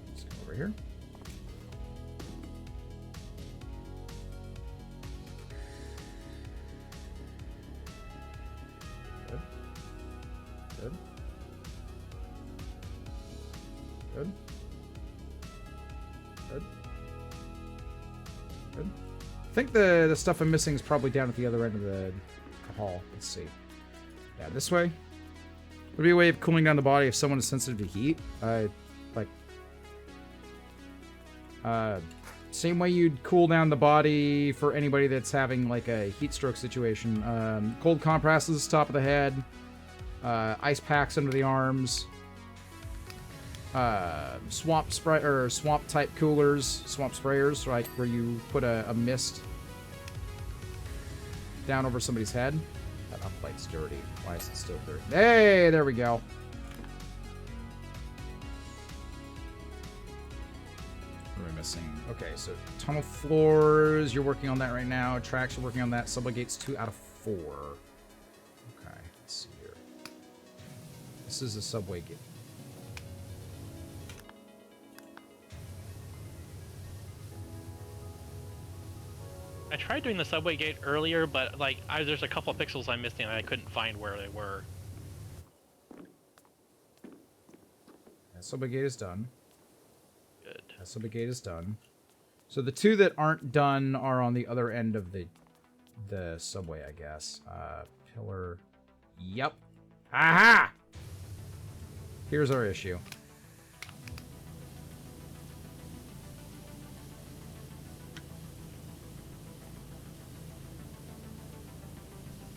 Let's go over here. Good. Good. Good. Good. Good. I think the stuff I'm missing is probably down at the other end of the hall. Let's see. Yeah, this way. Would be a way of cooling down the body if someone is sensitive to heat. Same way you'd cool down the body for anybody that's having like a heat stroke situation. Cold compresses, top of the head. Ice packs under the arms. Swamp spray or swamp type coolers, swamp sprayers, like where you put a mist down over somebody's head. That uplight's dirty. Why is it still dirty? Hey, there we go. What am I missing? Okay, so tunnel floors, you're working on that right now. Tracks, you're working on that. Subway gates, 2 out of 4. Okay, let's see here. This is a subway gate. I tried doing the subway gate earlier, but like there's a couple of pixels I'm missing and I couldn't find where they were. That subway gate is done. Good. That subway gate is done. So the 2 that aren't done are on the other end of the subway, I guess. Pillar. Yep. Aha! Here's our issue.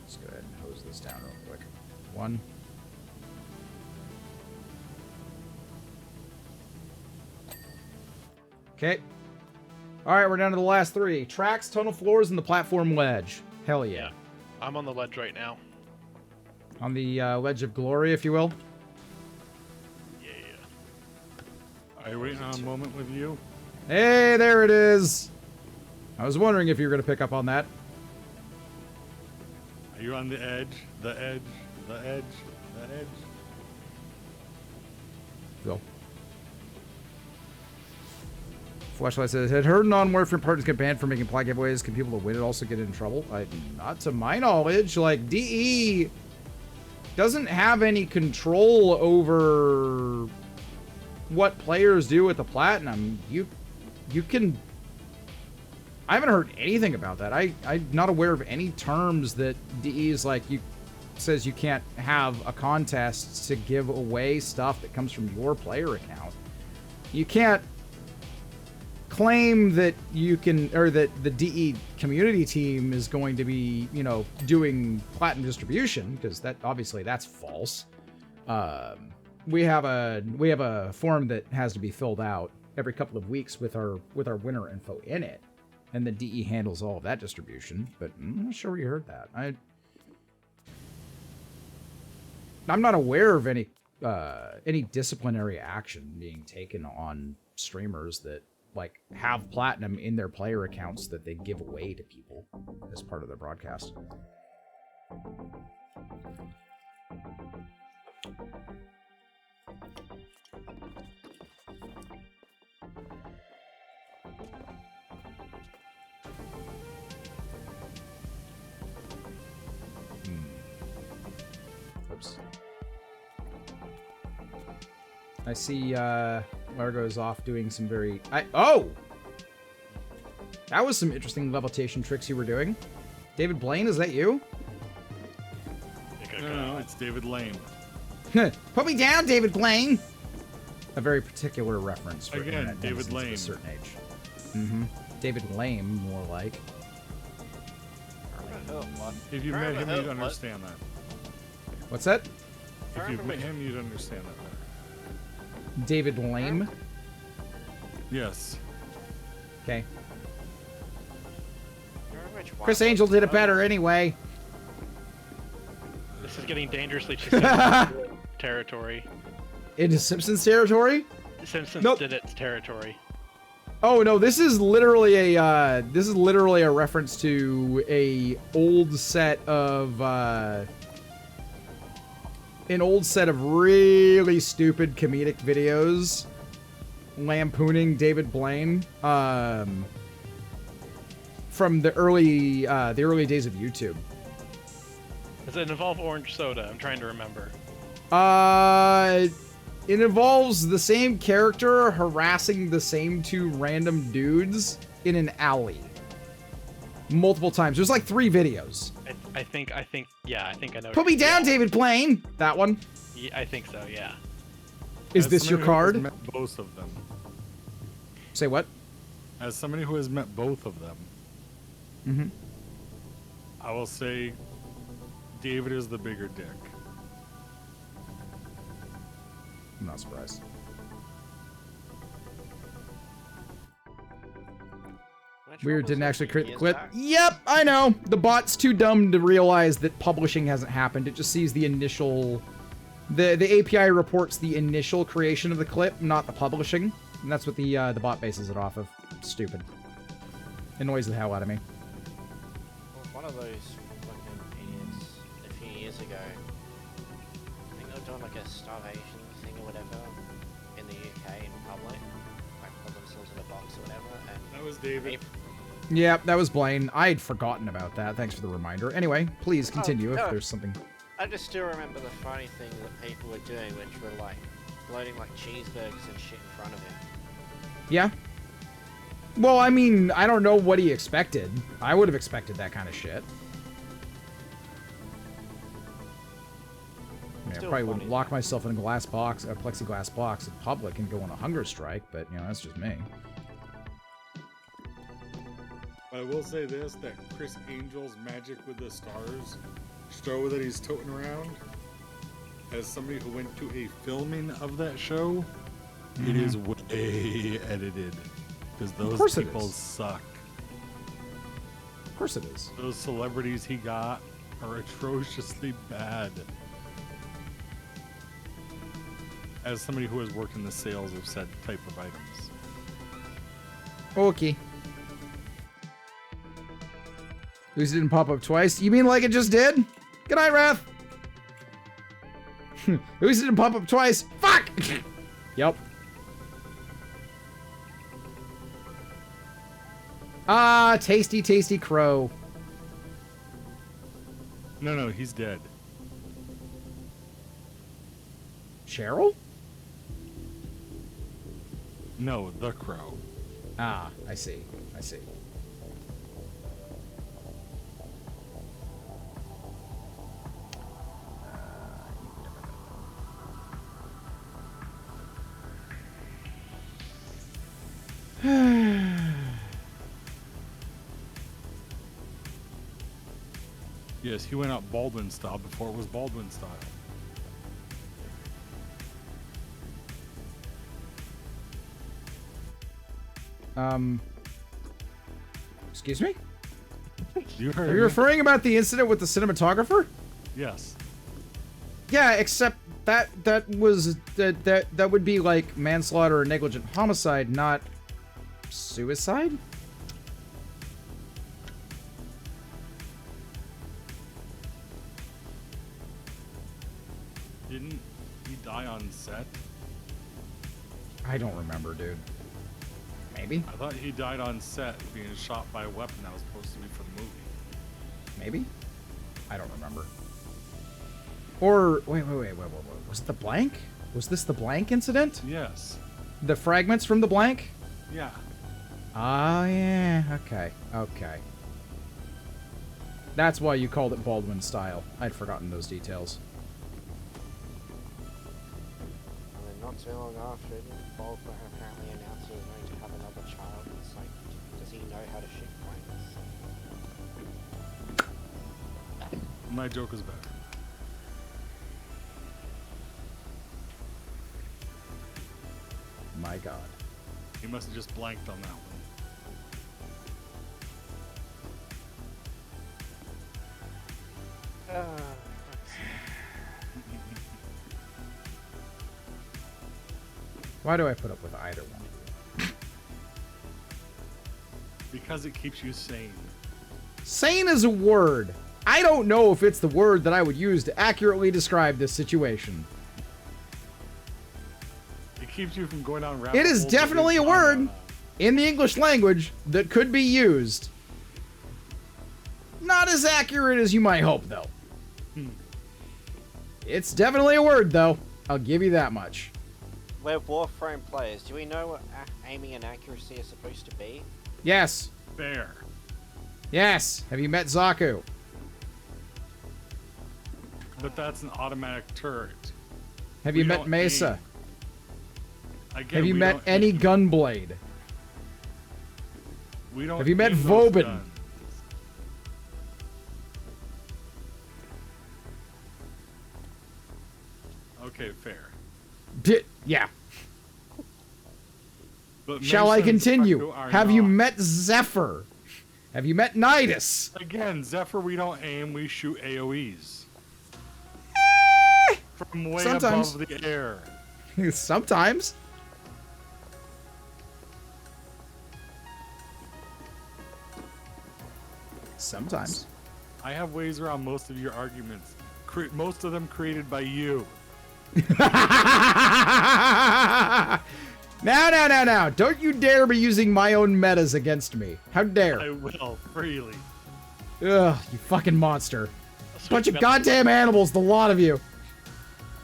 Let's go ahead and hose this down real quick. 1. Okay. Alright, we're down to the last 3. Tracks, tunnel floors, and the platform ledge. Hell yeah. Yeah. I'm on the ledge right now. On the ledge of glory, if you will. Yeah. Are you waiting on a moment with you? Hey, there it is! I was wondering if you were going to pick up on that. Are you on the edge? The edge? The edge? The edge? Go. Flashlight says, had heard non-Warframe partners get banned for making plat giveaways. Can people that win it also get in trouble? Not to my knowledge. Like, DE doesn't have any control over what players do with the platinum. You can... I haven't heard anything about that. I'm not aware of any terms that DE is like, says you can't have a contest to give away stuff that comes from your player account. You can't claim that you can, or that the DE community team is going to be, you know, doing platinum distribution, because that obviously that's false. We have a form that has to be filled out every couple of weeks with our winner info in it, and the DE handles all of that distribution. But I'm not sure where you heard that. I'm not aware of any disciplinary action being taken on streamers that like have platinum in their player accounts that they give away to people as part of their broadcast. I see Largo's off doing some very... Oh! That was some interesting levitation tricks you were doing. David Blaine, is that you? No, it's David Lane. Put me down, David Blaine! A very particular reference for Again, internet David denizens of Lane. a certain age. Mm-hmm. David Lame, more like. If you met him, you'd understand that. What's that? If you've met him, you'd understand that. David Lame? Yes. Okay. Chris Chris Angel did it better anyway. This is getting dangerously to Simpsons territory. Into Simpsons territory? Simpsons Nope. did its territory. Oh no, this is literally a reference to a old set of really stupid comedic videos lampooning David Blaine from the early days of YouTube. Does it involve orange soda? I'm trying to remember. It involves the same character harassing the same two random dudes in an alley. Multiple times. There's like 3 videos. I think, yeah, I think I know. Put me down, David Blaine! That one. Yeah, I think so, yeah. Is As this your somebody who has card? met both of them. Say what? As somebody who has met both of them, Mm-hmm. I will say David is the bigger dick. I'm not surprised. Weird didn't actually create the clip. Yep, I know. The bot's too dumb to realize that publishing hasn't happened. It just sees the initial... The API reports the initial creation of the clip, not the publishing. And that's what the bot bases it off of. Stupid. Annoys the hell out of me. One of those fucking idiots a few years ago. I think they were doing like a starvation thing or whatever in the UK in public. Like put themselves in a box or whatever. And That was David. Yeah, that was Blaine. I'd forgotten about that. Thanks for the reminder. Anyway, please continue no. if there's something... I just still remember the funny thing that people were doing, which were like loading like cheeseburgers and shit in front of him. Yeah? Well, I mean, I don't know what he expected. I would have expected that kind of shit. I Still probably funny, wouldn't lock myself in a glass box, a plexiglass box in public and go on a hunger strike, but, you know, that's just me. But I will say this, that Chris Angel's Magic with the Stars show that he's toting around, as somebody who went to a filming of that show, it is way edited. Because those people suck. Of course it is. Those celebrities he got are atrociously bad. As somebody who has worked in the sales of said type of items. Okay. At least it didn't pop up twice. You mean like it just did? Good night, Wrath. At least it didn't pop up twice. Fuck! Yep. Ah, tasty, tasty crow. No, he's dead. Cheryl? No, the crow. Ah, I see. I see. Yes, he went out Baldwin style before it was Baldwin style. Excuse me? You heard Are you me? referring about the incident with the cinematographer? Yes. Yeah, except that would be like manslaughter or negligent homicide, not suicide? Didn't he die on set? I don't remember, dude. Maybe? I thought he died on set being shot by a weapon that was supposed to be for the movie. Maybe? I don't remember. Or wait. Was it the blank? Was this the blank incident? Yes. The fragments from the blank? Yeah. Oh, yeah. Okay. Okay. That's why you called it Baldwin style. I'd forgotten those details. And then not too long after, Baldwin apparently announced he was going to have another child. It's like, does he know how to shoot planes? My joke is better. My God. He must have just blanked on that one. Why do I put up with either one? Because it keeps you sane. Sane is a word. I don't know if it's the word that I would use to accurately describe this situation. It keeps you from going down rabbit It is holes that definitely a we've gone word down. in the English language that could be used. Not as accurate as you might hope, though. It's definitely a word, though. I'll give you that much. We're Warframe players. Do we know what aiming and accuracy is supposed to be? Yes. Fair. Yes. Have you met Zaku? But that's an automatic turret. Have you We met don't Mesa? Again, Have you we met don't any aim- Gunblade? We don't have you met aim those Vobin? guns. Okay, fair. Yeah. But Shall I Mesa and continue? Spectre are Have you not. met Zephyr? Have you met Nidus? Again, Zephyr, we don't aim, we shoot AoEs. From way sometimes. above the air. Sometimes. Sometimes. I have ways around most of your arguments. Most of them created by you. Now. Don't you dare be using my own metas against me. How dare. I will, freely. Ugh, you fucking monster. Sweet Bunch of metal. goddamn animals, the lot of you.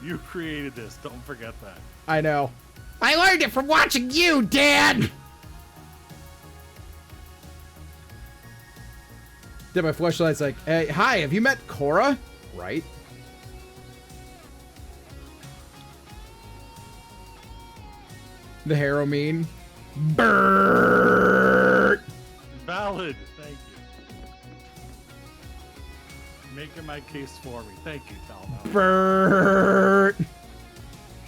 You created this, don't forget that. I know. I learned it from watching you, Dad! Then my flashlight's like, hey, hi, have you met Cora? Right. The Harrow mean. Brrrr! Valid, thank you. Making my case for me. Thank you, Talma. Brrrr!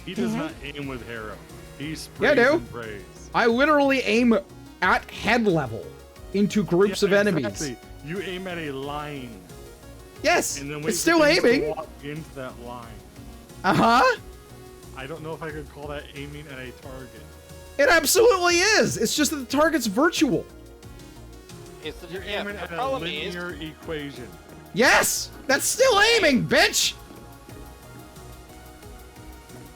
He does not aim with Harrow. He Yeah, I sprays do. and prays. I literally aim at head level into groups of enemies. Exactly. You aim at a line, Yes, and then wait it's for still things to aiming. walk into that line. Uh-huh. I don't know if I could call that aiming at a target. It absolutely is. It's just that the target's virtual. You're Yeah, aiming the at a problem is, linear equation. Yes, that's still aiming, bitch.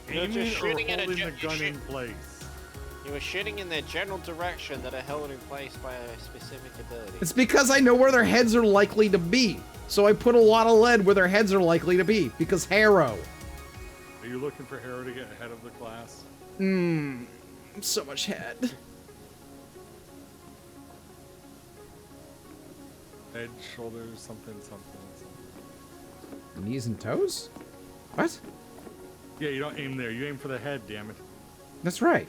You're Aiming just or shooting at a holding the you gun shoot- in place. you were shooting in their general direction that are held in place by a specific ability. It's because I know where their heads are likely to be. So I put a lot of lead where their heads are likely to be. Because Harrow. Are you looking for Harrow to get ahead of the class? So much head. Head, shoulders, something. Knees and toes? What? Yeah, you don't aim there. You aim for the head, damn it. That's right.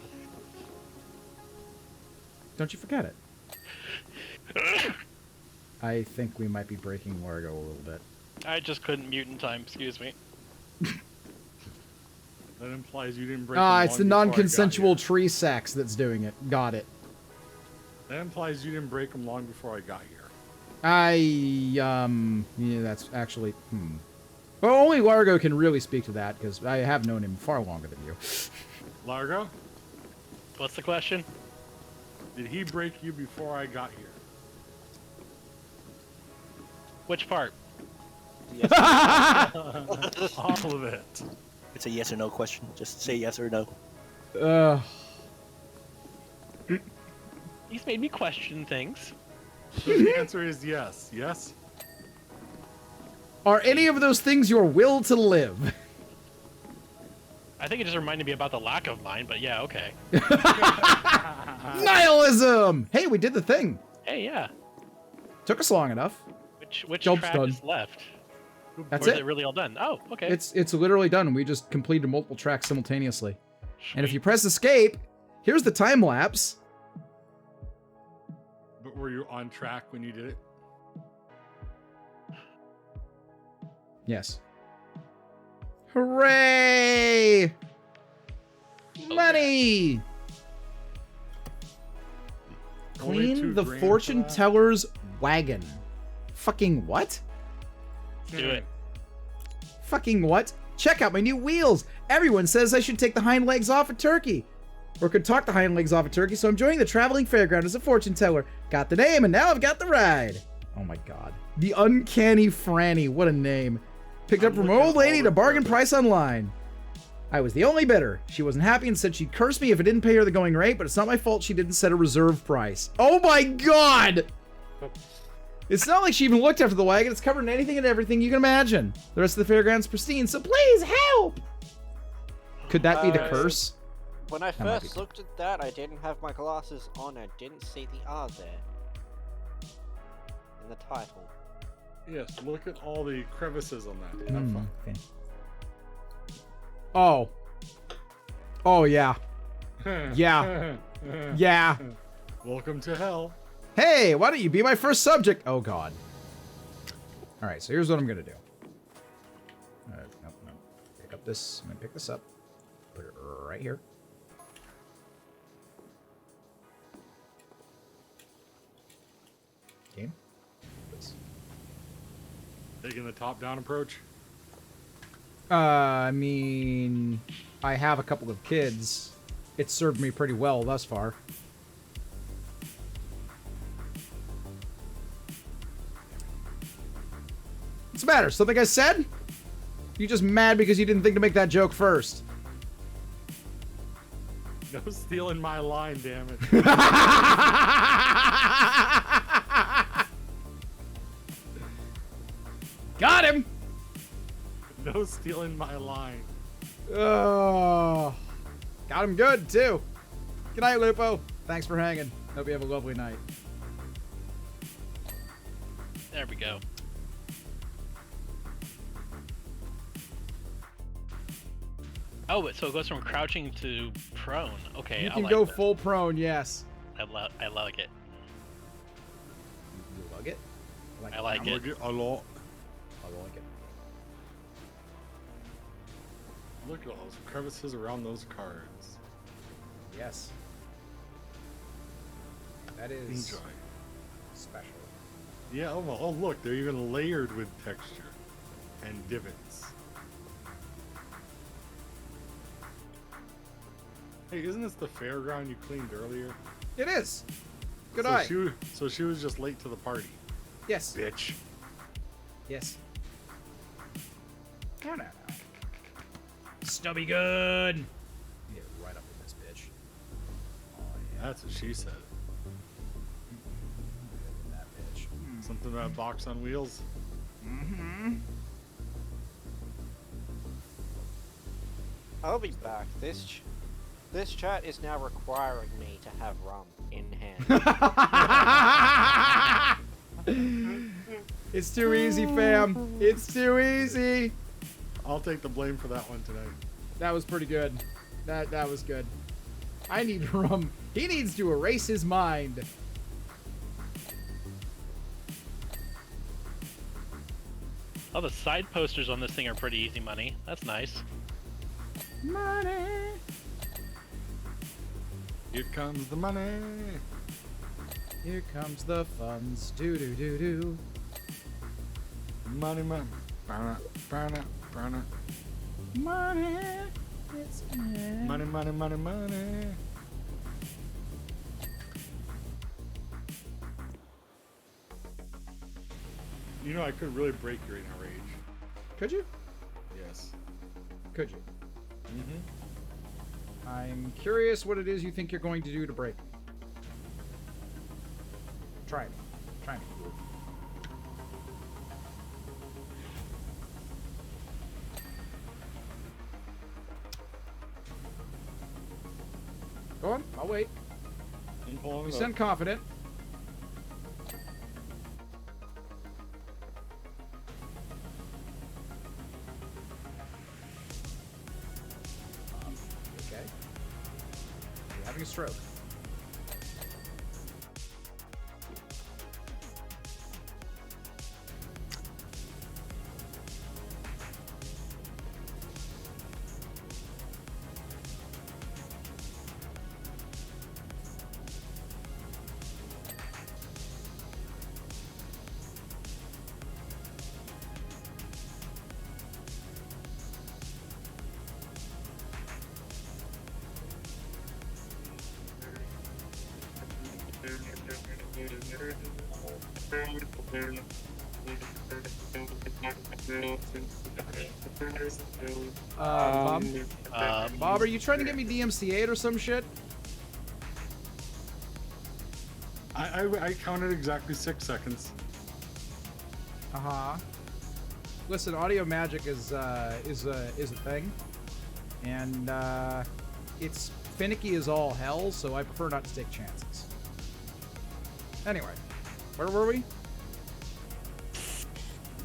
Don't you forget it. I think we might be breaking Largo a little bit. I just couldn't mute in time, excuse me. That implies you didn't break Ah, them it's the long before I got non-consensual here. tree sex that's doing it. Got it. That implies you didn't break them long before I got here. Yeah, that's actually, Well, only Largo can really speak to that, because I have known him far longer than you. Largo, What's the question? did he break you before I got here? Which part? Yes. All of it. It's a yes or no question. Just say yes or no. He's made me question things. So the answer is yes. Yes? Are any of those things your will to live? I think it just reminded me about the lack of mine, but yeah, okay. Nihilism! Hey, we did the thing. Hey, yeah. Took us long enough. Which Job's track done. is left? That's or is it. it really all done? Oh, okay. It's literally done. We just completed multiple tracks simultaneously. And if you press escape, here's the time lapse. But were you on track when you did it? Yes. Hooray! Money! Only Clean 2 the grand fortune for that? teller's wagon. Fucking what? Do it. Fucking what? Check out my new wheels. Everyone says I should take the hind legs off a turkey. Or could talk the hind legs off a turkey, so I'm joining the traveling fairground as a fortune teller. Got the name, and now I've got the ride. Oh my god. The Uncanny Franny. What a name. Picked up I'm from an looking old lady all at a the bargain purpose. price online. I was the only bidder. She wasn't happy and said she'd curse me if I didn't pay her the going rate, but it's not my fault she didn't set a reserve price. Oh my god! It's not like she even looked after the wagon. It's covered in anything and everything you can imagine. The rest of the fairground's pristine, so please help! Could that be the curse? When I That might first be- looked at that, I didn't have my glasses on. I didn't see the R there in the title. Yes, look at all the crevices on that. Have fun. Okay. Oh. Oh, yeah. Yeah. Yeah. Welcome to hell. Hey, why don't you be my first subject? Oh, God. All right, so here's what I'm going to do. No. Pick up this. I'm going to pick this up. Put it right here. Okay. This. Taking the top-down approach. I mean, I have a couple of kids. It's served me pretty well thus far. What's the matter? Something I said? You just mad because you didn't think to make that joke first? No stealing my line, damn it. Got him! No stealing my line. Oh, got him good, too. Good night, Lupo. Thanks for hanging. Hope you have a lovely night. There we go. Oh, so it goes from crouching to prone. Okay, You I can like go that. full prone, yes. I like it. You like it? I like I'm it. gonna get a lot. I like it. Look at all those crevices around those cards. Yes. That is Enjoy. special. Yeah, oh look, they're even layered with texture and divots. Hey, isn't this the fairground you cleaned earlier? It is. Good so eye. She was just late to the party, Yes. bitch. Yes. No. Stubby good. Get right up with this bitch. Oh yeah. That's what she said. That bitch. Something about box on wheels. I'll be back. This chat is now requiring me to have rum in hand. It's too easy, fam. It's too easy. I'll take the blame for that one tonight. That was pretty good. That was good. I need rum. He needs to erase his mind. Oh, the side posters on this thing are pretty easy money. That's nice. Money. Here comes the money. Here comes the funds. Do do do do. Money. Burn it. Money. It's Money. You know, I could really break your inner rage. Could you? Yes. Could you? Mm-hmm. I'm curious what it is you think you're going to do to break. Try me. Try me. Go on. I'll wait. I'm pulling You it sound up. confident. Okay. You're having a stroke. Bob? Bob, are you trying to get me DMCA'd or some shit? I counted exactly 6 seconds. Uh-huh. Listen, audio magic is a thing. And it's finicky as all hell, so I prefer not to take chances. Anyway, where were we?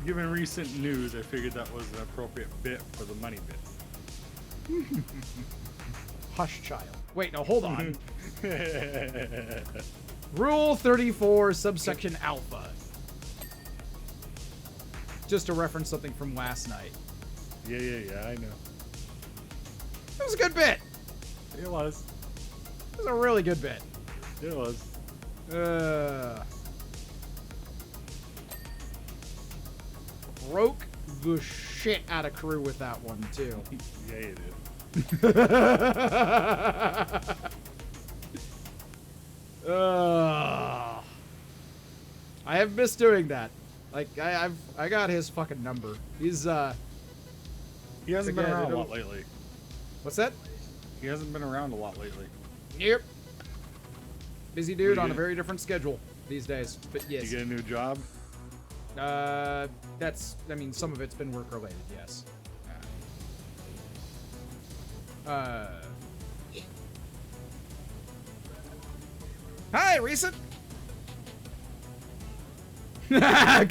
Given recent news, I figured that was an appropriate bit for the money bit. Hush child. Wait, no, hold on. Rule 34, subsection alpha. Just to reference something from last night. Yeah, I know. It was a good bit. It was. It was a really good bit. It was. Broke the shit out of crew with that one, too. Yeah, you did. I have missed doing that. Like I got his fucking number. He's He hasn't been Again, around a it'll- lot lately. what's that? He hasn't been around a lot lately. Yep. Busy dude You on a get- very different schedule these days. But You yes. get a new job? That's, I mean, some of it's been work related, yes. Hi, recent.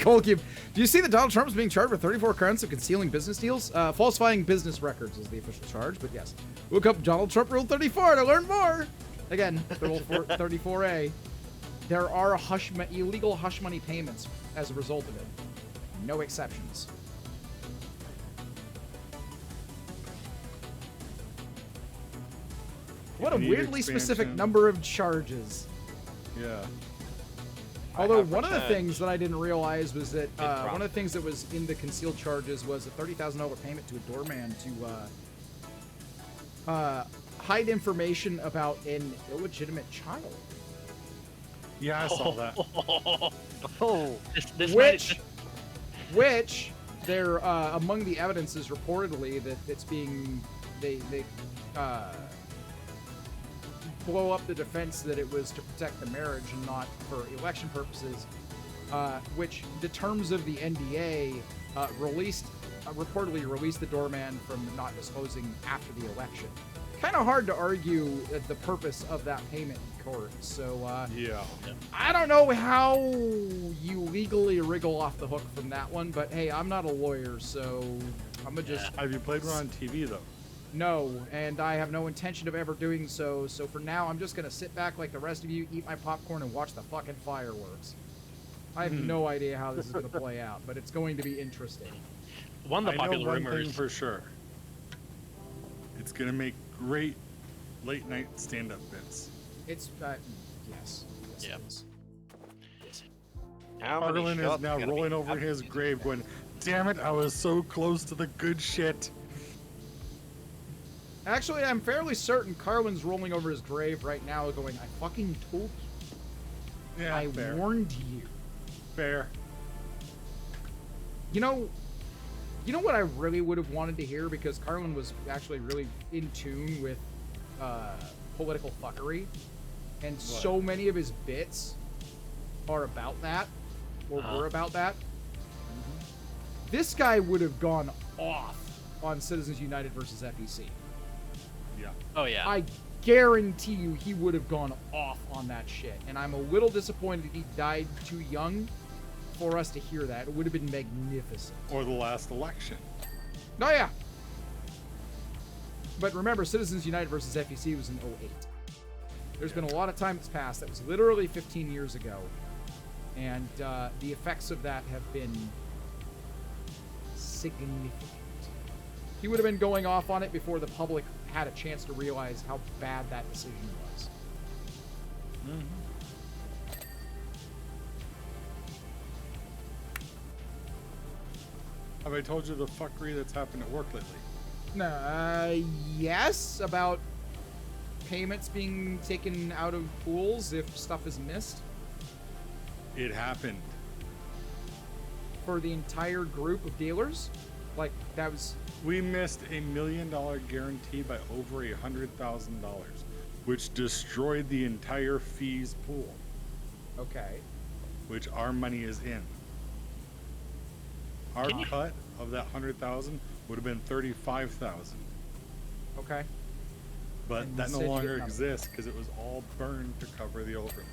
Cold Cube. Do you see that Donald Trump is being charged with 34 counts of concealing business deals? Falsifying business records is the official charge, but yes. Look up Donald Trump Rule 34 to learn more. Again, Rule 34A. There are illegal hush money payments as a result of it. No exceptions. What a Need weirdly specific expansion. number of charges. Yeah. Although have one of the returned. things that I didn't realize was that Run. one of the things that was in the concealed charges was a $30,000 payment to a doorman to hide information about an illegitimate child. Yeah, I saw that. Oh, This Which they're among the evidence is reportedly that it's being they blow up the defense that it was to protect the marriage and not for election purposes, which the terms of the NDA reportedly released the doorman from not disclosing after the election. Kind of hard to argue the purpose of that payment in court. So Yeah. I don't know how you legally wriggle off the hook from that one, but hey, I'm not a lawyer, so I'm gonna just Have you played one on TV, though? no, and I have no intention of ever doing so. So for now, I'm just gonna sit back like the rest of you, eat my popcorn, and watch the fucking fireworks. I have no idea how this is gonna play out, but it's going to be interesting. one of the I know popular one thing rumors. for sure. It's gonna make great late night stand-up bits. It's yes. Yeah. It is. How many Harlan is shots now gonna be rolling over up? his grave going, damn it, I was so close to the good shit. Actually, I'm fairly certain Carlin's rolling over his grave right now, going, "I fucking told you. Yeah, I fair. warned you." Fair. You know what I really would have wanted to hear, because Carlin was actually really in tune with political fuckery, and so many of his bits are about that, or were about that. This guy would have gone off on Citizens United versus FEC. Yeah. Oh yeah. I guarantee you he would have gone off on that shit. And I'm a little disappointed he died too young for us to hear that. It would have been magnificent. Or the last election. Oh, yeah. But remember, Citizens United versus FEC was in 08. There's been a lot of time that's passed. That was literally 15 years ago. And the effects of that have been significant. He would have been going off on it before the public had a chance to realize how bad that decision was. Mm-hmm. Have I told you the fuckery that's happened at work lately? Yes, about payments being taken out of pools if stuff is missed It happened. for the entire group of dealers. Like, that was... We missed $1 million guarantee by over $100,000, which destroyed the entire fees pool, Okay. which our money is in. Our Can you- cut of that 100,000 would have been 35,000, Okay. but And you that said no you get longer nothing. exists because it was all burned to cover the overlay.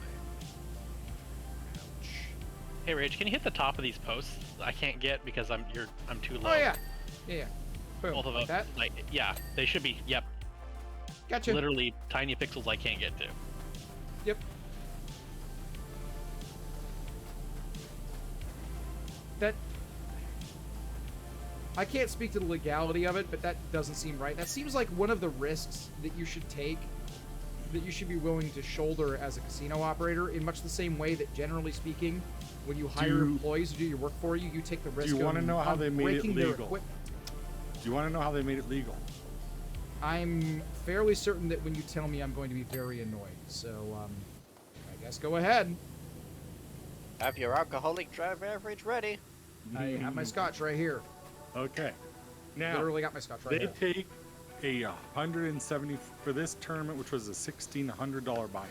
Hey Rage, can you hit the top of these posts? I can't get because I'm too low. Oh, yeah. Yeah. Boom. Both of like them. that. Like, yeah, they should be. Yep. Gotcha. Literally tiny pixels I can't get to. Yep. That... I can't speak to the legality of it, but that doesn't seem right. That seems like one of the risks that you should take, that you should be willing to shoulder as a casino operator, in much the same way that, generally speaking, when you hire employees to do your work for you, you take the risk you wanna of know how of they made it breaking their legal? equipment. Do you want to know how they made it legal? I'm fairly certain that when you tell me, I'm going to be very annoyed. So, I guess go ahead. Have your alcoholic dry beverage ready. I have my scotch right here. Okay. Now, Literally got my scotch right they here. take a 170 for this tournament, which was a $1,600 buy-in.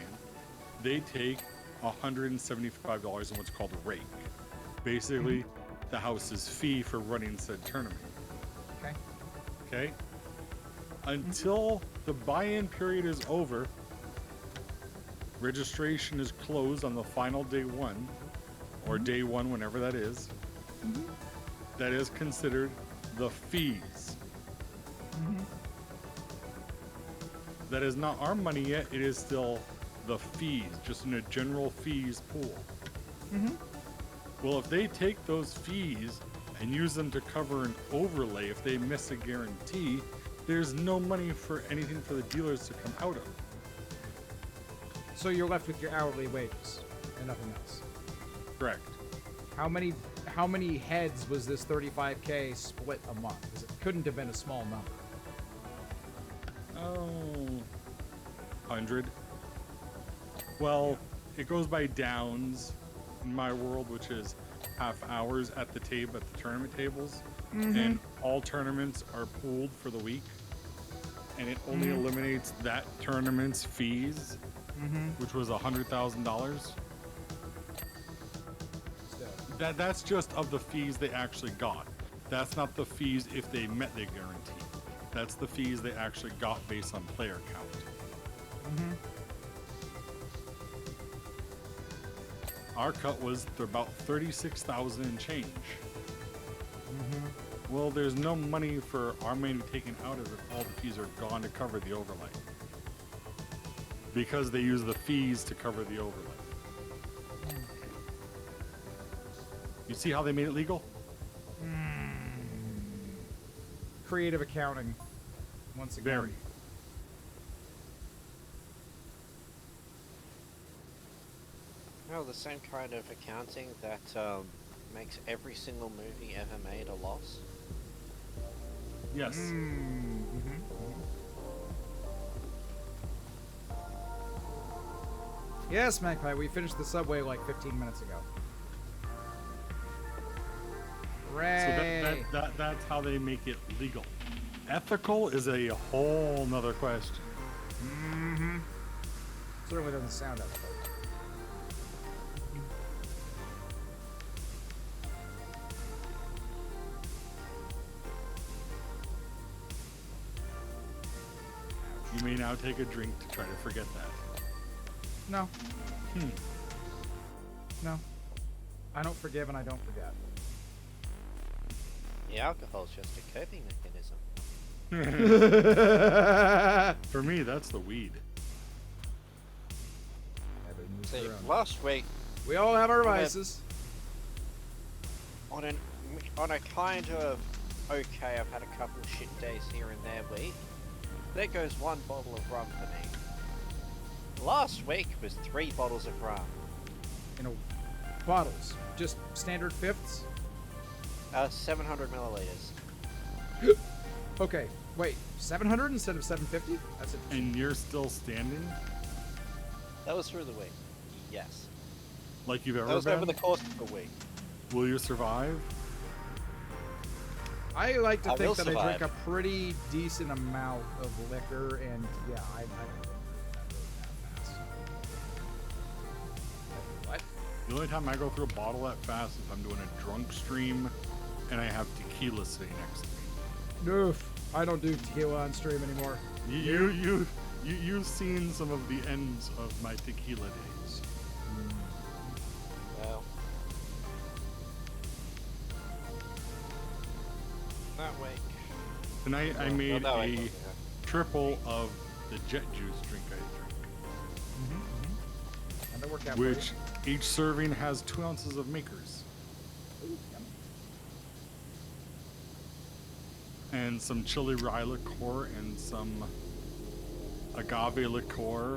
They take $175 in what's called a rake. Basically, the house's fee for running said tournament. Okay. Okay. Until the buy-in period is over, registration is closed on the final day one, or day one, whenever that is. That is considered the fees. That is not our money yet. It is still the fees, just in a general fees pool. Well, if they take those fees and use them to cover an overlay, if they miss a guarantee, there's no money for anything for the dealers to come out of. So you're left with your hourly wages and nothing else. Correct. How many heads was this 35K split a month? Because it couldn't have been a small number. Oh, 100. Well, it goes by downs in my world, which is half hours at the table, at the tournament tables, and all tournaments are pooled for the week, and it only eliminates that tournament's fees, which was $100,000. That's just of the fees they actually got. That's not the fees if they met their guarantee. That's the fees they actually got based on player count. Our cut was about 36,000 and change. Well, there's no money for our money taken out of it. All the fees are gone to cover the overlay. Because they use the fees to cover the overlay. You see how they made it legal? Creative accounting. Once again. Very. No, the same kind of accounting that makes every single movie ever made a loss. Yes. Yes, Magpie, we finished the subway like 15 minutes ago. So Hooray! that's how they make it legal. Ethical is a whole nother question. Certainly doesn't sound ethical. You may now take a drink to try to forget that. No. Hmm. No. I don't forgive and I don't forget. The alcohol's just a coping mechanism. For me, that's the weed. See, last week, We all have our Okay. vices. on a kind of okay, I've had a couple shit days here and there week, there goes 1 bottle of rum for me. Last week was 3 bottles of rum. Bottles. Just standard fifths? 700 milliliters. Okay, wait. 700 instead of 750? That's it. And you're still standing? That was through the week. Yes. Like you've That ever was over been? the course of the week. Will you survive? I like to I think will that I drink a survive. pretty decent amount of liquor, and yeah, I don't think that fast. What? The only time I go through a bottle that fast is if I'm doing a drunk stream and I have tequila sitting next to me. Noof. I don't do tequila on stream anymore. You've seen some of the ends of my tequila days. Well. That week. Tonight I Well, made that a week, yeah. triple of the jet juice drink I drink, And that worked out which each serving has 2 ounces of makers for you. Ooh, yum. and some chili rye liqueur and some agave liqueur,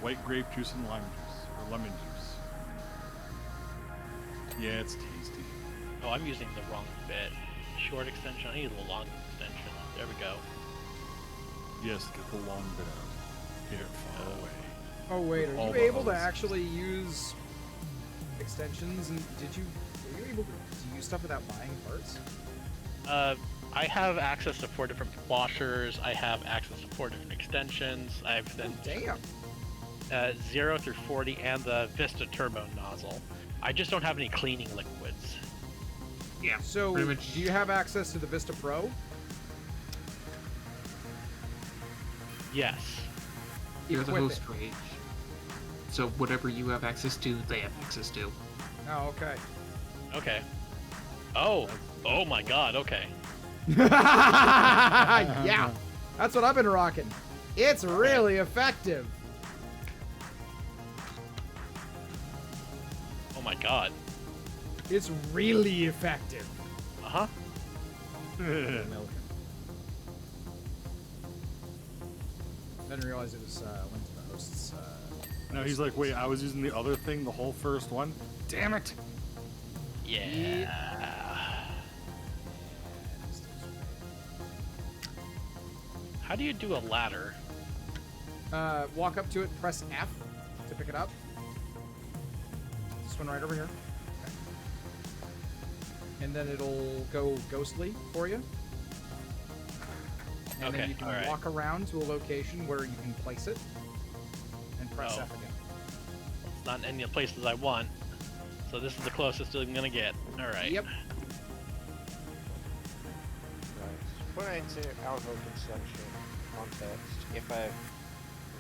white grape juice and lime juice or lemon juice. Yeah, it's tasty. Oh, I'm using the wrong bit. Short extension. I need a long extension. There we go. Yes, get the long bit out. Get it far away. Oh wait, All are the you able to hoses. actually use extensions? And are you able to use stuff without buying parts? I have access to 4 different washers. I have access to 4 different extensions. I've then Damn. 0 through 40 and the Vista Turbo nozzle. I just don't have any cleaning liquids. Yeah. So, pretty much. do you have access to the Vista Pro? Yes. You're the Equip host it. rage. So whatever you have access to, they have access to. Oh, okay. Okay. Oh. Oh my God. Okay. Yeah, that's what I've been rocking. It's really effective. Oh my God. It's really effective. Uh huh. Didn't realize it was linked to the host's. No, he's like, wait, I was using the other thing, the whole first one? Damn it! Yeah. How do you do a ladder? Walk up to it, press F to pick it up. This one right over here. Okay. And then it'll go ghostly for you. And Okay, then you can alright. walk around to a location where you can place it. And press Oh. F again. It's not in any of the places I want. So this is the closest I'm gonna get. Alright. Yep. Put it into alcohol consumption context. If I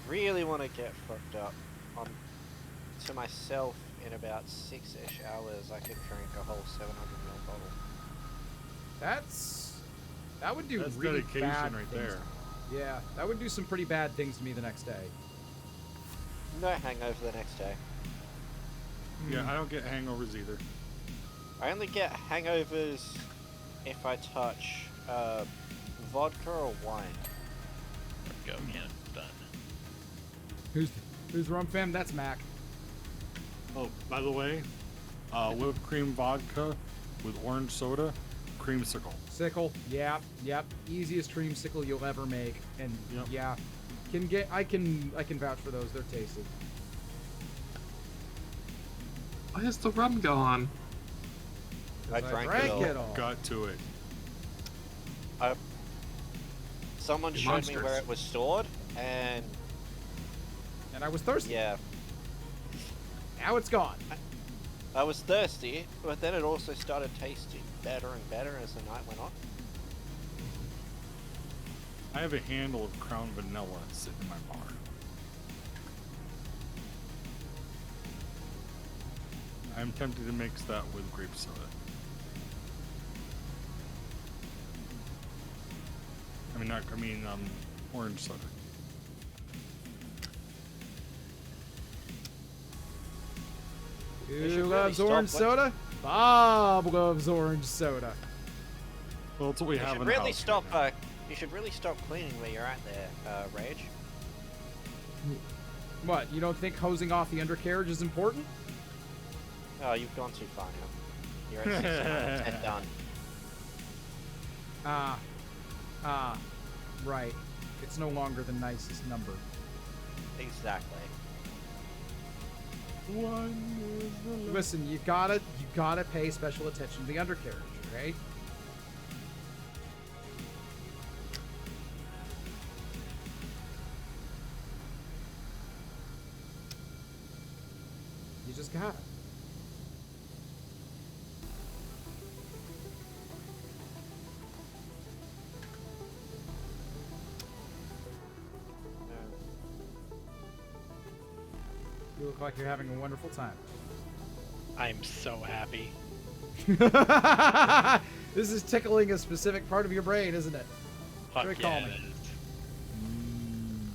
really want to get fucked up on to myself in about 6-ish hours, I could drink a whole 700ml bottle. That would do That's really dedication bad right things there. to me. Yeah, that would do some pretty bad things to me the next day. No hangover the next day. Yeah, I don't get hangovers either. I only get hangovers if I touch vodka or wine. Go. Can. Done. Who's rum fam? That's Mac. Oh, by the way, whipped cream vodka with orange soda, creamsicle. Sickle. Yep. Easiest creamsicle you'll ever make. And Yep. yeah, I can vouch for those. They're tasty. Why is the rum gone? I 'Cause drank drank it all. it all. Got to it. Someone You're showed me where monstrous. it was stored, and And I was thirsty. yeah, Now it's gone. I was thirsty, but then it also started tasting better and better as the night went on. I have a handle of Crown Vanilla sitting in my bar. I'm tempted to mix that with grape soda. Orange soda. Who should really loves stop orange what- soda? Bob loves orange soda. Well, that's what we You have should in the really house stop. right You should really stop cleaning where you're at there, Rage. What, you don't think hosing off the undercarriage is important? Oh, you've gone too far now. You're at 6 done. Right. It's no longer the nicest number. Exactly. now. One is the Listen, you gotta pay special attention to the undercarriage, okay? You just gotta. You look like you're having a wonderful time. I'm so happy. This is tickling a specific part of your brain, isn't it? Fuck Very yeah, calming. it is.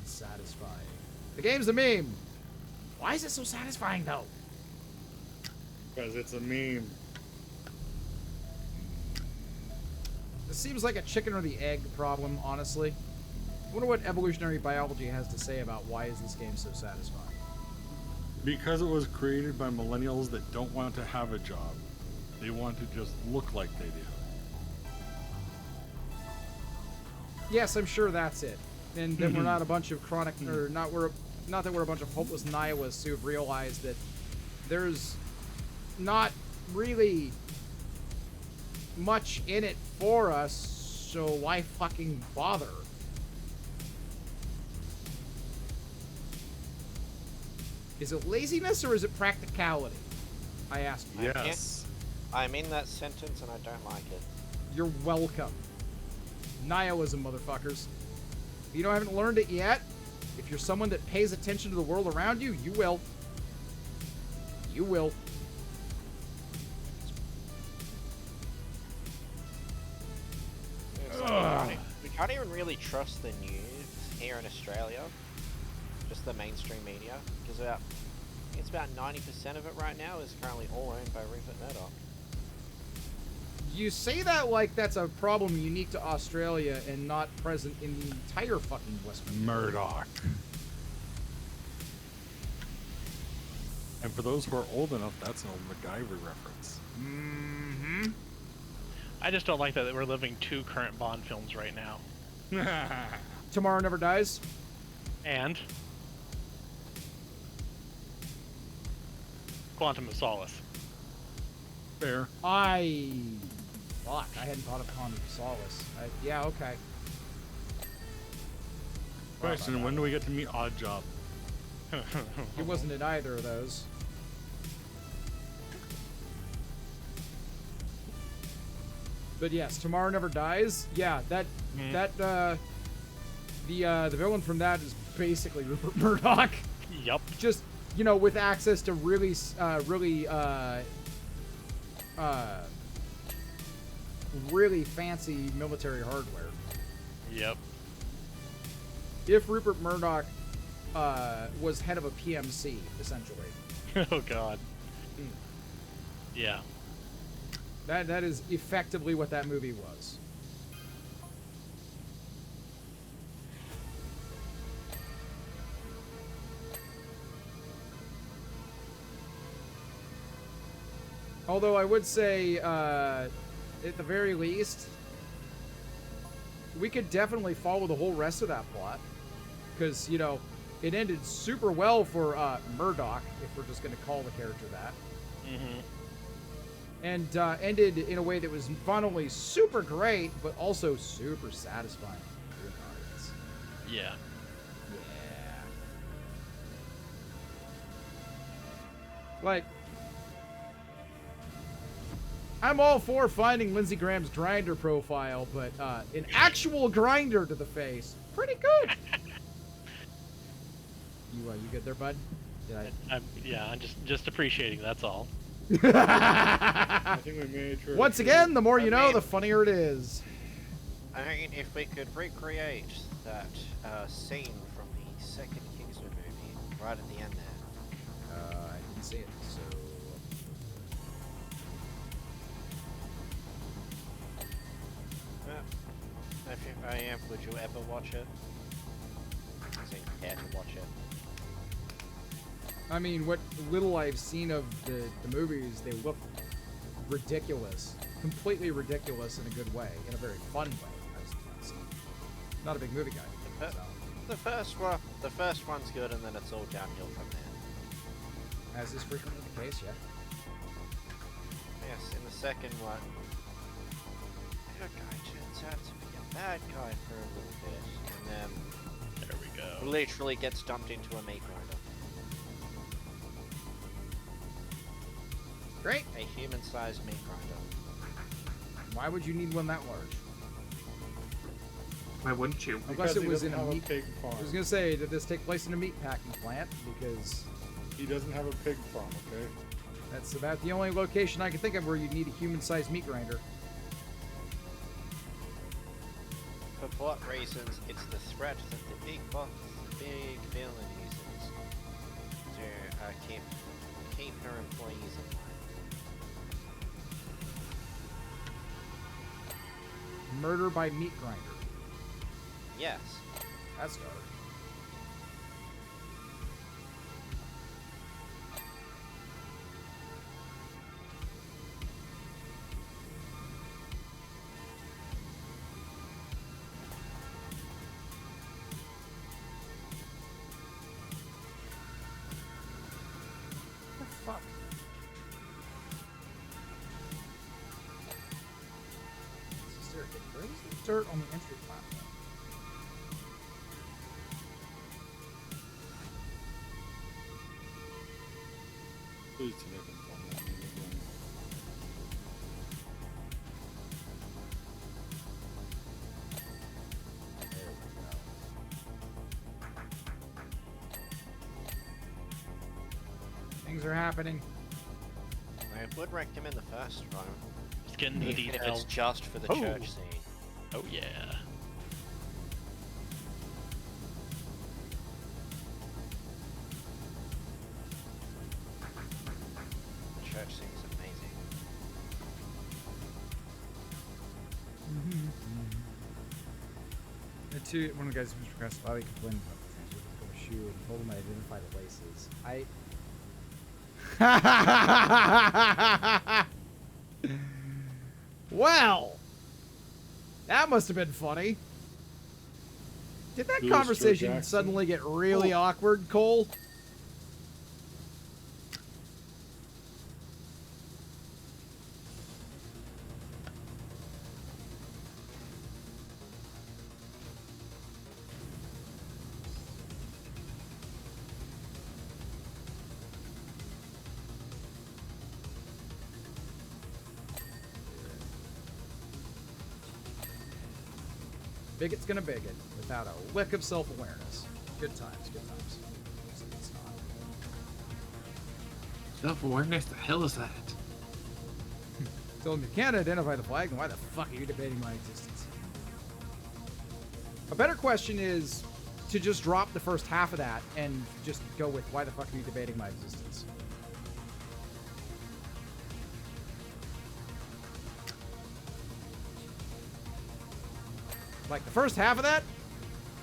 Satisfying. The game's a meme. Why is it so satisfying, though? Because it's a meme. This seems like a chicken or the egg problem, honestly. I wonder what evolutionary biology has to say about why is this game so satisfying. Because it was created by millennials that don't want to have a job. They want to just look like they do. Yes, I'm sure that's it. And that we're not a bunch of chronic, or not that we're a bunch of hopeless nihilists who've realized that there's not really much in it for us, so why fucking bother? Is it laziness or is it practicality? I ask you. Yes. I'm in that sentence and I don't like it. You're welcome. Nihilism, motherfuckers. If you haven't learned it yet, if you're someone that pays attention to the world around you, you will. You will. It's like we can't even really trust the news here in Australia. Just the mainstream media. Because it's about 90% of it right now is currently all owned by Rupert Murdoch. You say that like that's a problem unique to Australia and not present in the entire fucking Western world. Murdoch. And for those who are old enough, that's an old MacGyver reference. Mm-hmm. I just don't like that we're living two current Bond films right now. Tomorrow Never Dies. And Quantum of Solace. Fair. Fuck, I hadn't thought of Quantum of Solace. Yeah, okay. Question, when do we get to meet Oddjob? He wasn't in either of those. But yes, Tomorrow Never Dies. Yeah, the villain from that is basically Rupert Murdoch. Yup. Just, you know, with access to really fancy military hardware. Yep. If Rupert Murdoch was head of a PMC, essentially. Oh god. Yeah. That is effectively what that movie was. Although I would say, at the very least, we could definitely follow the whole rest of that plot. Because, you know, it ended super well for Murdoch, if we're just going to call the character that. Mm-hmm. And ended in a way that was not only super great, but also super satisfying. Yeah. Yeah. I'm all for finding Lindsey Graham's grinder profile, but an actual grinder to the face, pretty good. You good there, bud? Did I'm just appreciating. That's all. I think we made sure. Once again, the more you know, the funnier it is. I mean, if we could recreate that scene from the second Kingsman movie, right at the end there. I didn't see it, so. If I am, would you ever watch it? Is it care to watch it? I mean, what little I've seen of the movies, they look ridiculous. Completely ridiculous in a good way, in a very fun way. Not a big movie guy. So. The first one's good, and then it's all downhill from there. As is frequently the case, yeah. Yes, in the second one, the guy turns out to be a bad guy for a little bit, and then There we go. literally gets dumped into a meat grinder. Great. A human-sized meat grinder. Why would you need one that large? Why wouldn't you? Unless it he was in doesn't a have meat. pig farm. I was gonna say, did this take place in a meat packing plant? Because He doesn't have a pig farm, okay? that's about the only location I can think of where you need a human-sized meat grinder. For plot reasons, it's the threat that the big villain uses to keep her employees in line. Murder by meat grinder. Yes. That's dark. What the fuck? Where is the dirt on the entry platform? Please to make him farm that meat again. There we go. Things are happening. I would recommend the first one, Just getting the even if detail. it's just for the Oh. church scene. Oh yeah. The church scene is amazing. One of the guys who requested Bobby complained about the transfer of a shoe and told him I identify the laces. Well, that must have been funny. Did that Louis Joe conversation Jackson? suddenly get really awkward, Cole? Bigot's gonna bigot without a lick of self-awareness. Good times, good times. It's not. Self-awareness? The hell is that? Told him you can't identify the flag, then why the fuck are you debating my existence? A better question is to just drop the first half of that and just go with why the fuck are you debating my existence? Like the first half of that?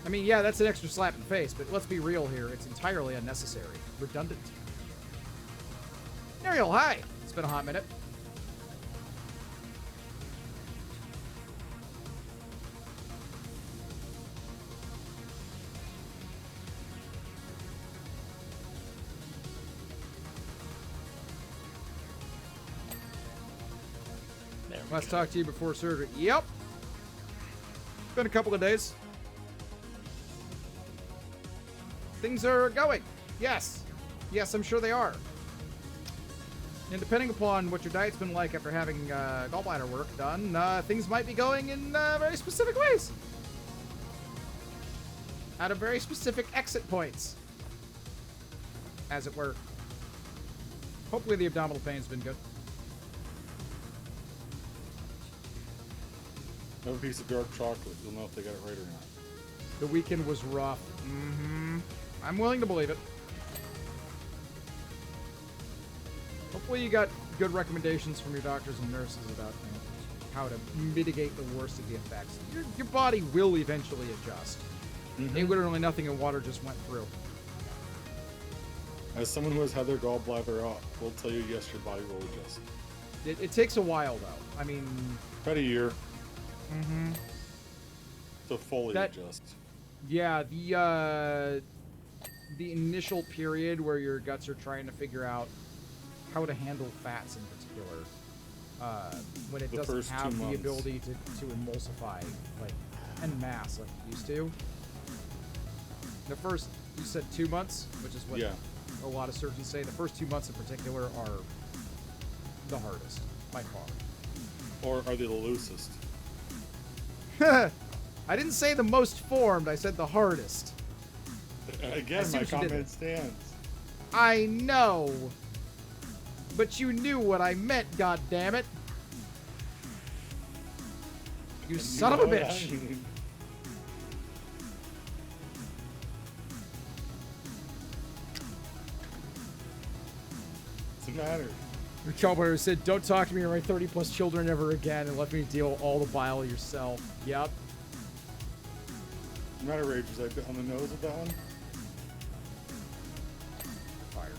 I mean, yeah, that's an extra slap in the face, but let's be real here. It's entirely unnecessary. Redundant. Ariel, hi! It's been a hot minute. There we Last go. talk to you before surgery. Yep. Been a couple of days. Things are going. Yes. Yes, I'm sure they are. And depending upon what your diet's been like after having gallbladder work done, things might be going in very specific ways. Out of very specific exit points, as it were. Hopefully the abdominal pain's been good. Have a piece of dark chocolate. You'll know if they got it right or not. The weekend was rough. I'm willing to believe it. Hopefully you got good recommendations from your doctors and nurses about how to mitigate the worst of the effects. Your body will eventually adjust. Literally nothing in water just went through. As someone who has had their gallbladder out, will tell you, yes, your body will adjust. It takes a while, though. I mean... About a year. To fully That- adjust. Yeah, the initial period where your guts are trying to figure out how to handle fats in particular, when it The doesn't first 2 have the months. ability to emulsify, like, en masse like it used to. The first, you said 2 months, which is what Yeah. a lot of surgeons say. The first 2 months in particular are the hardest, by far. Or are they the loosest? I didn't say the most formed, I said the hardest. Again, see my what you did comment stands. I know. But you knew what I meant, goddammit. You And son you of a know what I bitch. mean. What's the matter? Your cowboy said, don't talk to me or my 30 plus children ever again and let me deal with all the bile yourself. Yep. What's the matter, Rage? Was I a bit on the nose with that one? Fire.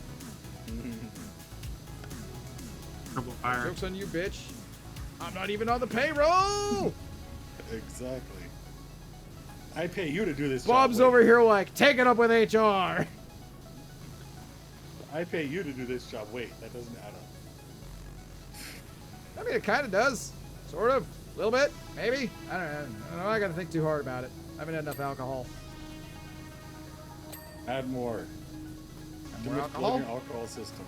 Double fire. Joke's on you, bitch. I'm not even on the payroll! Exactly. I pay you to do this Bob's job. over here like, take it up with HR. I pay you to do this job. Wait, that doesn't add up. I mean, it kind of does. Sort of. A little bit. Maybe. I don't know. I gotta think too hard about it. I haven't had enough alcohol. Add more. More Plug alcohol? your alcohol system.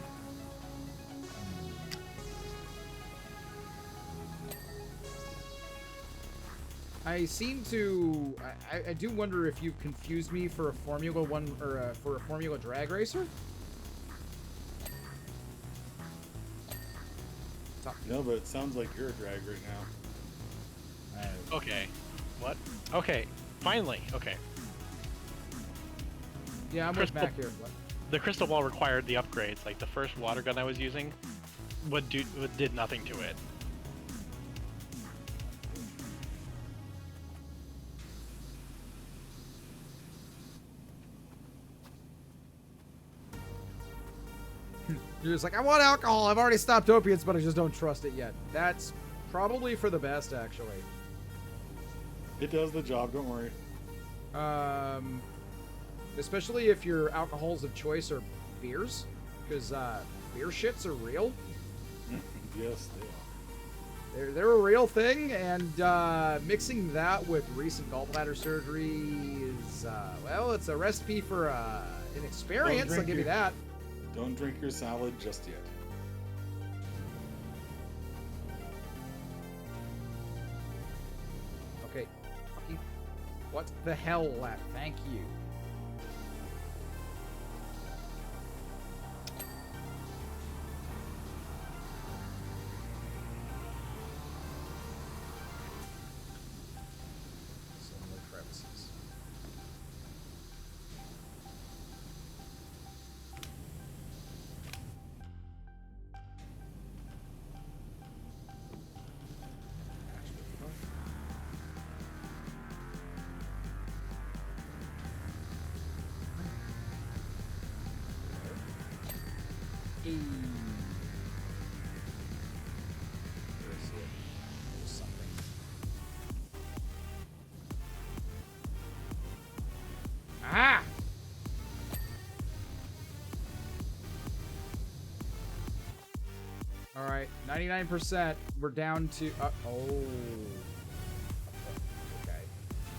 I seem to. I do wonder if you've confused me for a Formula One or for a Formula Drag Racer. No, but it sounds like you're a drag right now. Okay. What? Okay. Finally. Okay. Yeah, I'm with back here. What? The crystal ball required the upgrades. Like the first water gun I was using, did nothing to it. You're just like, I want alcohol. I've already stopped opiates, but I just don't trust it yet. That's probably for the best, actually. It does the job, don't worry. Especially if your alcohols of choice are beers, because beer shits are real. Yes, they are. They're a real thing, and mixing that with recent gallbladder surgery is, well, it's a recipe for an experience. I'll drink give you your- that. Don't drink your salad just yet. Okay. Fucking. What the hell, lad? Thank you. Similar crevices. Where is it? There's something. Ah! All right, 99%. We're down to. Oh. Okay.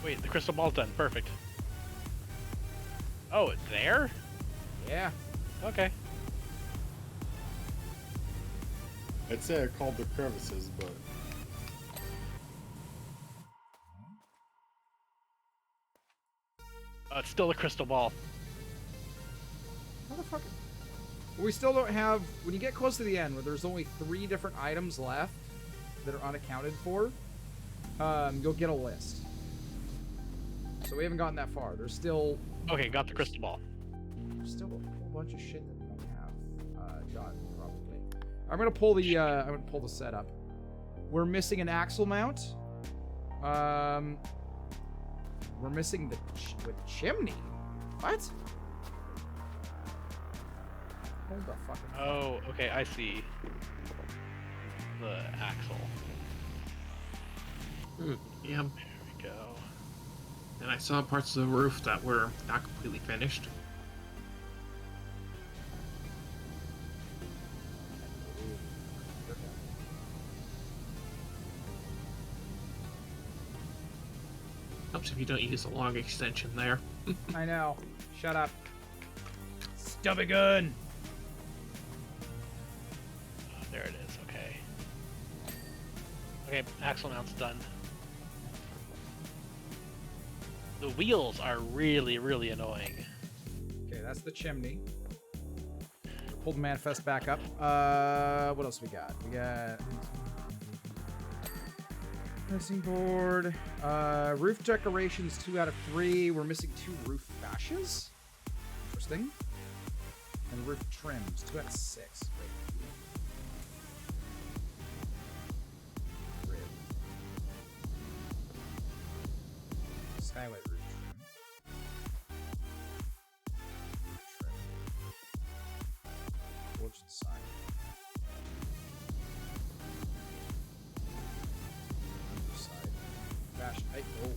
Wait, the crystal ball's done. Perfect. Oh, it's there? Yeah. Okay. I'd say I called the crevices, but It's still a crystal ball. Motherfucker. We still don't have... When you get close to the end, where there's only 3 different items left that are unaccounted for, you'll get a list. So we haven't gotten that far. There's still... Okay, got the crystal ball. There's still a whole bunch of shit that we don't have gotten, probably. I'm gonna pull the setup. We're missing an axle mount. We're missing the chimney. What? Hold the fucking... Oh, okay, I see. The axle. Yeah. There we go. And I saw parts of the roof that were not completely finished. Helps if you don't use a long extension there. I know. Shut up. Stubby gun. Oh, there it is, okay. Okay, axle mount's done. The wheels are really, really annoying. Okay, that's the chimney. Pull the manifest back up. What else we got? We got missing board. Roof decorations 2 out of 3. We're missing 2 roof fascias. Interesting. And roof trims 2 out of 6. Rib. Skylight roof trim. Porch and side. Underside. Fashion. Hey, oh.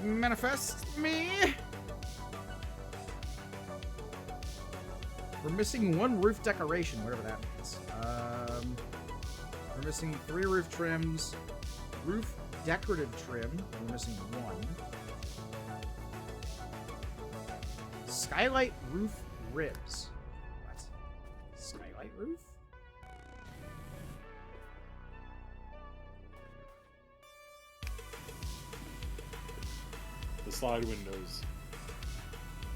Manifest me. We're missing 1 roof decoration, whatever that means. We're missing 3 roof trims, roof decorative trim. We're missing 1. Skylight roof ribs. What? Skylight roof? the side windows.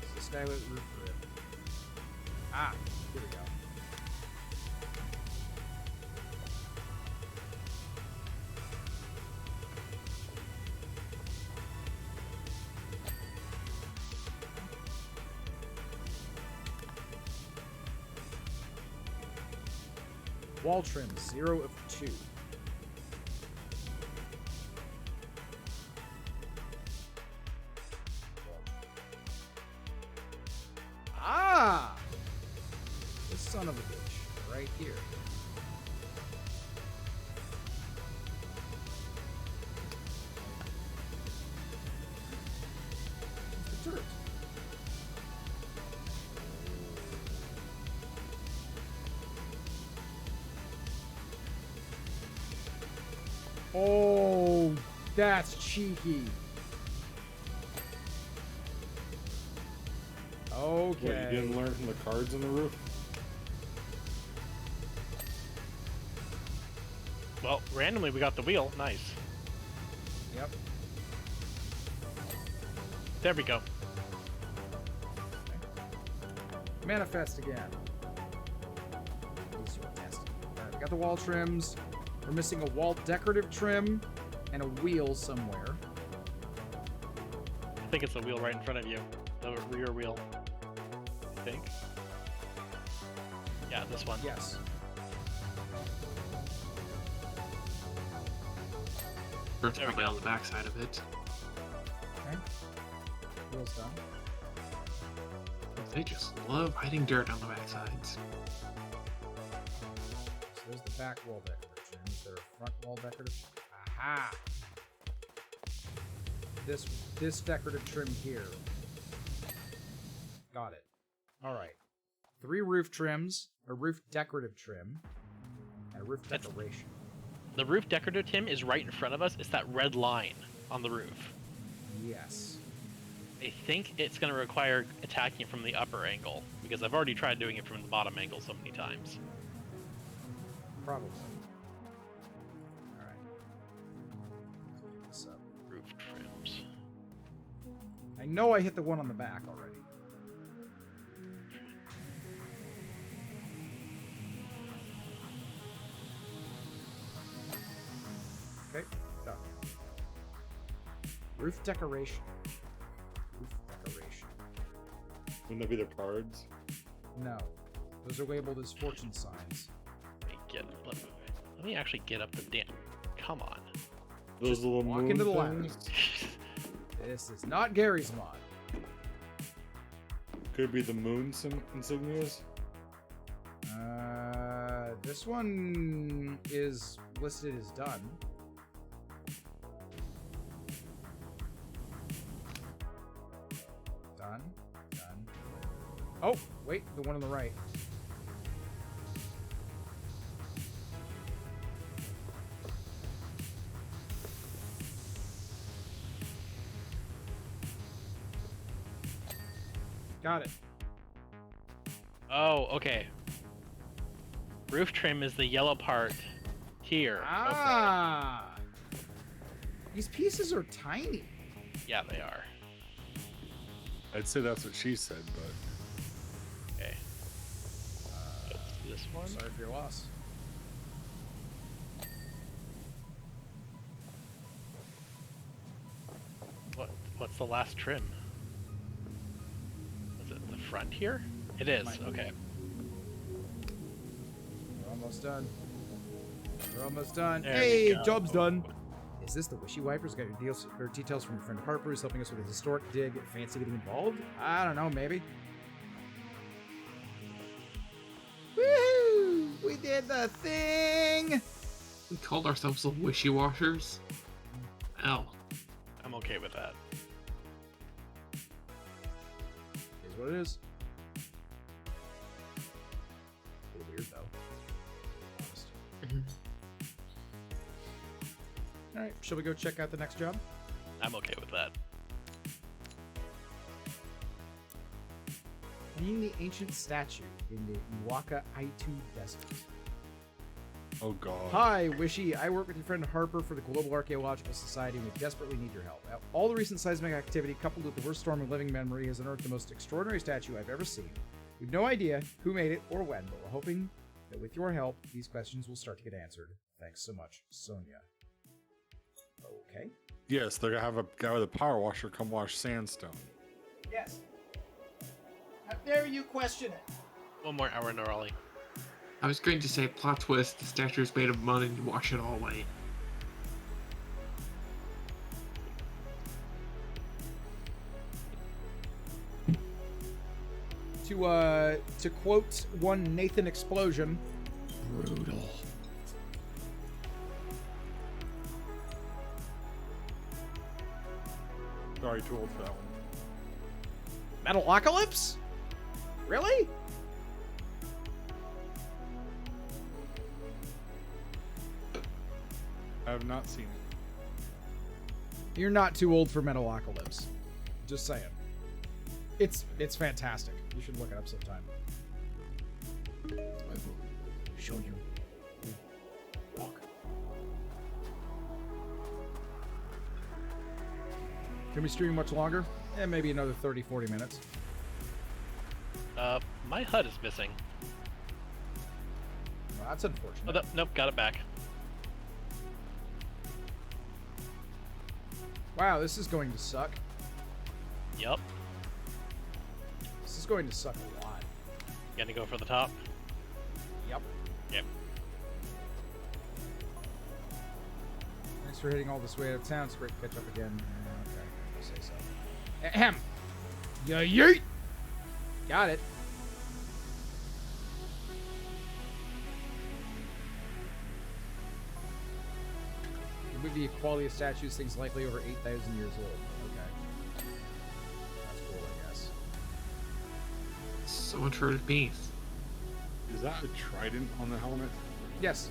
It's the skylight roof rib. Ah, here we go. Wall trim, 0 of 2. Ah! This son of a bitch, right here. The dirt. Oh, that's cheeky. Okay. What, you didn't learn from the cards in the roof? Well, randomly we got the wheel. Nice. Yep. There we go. Manifest again. These are testing. Alright, we got the wall trims. We're missing a wall decorative trim and a wheel somewhere. I think it's the wheel right in front of you. The rear wheel. think. Yeah, this one. Yes. Bert's There we probably go. on the backside of it. Okay. Wheels done. They just love hiding dirt on the backsides. So there's the back wall decorative trim. Is there a front wall decorative? Aha! This decorative trim here. Got it. Alright. 3 roof trims, a roof decorative trim, and a roof That's- decoration. The roof decorative trim is right in front of us. It's that red line on the roof. Yes. I think it's going to require attacking from the upper angle, because I've already tried doing it from the bottom angle so many times. Probably. Alright. Pick this up. Roof trims. I know I hit the one on the back already. Okay, done. Roof decoration. Roof decoration. Wouldn't that be the cards? No. Those are labeled as fortune signs. Let me actually get up the damn. Come on. Those little walk moon into the things? This is not Gary's mod. Could be the moon insignias. This one is listed as done. Done. Done. Oh, wait, the one on the right. Got it. Oh, okay. Roof trim is the yellow part here. Ah! These pieces are tiny. Okay. Yeah, they are. I'd say that's what she said, but Okay. This one? Sorry for your loss. What's the last trim? Was it the front here? It is. Might be. Okay. We're almost done. We're almost done. There we Hey, go. job's done. Is this the Wishy Wipers? Got your deals or details from your friend Harper, who's helping us with a historic dig. Fancy getting involved? I don't know, maybe. Woohoo! We did the thing! We called ourselves the Wishy Washers. Well, I'm okay with that. Is what it is. A little weird though. Honest. All right, shall we go check out the next job? I'm okay with that. Clean the ancient statue in the Iwaka Aitu Desert. oh god. Hi, Wishy. I work with your friend Harper for the Global Archaeological Society, and we desperately need your help. All the recent seismic activity, coupled with the worst storm in living memory, has unearthed the most extraordinary statue I've ever seen. We've no idea who made it or when, but we're hoping that with your help, these questions will start to get answered. Thanks so much, Sonia. Okay. Yes, they're gonna have a guy with a power washer come wash sandstone. Yes. How dare you question it? One more hour in Raleigh. I was going to say plot twist, the statue is made of mud and you wash it all away. To quote one Nathan Explosion, Brutal. Sorry, too old for that one. Metalocalypse? Really? I have not seen it. You're not too old for Metalocalypse. Just saying. It's fantastic. You should look it up sometime. I will show you. Walk. Can we stream much longer? Maybe another 30, 40 minutes. My HUD is missing. Well, that's unfortunate. Oh, nope, got it back. Wow, this is going to suck. Yep. This is going to suck a lot. Gonna go for the top? Yep. Yep. Thanks for hitting all this way out of town. It's great to catch up again. Okay, I'll say so. Ahem. Yeah, yeet. Got it. With the equality of statues, things likely over 8,000 years old. Okay. That's cool, I guess. So much for the beast. Is that a trident on the helmet? Yes.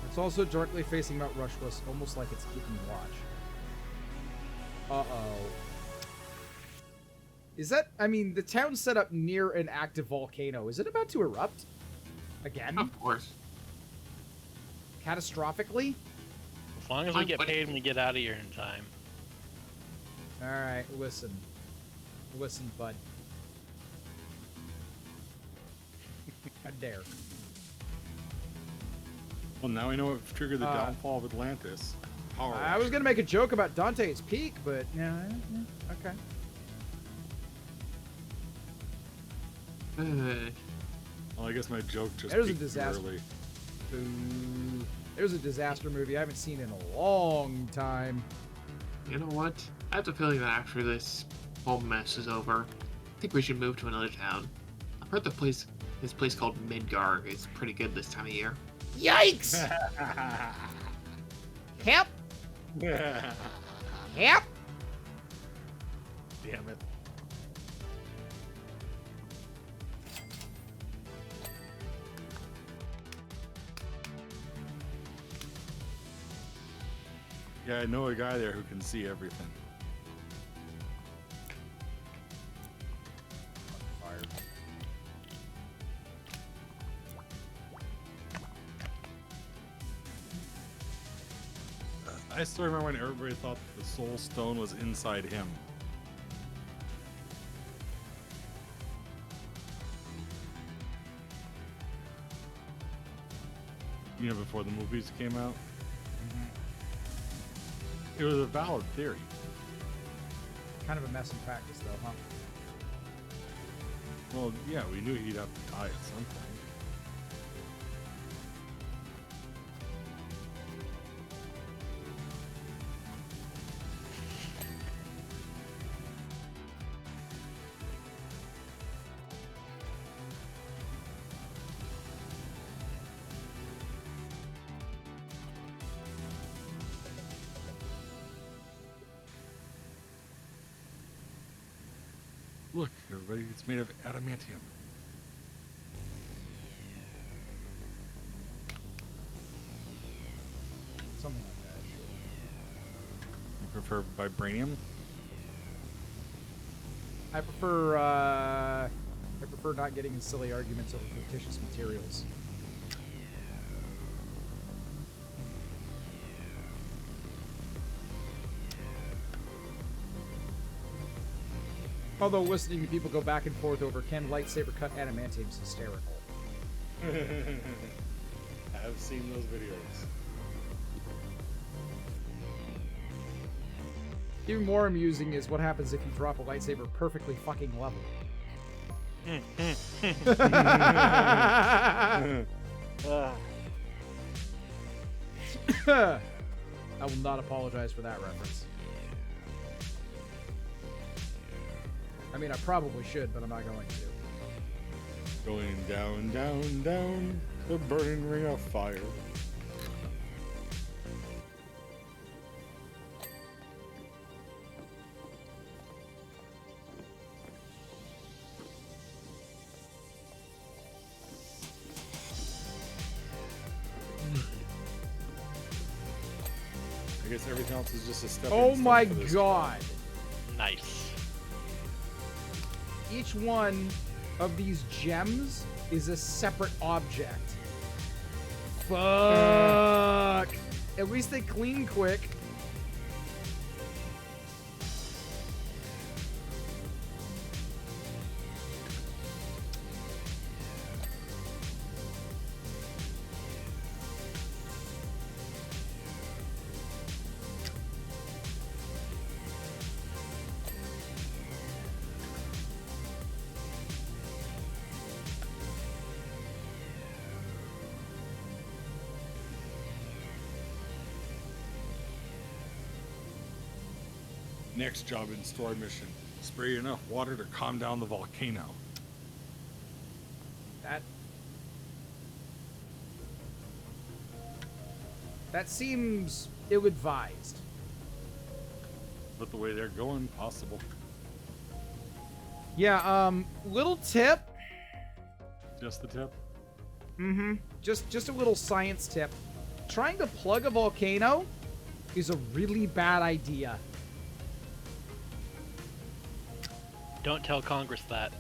It's also directly facing Mount Rushmore, almost like it's keeping watch. Uh-oh. Is that... I mean, the town's set up near an active volcano. Is it about to erupt? Again? Of course. Catastrophically? As long as we get paid and we get out of here in time. Alright, listen. Listen, bud. I dare. Well, now we know what triggered the downfall of Atlantis. Power I was gonna make a joke about Dante's Peak, but... Yeah, okay. Well, I guess my joke just There's a peaked too disaster. early. Boo. There's a disaster movie I haven't seen in a long time. You know what? I have the feeling that after this whole mess is over, I think we should move to another town. I've heard this place called Midgar is pretty good this time of year. Yikes! Help! Help! Damn it. Yeah, I know a guy there who can see everything. Fire. I still remember when everybody thought the Soul Stone was inside him. You know, before the movies came out. It was a valid theory. Kind of a mess in practice, though, huh? Well, yeah, we knew he'd have to die at some point. Look, everybody, it's made of adamantium. Something like that, sure. You prefer vibranium? I prefer not getting in silly arguments over fictitious materials. Although listening to people go back and forth over can lightsaber cut adamantium is hysterical. I've seen those videos. Even more amusing is what happens if you drop a lightsaber perfectly fucking level. I will not apologize for that reference. I mean, I probably should, but I'm not going to. Going down, down, down, the burning ring of fire. I guess everything else is just a step. Oh my god! Nice. Each one of these gems is a separate object. Fuck! At least they clean quick. Next job in story mission. Spray enough water to calm down the volcano. That seems ill-advised. But the way they're going, possible. Yeah, little tip. Just the tip. Just a little science tip. Trying to plug a volcano is a really bad idea. Don't tell Congress that.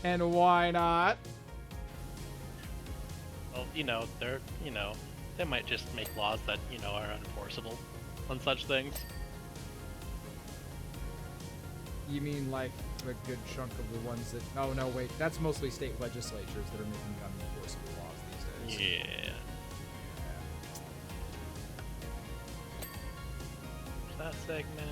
And why not? Well, they might just make laws that, are unenforceable on such things. You mean like a good chunk of the ones that... Oh, no, wait. That's mostly state legislatures that are making unenforceable laws these days. Yeah. That segment.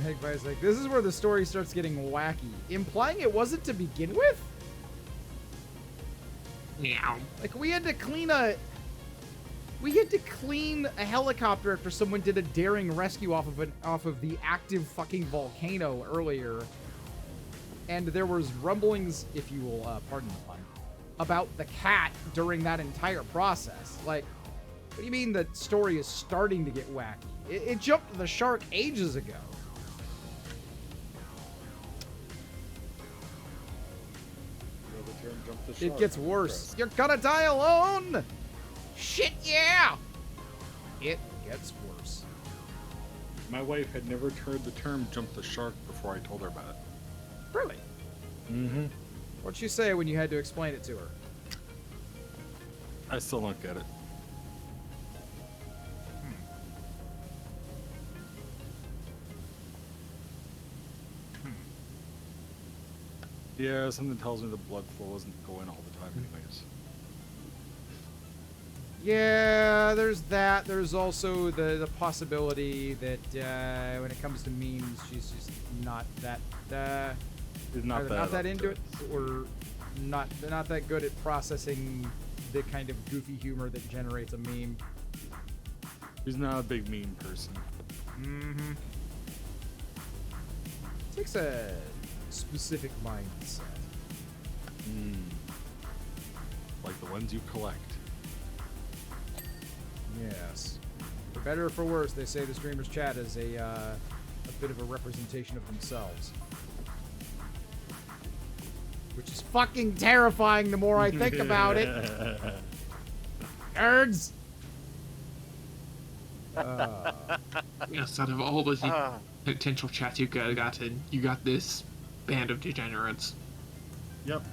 Magpie's like, this is where the story starts getting wacky, implying it wasn't to begin with? Meow. Like, we had to clean a helicopter after someone did a daring rescue off of the active fucking volcano earlier. And there was rumblings, if you will pardon the pun, about the cat during that entire process. Like, what do you mean the story is starting to get wacky? It jumped the shark ages ago. It gets worse. You're gonna die alone! Shit, yeah! It gets worse. My wife had never heard the term jump the shark before I told her about it. Really? Mm-hmm. What'd she say when you had to explain it to her? I still don't get it. Yeah, something tells me the blood flow isn't going all the time anyways. Yeah, there's that. There's also the possibility that when it comes to memes, she's just not that Not that into it, or not that good at processing the kind of goofy humor that generates a meme. She's not a big meme person. Mm-hmm. Takes a specific mindset. Like the ones you collect. Yes. For better or for worse, they say the streamers' chat is a bit of a representation of themselves. Which is fucking terrifying the more I think about it. Nerds! Yes, out of all the potential chats you got in, you got this band of degenerates. Yep.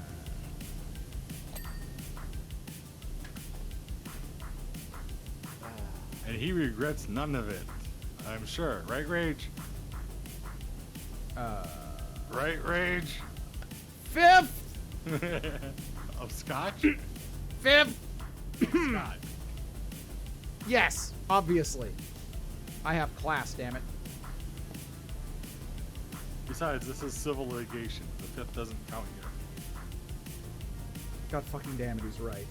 And he regrets none of it. I'm sure. Right, Rage? Right, Rage? Fifth! Of scotch? Fifth! Scotch. Yes, obviously. I have class, damn it. Besides, this is civil litigation. The fifth doesn't count here. God fucking damn it, he's right.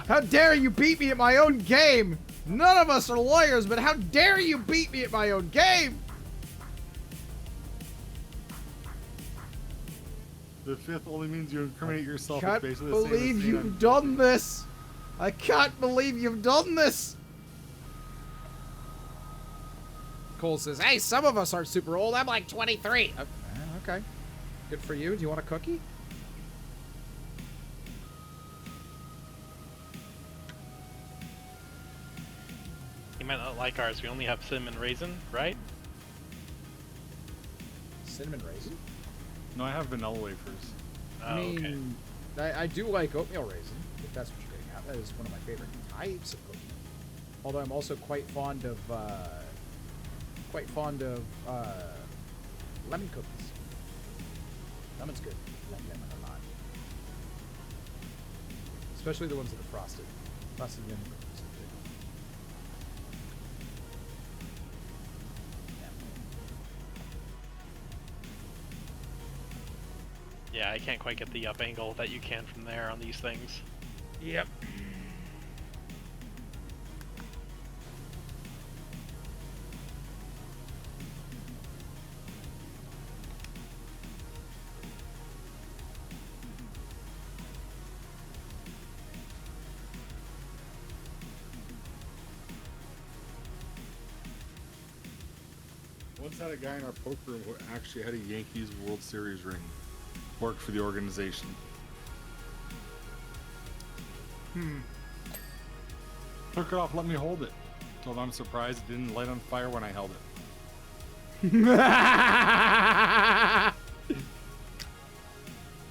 How dare you beat me at my own game? None of us are lawyers, but how dare you beat me at my own game? The fifth only means you incriminate yourself. I It's can't basically the same as believe saying you've I'm done this. I can't believe you've done this. Cole says, hey, some of us aren't super old. I'm like 23. Okay. Good for you. Do you want a cookie? You might not like ours. We only have cinnamon raisin, right? Cinnamon raisin? No, I have vanilla wafers. Oh, I mean, I do like oatmeal raisin, if that's what you're getting at. That is one of my favorite types of cookie. Although I'm also quite fond of lemon cookies. Lemon's good. I like lemon a lot. especially the ones that are frosted. Frosted onion cookies are good. Yeah, I can't quite get the up angle that you can from there on these things. Yep. Once had a guy in our poker room who actually had a Yankees World Series ring. Worked for the organization. Took it off, let me hold it. Told I'm surprised it didn't light on fire when I held it.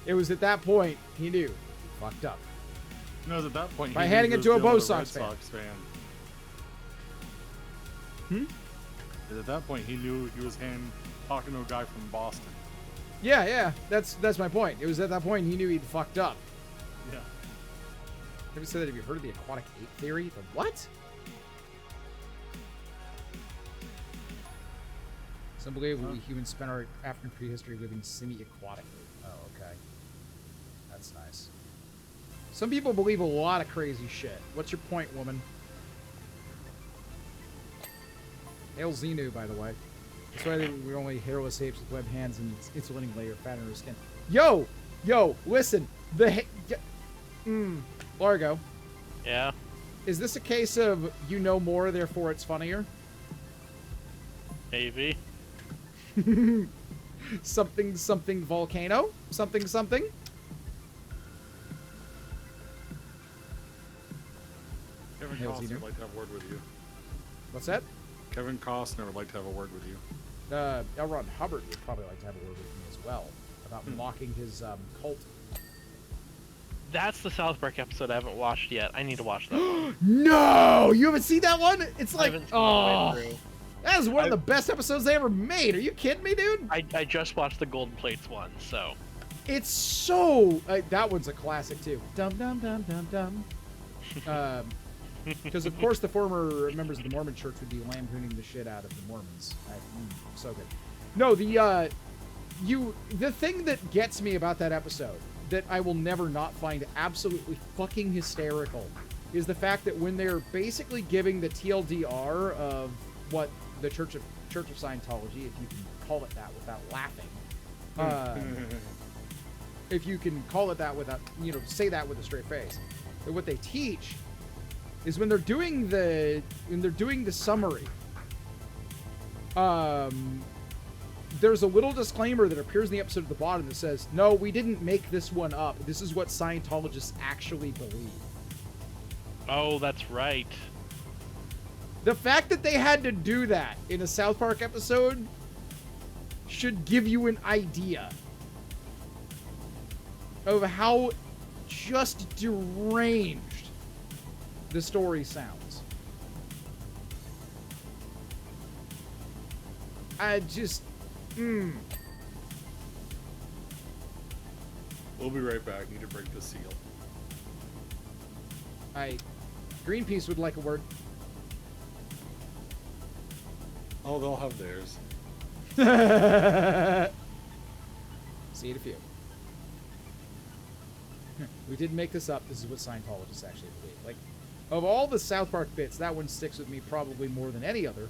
It was at that point he knew. Fucked up. No, it was at that point By he knew handing he it was to a dealing Bo with Sox Red fan. Sox fan. At that point, he knew he was talking to a guy from Boston. Yeah, that's my point. It was at that point he knew he'd fucked up. Yeah. Have you said that? Have you heard of the aquatic ape theory? The what? Some believe we humans spent our African prehistory living semi-aquatically. Oh, okay. That's nice. Some people believe a lot of crazy shit. What's your point, woman? Hail Xenu, by the way. That's why we're only hairless apes with webbed hands and insulating layer of fat on our skin. Yo, listen. Largo. Yeah. Is this a case of you know more, therefore it's funnier? Maybe. Something volcano? Something. Kevin Hail Costner Xenu. would like to have a word with you. What's that? Kevin Costner would like to have a word with you. L. Ron Hubbard would probably like to have a word with me as well about mocking his cult. That's the South Park episode I haven't watched yet. I need to watch that one. No! You haven't seen that one? It's I like, haven't seen it all the way oh, through. that is one of the best episodes they ever made. Are you kidding me, dude? I just watched the Golden Plates one, so. It's so... that one's a classic, too. Dum, dum, dum, dum, dum. Because, of course, the former members of the Mormon church would be lampooning the shit out of the Mormons. So good. No, the thing that gets me about that episode, that I will never not find absolutely fucking hysterical, is the fact that when they're basically giving the TLDR of what the Church of Scientology, if you can call it that without laughing, if you can call it that without, say that with a straight face, that what they teach is when they're doing the summary, there's a little disclaimer that appears in the episode at the bottom that says, no, we didn't make this one up. This is what Scientologists actually believe. Oh, that's right. The fact that they had to do that in a South Park episode should give you an idea of how just deranged the story sounds. I just... We'll be right back. Need to break the seal. Greenpeace would like a word. Oh, they'll have theirs. See it a few. We didn't make this up. This is what Scientologists actually believe. Like, of all the South Park bits, that one sticks with me probably more than any other.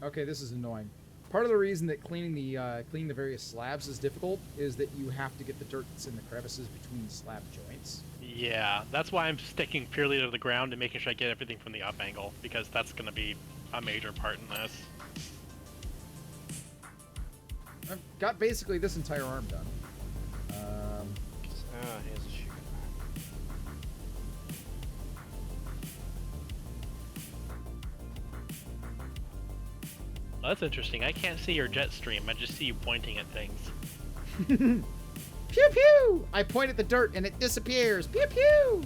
Okay, this is annoying. Part of the reason that cleaning the various slabs is difficult is that you have to get the dirt that's in the crevices between the slab joints. Yeah, that's why I'm sticking purely to the ground and making sure I get everything from the up angle, because that's going to be a major part in this. I've got basically this entire arm done. Here's a sugar pack. Well, that's interesting. I can't see your jet stream. I just see you pointing at things. Pew pew! I point at the dirt and it disappears. Pew pew!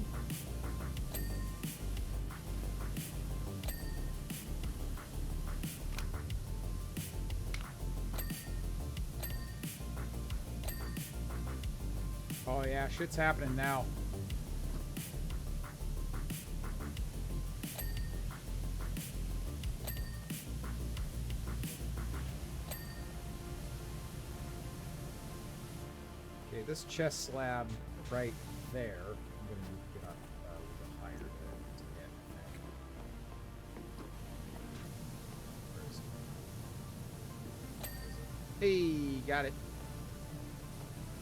Yeah, shit's happening now. Okay, this chest slab right there. I'm gonna need to get up a little higher to get back. Where is it? Hey, got it.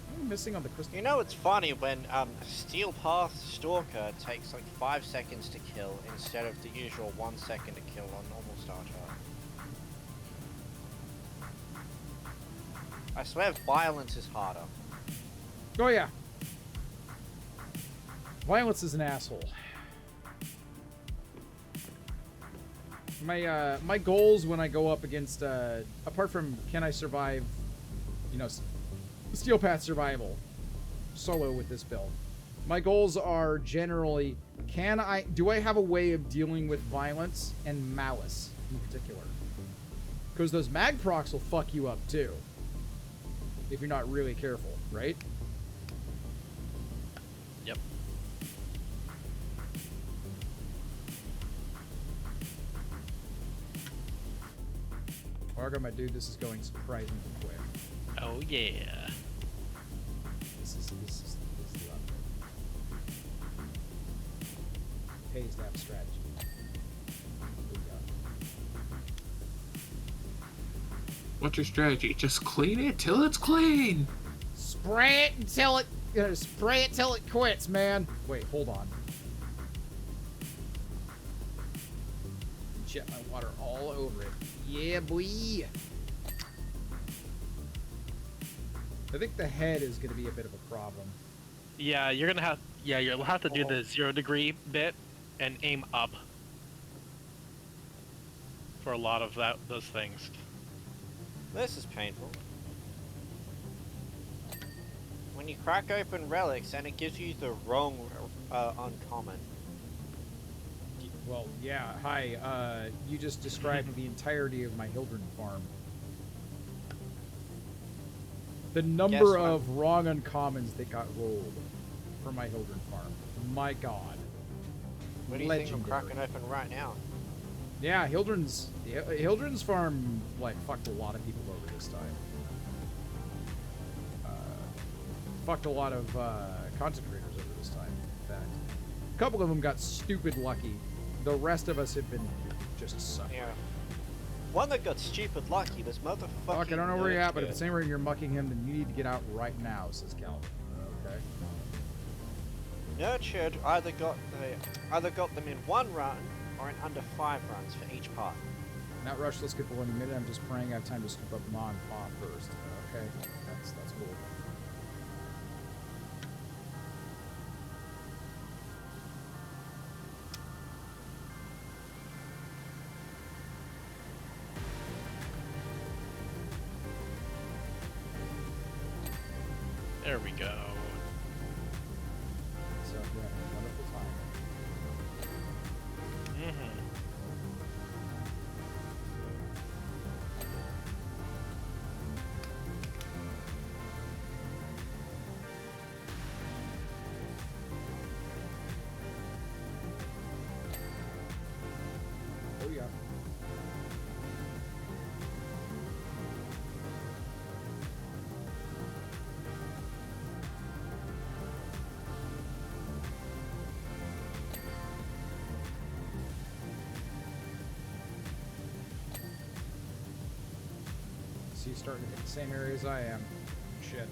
What am I missing on the crystal? You know, it's funny when Steel Path Stalker takes like 5 seconds to kill instead of the usual 1 second to kill on normal Star Chart. I swear violence is harder. Oh yeah. Violence is an asshole. My goals when I go up against apart from can I survive, you know, Steel Path survival solo with this build. My goals are generally do I have a way of dealing with violence and malice in particular? Because those mag procs will fuck you up too. If you're not really careful, right? Yep. Argo, my dude, this is going surprisingly quick. Oh yeah. This is the upgrade. Pays to have strategy. Here we go. What's your strategy? Just clean it till it's clean. Spray it until it quits, man. Wait, hold on. Jet my water all over it. Yeah, boy. I think the head is going to be a bit of a problem. Yeah, you're gonna have. Yeah, you'll have to do the 0 degree bit and aim up for a lot of those things. This is painful. When you crack open relics and it gives you the wrong uncommon. Well, yeah, hi. You just described the entirety of my Hildren farm. The number of wrong uncommons that got rolled for my Hildren farm. My god. What do you think I'm cracking open right now? Yeah, Hildren's farm, like, fucked a lot of people over this time. Fucked a lot of concentrators over this time, in fact. A couple of them got stupid lucky. The rest of us have been just suffering. Yeah. One that got stupid lucky, this motherfucker. Fuck, I don't know where you're at, but if it's anywhere you're mucking him, then you need to get out right now, says Calvin. Okay. Nurtured either got them in 1 run or in under 5 runs for each part. Not rush, let's get below in a minute. I'm just praying I have time to scoop up Ma and Pa first. Okay, that's cool. There we go. So, yeah, wonderful time. Mm-hmm. Oh, yeah. So you're starting to hit the same area as I am. Shit. I'm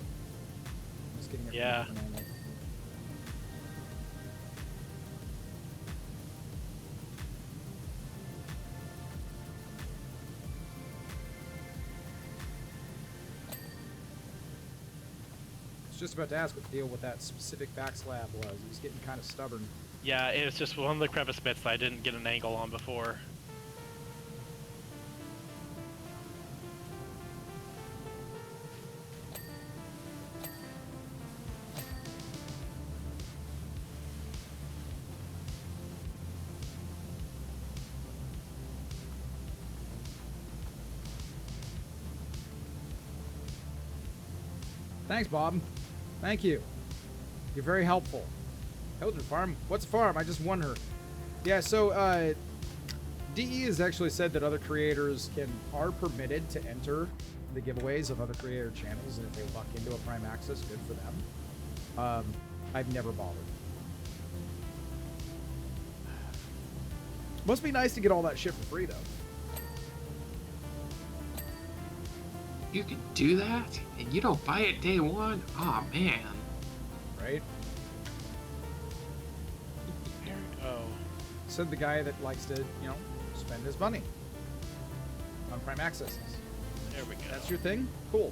just getting everything Yeah. up and normal. I was just about to ask what the deal with that specific back slab was. He was getting kind of stubborn. Yeah, it was just one of the crevice bits that I didn't get an angle on before. Thanks, Bob. Thank you. You're very helpful. Eldred Farm? What's a farm? I just won her. Yeah, so, DE has actually said that other creators are permitted to enter the giveaways of other creator channels, and if they luck into a Prime Access, good for them. I've never bothered. Must be nice to get all that shit for free, though. You can do that, and you don't buy it day one? Oh man. Right? There we go. Said the guy that likes to, spend his money on Prime Accesses. There we go. That's your thing? Cool.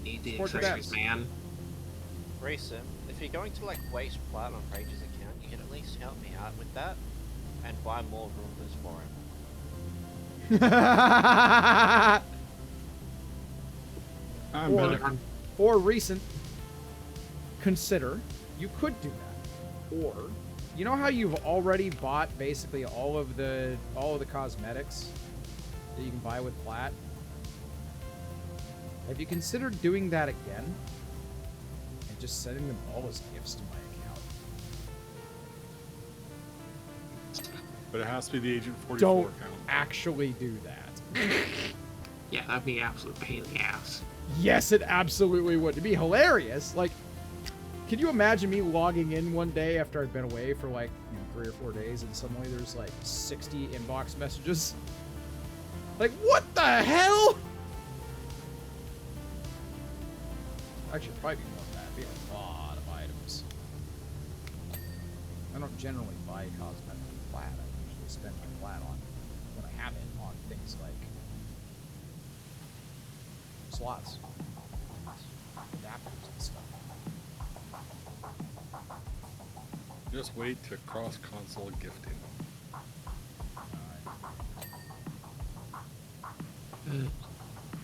You need the Support the accessories, devs. man. Resim, if you're going to like waste Platinum on Rage's account, you can at least help me out with that and buy more Roombas for him. I'm Or- better. or recent, consider you could do that. Or, you know how you've already bought basically all of the cosmetics that you can buy with Plat? Have you considered doing that again? And just sending them all as gifts to my account? But it has to be the Agent 44 Don't account. actually do that. Yeah, that'd be an absolute pain in the ass. Yes, it absolutely would. It'd be hilarious. Like, can you imagine me logging in one day after I've been away for like 3 or 4 days, and suddenly there's like 60 inbox messages? Like, what the hell? Actually, probably be more than that. It'd be a lot of items. I don't generally buy cosmetic with Plat. I usually spend my Plat on, when I have it, on things like slots, adapters, and stuff. Just wait to cross-console gifting.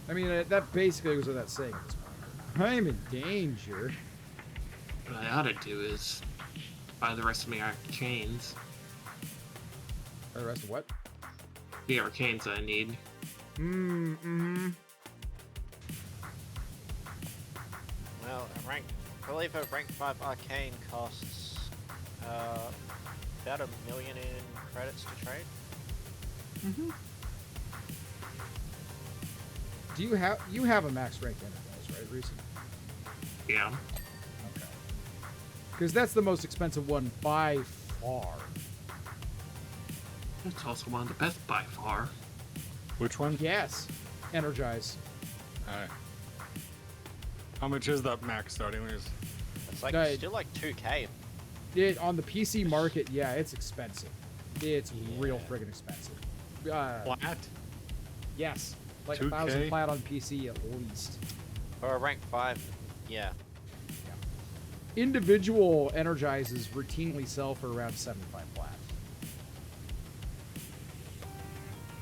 I mean, that basically was what that's saying at this point. I'm in danger. What I ought to do is buy the rest of my arcanes. Or the rest of what? The arcanes that I need. Mm-hmm. Well, I believe a rank 5 arcane costs about 1 million in credits to trade. Mm-hmm. Do you have a max rank enterprise, right, Reese? Yeah. Okay. Because that's the most expensive one by far. It's also one of the best by far. Which one? Yes. Energize. Alright. How much is that max starting? It's like No, still like 2k. On the PC market, yeah, it's expensive. It's real friggin' expensive. Flat? Yes. Like 2K? 1,000 plat on PC at least. For a rank 5, yeah. Individual energizes routinely sell for around 75 plat.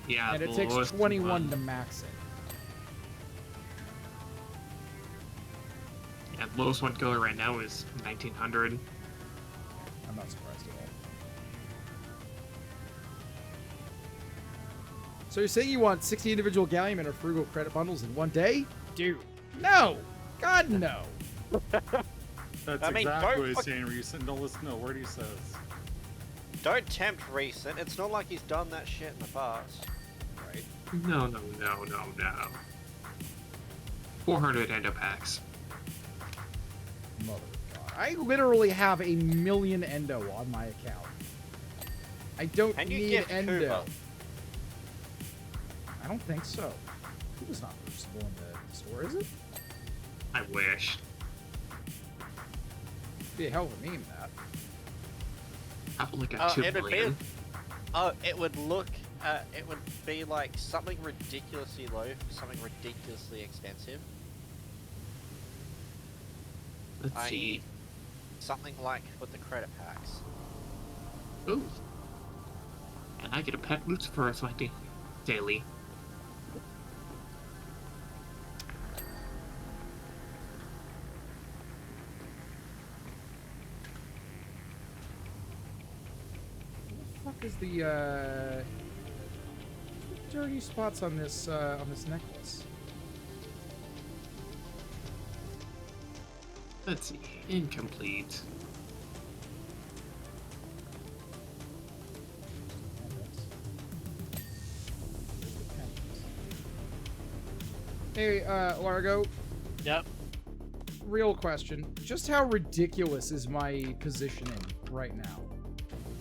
Yeah, And the it takes lowest 21 one. to max it. Yeah, the lowest one going right now is 1900. I'm not surprised at all. So you're saying you want 60 individual gallium and frugal credit bundles in one day? Dude, no! God, no! That's I mean, exactly don't what he's fuck- saying, Recent. Don't listen to a word he says. Don't tempt Recent. It's not like he's done that shit in the past. Right? No. 400 endo packs. Mother of God. I literally have 1 million endo on my account. I don't And you need gift endo. Kuba. I don't think so. Kuba's not purchasable in the store, is it? I wish. Be a hell of a meme, that. Probably got 2 it would million. be. It would look. It would be like something ridiculously low for something ridiculously expensive. Let's i.e. see. something like with the credit packs. Ooh. And I get a pet Lucifer as my daily. What the fuck is the dirty spots on this necklace? Let's see. Incomplete. Hey, Largo, Yep. real question. Just how ridiculous is my positioning right now?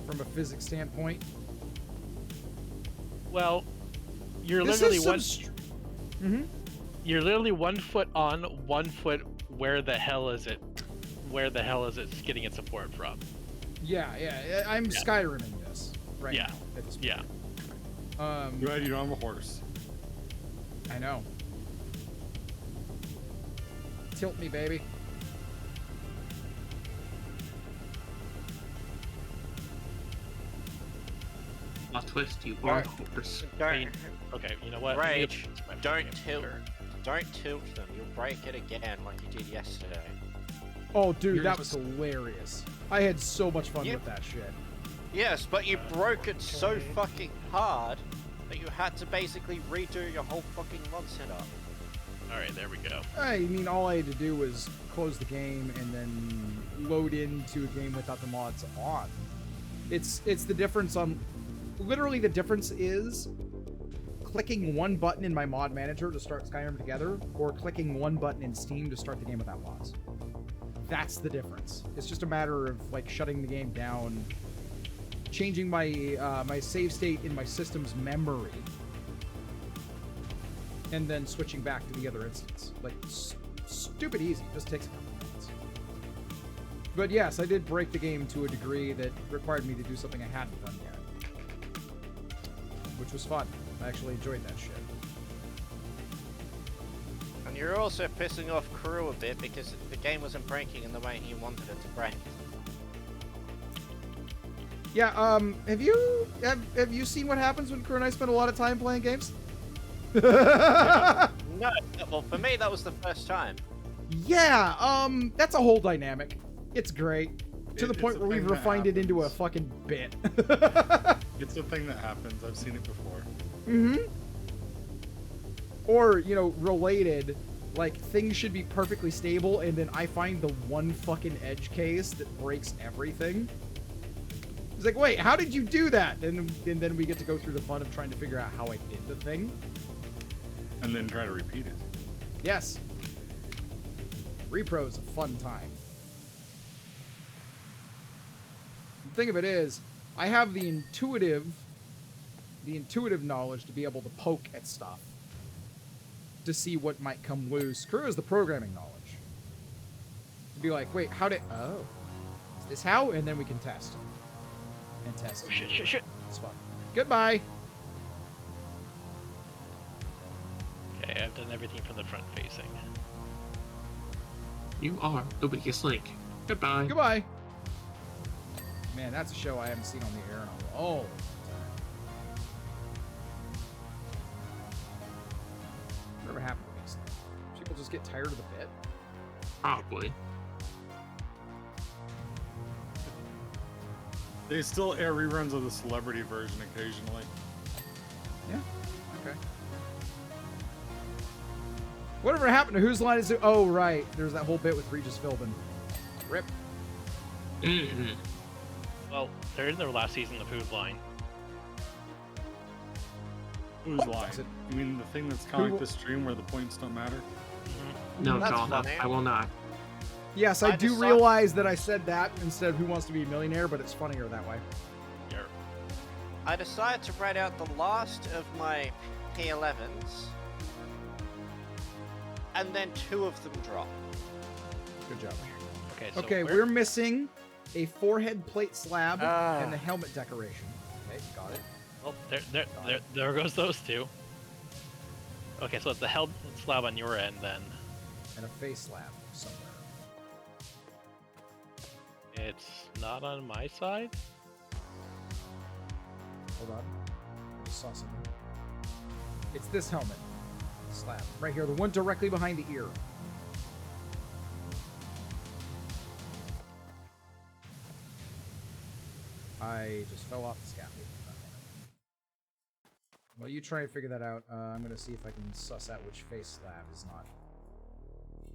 From a physics standpoint? Well, you're This literally is one. Mm-hmm. You're literally 1 foot on, 1 foot. Where the hell is it? Where the hell is it getting its support from? Yeah, I'm Yeah. Skyriming this right Yeah. now. At this point. Yeah. Glad you don't have a horse. I know. Tilt me, baby. Plot twist, you are a horse. Don't Okay, you know what? rage. My Don't game tilt. here. Don't tilt them. You'll break it again like you did yesterday. Oh, dude, You're that just- was hilarious. I had so much fun You- with that shit. Yes, but you broke it so fucking hard that you had to basically redo your whole fucking mod setup. All right, there we go. I mean, all I had to do was close the game and then load into a game without the mods on. It's the difference on... Literally, the difference is clicking one button in my mod manager to start Skyrim together, or clicking one button in Steam to start the game without mods. That's the difference. It's just a matter of, like, shutting the game down, changing my my save state in my system's memory, and then switching back to the other instance. Like, stupid easy. Just takes a couple minutes. But yes, I did break the game to a degree that required me to do something I hadn't done yet. Which was fun. I actually enjoyed that shit. And you're also pissing off crew a bit because the game wasn't breaking in the way he wanted it to break. Yeah, have you seen what happens when crew and I spend a lot of time playing games? No, well for me that was the first time. Yeah, that's a whole dynamic. It's great. To the It's point a where we've thing that refined it into a happens. fucking bit. It's a thing that happens. I've seen it before. Mm-hmm. Or, you know, related, like, things should be perfectly stable, and then I find the one fucking edge case that breaks everything. It's like, wait, how did you do that? And then we get to go through the fun of trying to figure out how I did the thing. And then try to repeat it. Yes. Repro's a fun time. The thing of it is, I have the intuitive knowledge to be able to poke at stuff to see what might come loose. Crew is the programming knowledge. To be like, wait, how did... Oh. Is this how? And then we can test. And test. Oh, shit. It's fun. Goodbye. Okay, I've done everything from the front facing. You are the weakest link. Goodbye. Goodbye. Man, that's a show I haven't seen on the air in a long time. Whatever happened to these things? People just get tired of the bit. Probably. They still air reruns of the celebrity version occasionally. Yeah. Okay. Whatever happened to Whose Line Is It? Oh, right. There's that whole bit with Regis Philbin. Rip. Mm-hmm. Well, they're in their last season of Who's Line. Who's lying? Is it- You mean the thing that's kind of like the stream where the points don't matter? No, That's John, funny. I will not. Yes, I I do just saw- realize that I said that instead of Who Wants to Be a Millionaire, but it's funnier that way. Here. I decided to write out the last of my P11s, and then 2 of them drop. Good job. Okay, so Okay, where- we're missing a forehead plate slab Ah. and the helmet decoration. Okay, got it. Oh, there goes those two. Okay, so it's the helmet slab on your end then. And a face slab somewhere. It's not on my side. Hold on. I just saw something. It's this helmet slab. Right here, the one directly behind the ear. I just fell off the scaffold. Well, you try and figure that out. I'm going to see if I can suss out which face slab is not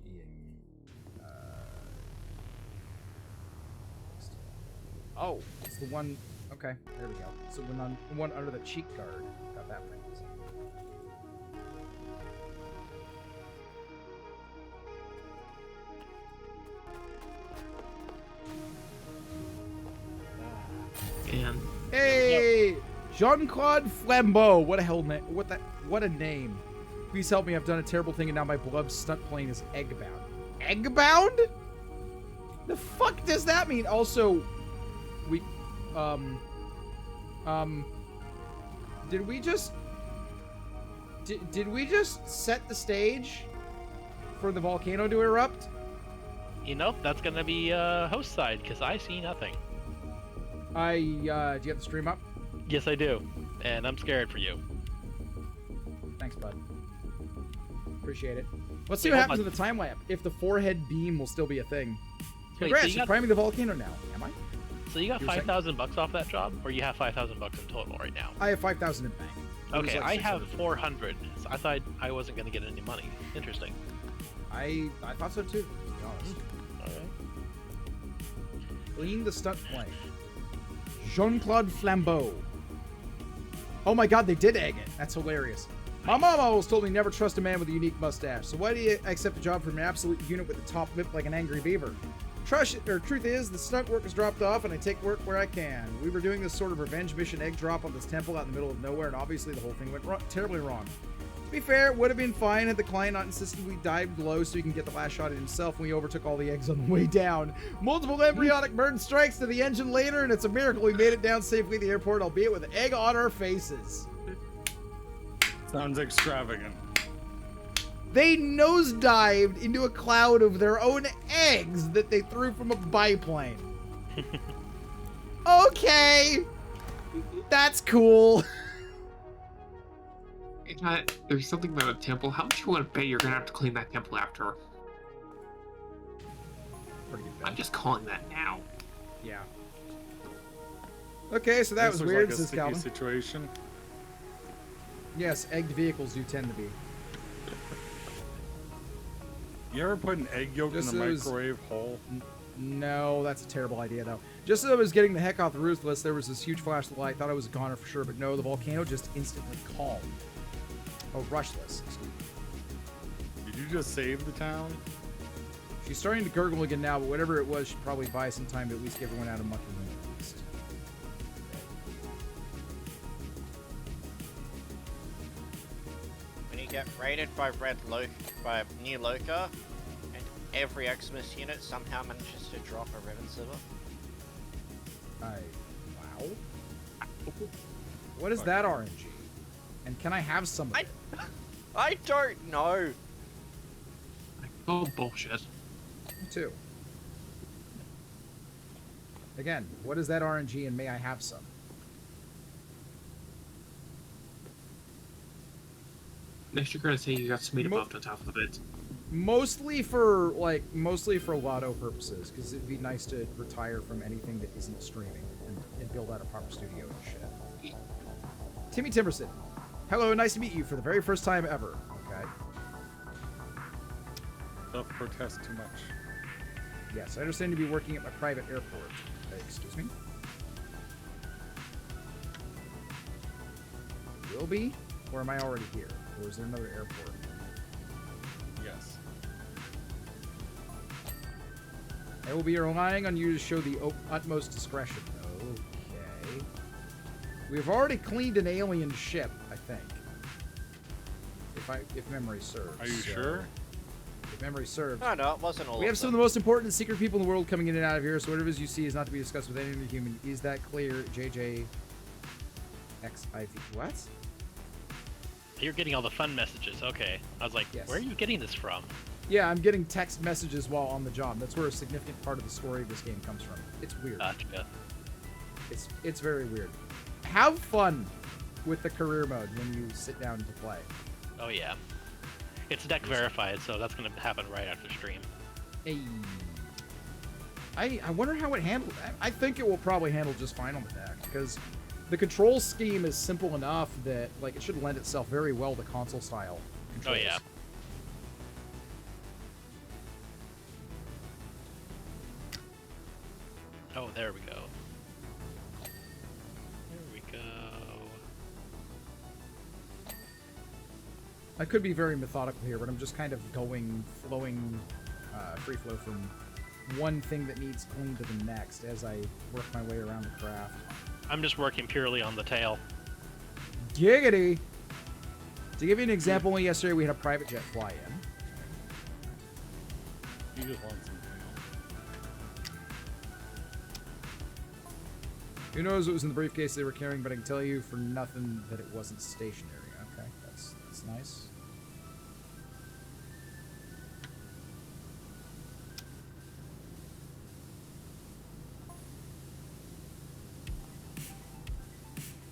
being Oh, it's the one. Okay, there we go. So the one under the cheek guard. Got that right. And Hey, Jean-Claude Flambeau. What a hell name. What a name. Please help me. I've done a terrible thing, and now my beloved stunt plane is egg-bound. Egg-bound? The fuck does that mean? Also, we, did we just set the stage for the volcano to erupt? You know, that's gonna be host side because I see nothing. Do you have the stream up? Yes, I do, and I'm scared for you. Thanks, bud. Appreciate it. Let's see Wait, what hold happens on. with the time lapse. If the forehead beam will still be a thing. Wait, Congrats, so you you're got, priming the volcano now. Am I? so you got you were saying? $5,000 off that job, or you have $5,000 in total right now? I have 5,000 in bank. It was Okay, like I have 600. 400. So I thought I wasn't gonna get any money. Interesting. I thought so too, to be honest. All right. Clean the stunt plane. Jean-Claude Flambeau. Oh my god, they did egg it. That's hilarious. My mom always told me never trust a man with a unique mustache. So why do you accept a job from an absolute unit with a top lip like an angry beaver? Truth is, the stunt work has dropped off, and I take work where I can. We were doing this sort of revenge mission egg drop on this temple out in the middle of nowhere, and obviously the whole thing went terribly wrong. To be fair, it would have been fine had the client not insisted we dived low so he can get the last shot at himself when we overtook all the eggs on the way down. Multiple embryonic burn strikes to the engine later, and it's a miracle we made it down safely at the airport, albeit with egg on our faces. Sounds extravagant. They nosedived into a cloud of their own eggs that they threw from a biplane. Okay. That's cool. there's something about a temple. How much you want to bet you're gonna have to clean that temple after? I'm just calling that now. Yeah. Okay, so that This was looks weird, like a says sticky Calvin. situation. Yes, egged vehicles do tend to be. You ever put an egg yolk Just in the as- microwave whole? No, that's a terrible idea, though. Just as I was getting the heck off the Ruthless, there was this huge flash of light. Thought I was a goner for sure, but no, the volcano just instantly calmed. Oh, Rushless. Excuse me. Did you just save the town? She's starting to gurgle again now, but whatever it was should probably buy some time to at least get everyone out of mucky room at least. When you get raided by by New Loka, and every Xmas unit somehow manages to drop a ribbon silver. Wow. What is that RNG? And can I have some of it? I don't know. Oh, bullshit. Me too. Again, what is that RNG and may I have some? Next, you're gonna say you got some meat above on top of it. Mostly for lotto purposes, because it'd be nice to retire from anything that isn't streaming and build out a proper studio and shit. Timmy Timberson. Hello, nice to meet you for the very first time ever. Okay. Self-protest too much. Yes, I understand you to be working at my private airport. Excuse me? Will be? Or am I already here? Or is there another airport? Yes. I will be relying on you to show the utmost discretion. Okay. We've already cleaned an alien ship, I think. If memory serves. Are you So, sure? If memory serves. No, it wasn't all We of have some of them. the most important and secret people in the world coming in and out of here, so whatever you see is not to be discussed with any other human. Is that clear, JJ? XIV. What? You're getting all the fun messages. Okay. I was like, Yes. where are you getting this from? Yeah, I'm getting text messages while on the job. That's where a significant part of the story of this game comes from. It's weird. Gotcha. It's very weird. Have fun with the career mode when you sit down to play. Oh yeah. It's deck verified, so that's gonna happen right after stream. Hey. I wonder how it handles. I think it will probably handle just fine on the deck because the control scheme is simple enough that like it should lend itself very well to console style controls. Oh yeah. Oh, there we go. I could be very methodical here, but I'm just kind of flowing, free flow from one thing that needs clean to the next as I work my way around the craft. I'm just working purely on the tail. Giggity! To give you an example, only yesterday we had a private jet fly in. You just want some tail. Who knows what was in the briefcase they were carrying, but I can tell you for nothing that it wasn't stationary. Okay, that's nice.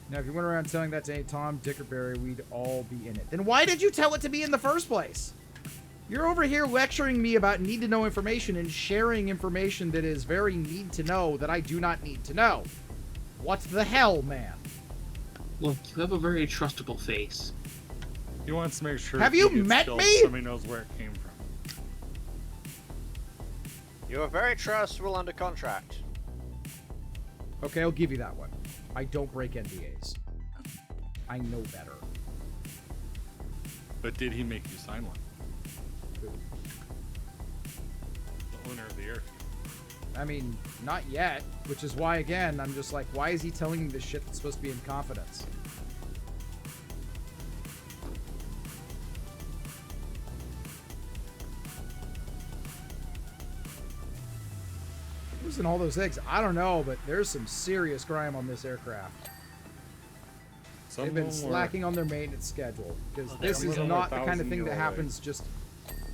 Now, if you went around telling that to any Tom, Dick, or Barry, we'd all be in it. Then why did you tell it to me in the first place? You're over here lecturing me about need-to-know information and sharing information that is very need-to-know that I do not need to know. What the hell, man? Look, you have a very trustable face. He wants to make sure. Have if you he gets met killed, me? Somebody knows where it came from. You are very trustable under contract. Okay, I'll give you that one. I don't break NDAs. I know better. But did he make you sign one? The owner of the airfield. I mean, not yet, which is why, again, I'm just like, why is he telling me this shit that's supposed to be in confidence? Who's in all those eggs? I don't know, but there's some serious grime on this aircraft. Some They've been of them were- slacking on their maintenance schedule because Well, this some is of them not are the kind of thing 1,000 that year happens just.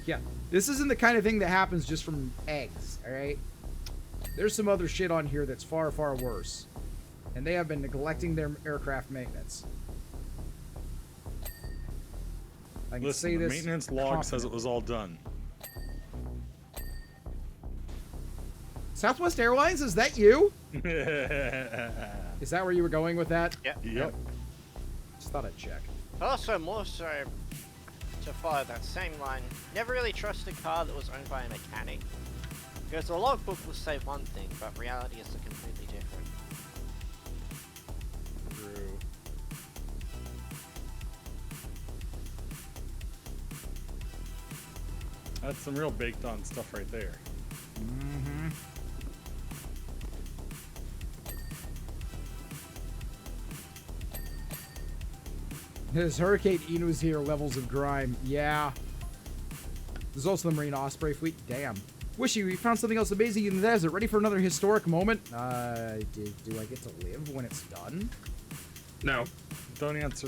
Yeah, this isn't the kind of thing that happens just from eggs. All right, there's some other shit on here that's far, far worse, and they have been neglecting their aircraft maintenance. I can Listen, say the this. maintenance log says it was all done. Southwest Airlines, is that you? Yep. Is that where you were going with that? Yeah. Just thought I'd check. Also, more so, to follow that same line, never really trusted a car that was owned by a mechanic. Because the logbook will say one thing, but reality is completely different. True. That's some real baked on stuff right there. Mm-hmm. His Hurricane Inu's here, levels of grime. Yeah. There's also the Marine Osprey fleet. Damn. Wishy, we found something else amazing in the desert. Ready for another historic moment? Do I get to live when it's done? No. Don't ask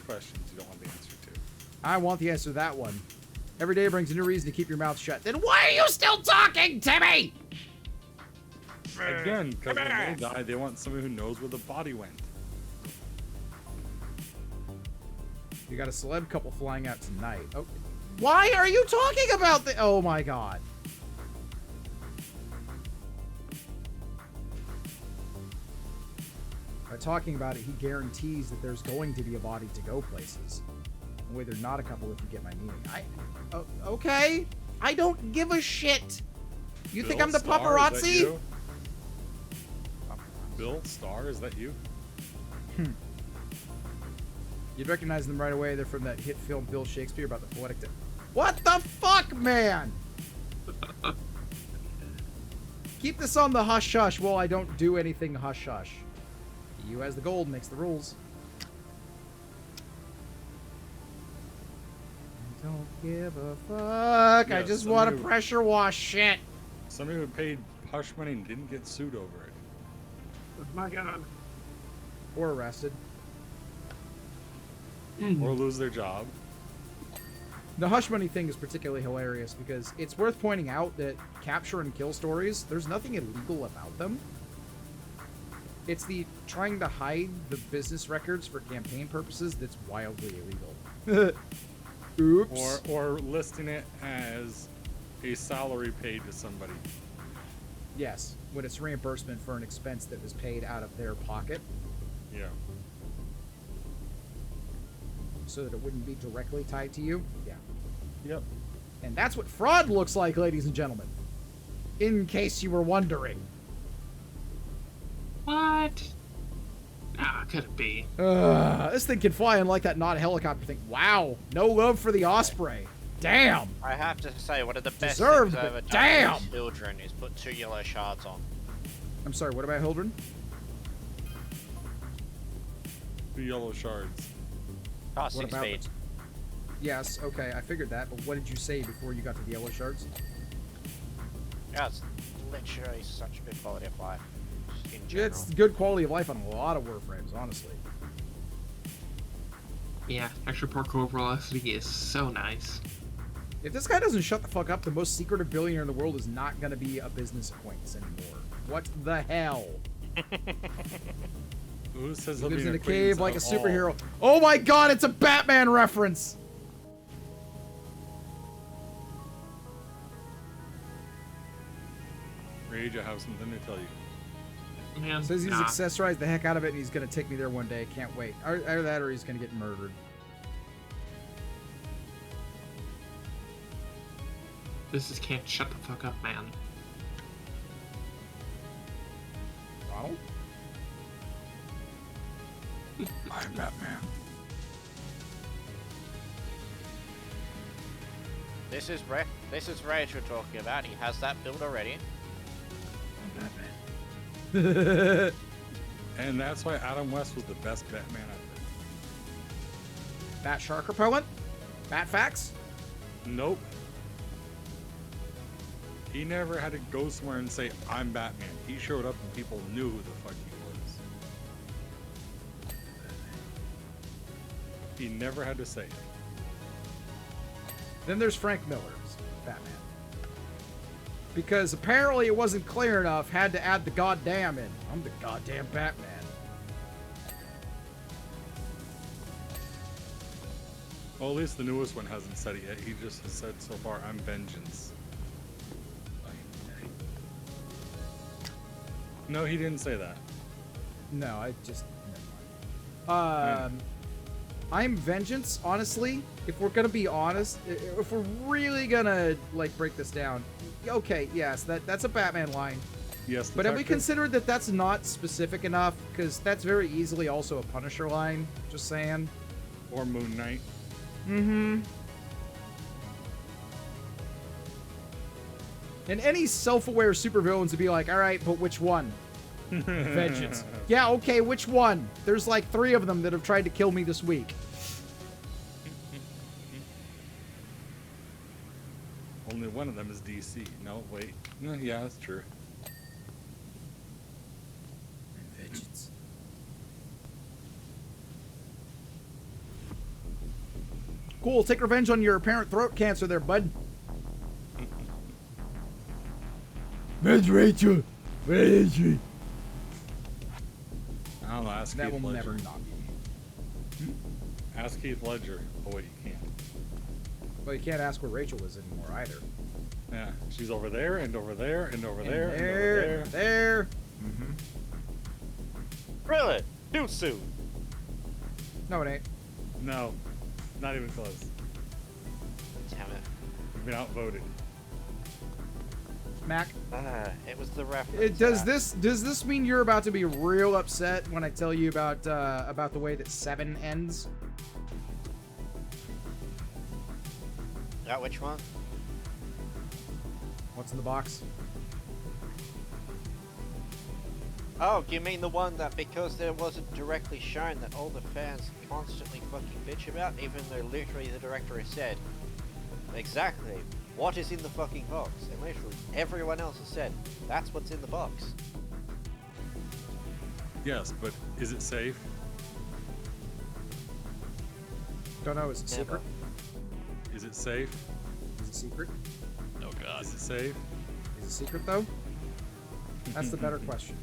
questions you don't want the answer to. I want the answer to that one. Every day brings a new reason to keep your mouth shut. Then why are you still talking, Timmy? Again, because when they die, they want somebody who knows where the body went. You got a celeb couple flying out tonight. Oh, why are you talking about the? Oh my god. By talking about it, he guarantees that there's going to be a body to go places. Wait, they're not a couple if you get my meaning. Okay. I don't give a shit. You think Bill I'm the Starr, is that paparazzi? you? Bill Starr, is that you? You'd recognize them right away. They're from that hit film Bill Shakespeare about the poetic. What the fuck, man? Keep this on the hush hush. Well, I don't do anything hush hush. You as the gold makes the rules. I don't give a fuck. I Yeah, just want to somebody- pressure wash shit. Somebody who paid hush money and didn't get sued over it. Oh my god. Or arrested. Or lose their job. The hush money thing is particularly hilarious because it's worth pointing out that capture and kill stories, there's nothing illegal about them. It's the trying to hide the business records for campaign purposes that's wildly illegal. Oops. Or listing it as a salary paid to somebody. Yes, when it's reimbursement for an expense that was paid out of their pocket, Yeah. so that it wouldn't be directly tied to you. Yeah. Yep. And that's what fraud looks like, ladies and gentlemen. In case you were wondering. What? Ah, could it be? This thing can fly unlike that not helicopter thing. Wow, no love for the Osprey. Damn. I have to say, one of the best Deserved, things I've but ever damn! done with children is put 2 yellow shards on. I'm sorry, what about Hildren? The yellow shards. Oh, What 6 about feet. it? Yes, okay, I figured that, but what did you say before you got to the yellow shards? Yeah, it's literally such good quality of life. Just in general. It's good quality of life on a lot of Warframes, honestly. Yeah, extra parkour velocity is so nice. If this guy doesn't shut the fuck up, the most secretive billionaire in the world is not going to be a business acquaintance anymore. What the hell? Who says He he'll be lives an in a cave acquaintance like a of all? superhero. Oh my god, it's a Batman reference! Rage, I have something to tell you. Man, Says he's nah. accessorized the heck out of it and he's going to take me there one day. Can't wait. Either that or he's going to get murdered. This is can't shut the fuck up, man. Ronald? I'm Batman. This is Rage we're talking about. He has that build already. And that's why Adam West was the best Batman ever. Bat Shark Repellent? Bat Fax? Nope. He never had to go somewhere and say, I'm Batman. He showed up and people knew who the fuck he was. He never had to say it. Then there's Frank Miller's Batman. Because apparently it wasn't clear enough, had to add the goddamn in. I'm the goddamn Batman. Well, at least the newest one hasn't said it yet. He just has said so far, I'm vengeance. No, he didn't say that. No, I just... Never mind. I'm Vengeance, honestly. If we're gonna be honest, if we're really gonna, like, break this down, okay, yes, that's a Batman line. Yes, But have we detective. considered that that's not specific enough? Because that's very easily also a Punisher line. Just saying. Or Moon Knight. Mm-hmm. And any self-aware supervillains would be like, all right, but which one? Vengeance. Yeah, okay, which one? There's like 3 of them that have tried to kill me this week. Only one of them is DC. No, wait. No, yeah, that's true. Vengeance. Cool, take revenge on your apparent throat cancer there, bud. Where's Rachel? Where is she? I don't know. Ask That Keith will Ledger. never not be. Ask Keith Ledger. Oh, wait, you can't. Well, you can't ask where Rachel is anymore either. Yeah, she's over there, and over there, and over And there, and over there, there. and there. Mm-hmm. Really? Too soon. No, it ain't. No, not even close. Damn it. You've been outvoted. Mac, It was the reference. does this mean you're about to be real upset when I tell you about the way that 7 ends? That which one? What's in the box? Oh, you mean the one that because there wasn't directly shown that all the fans constantly fucking bitch about, even though literally the director has said exactly what is in the fucking box, and literally everyone else has said that's what's in the box. Yes, but is it safe? Don't know. Is it Never. secret? Is it safe? Is it secret? Oh god. Is it safe? Is it secret though? That's the better question.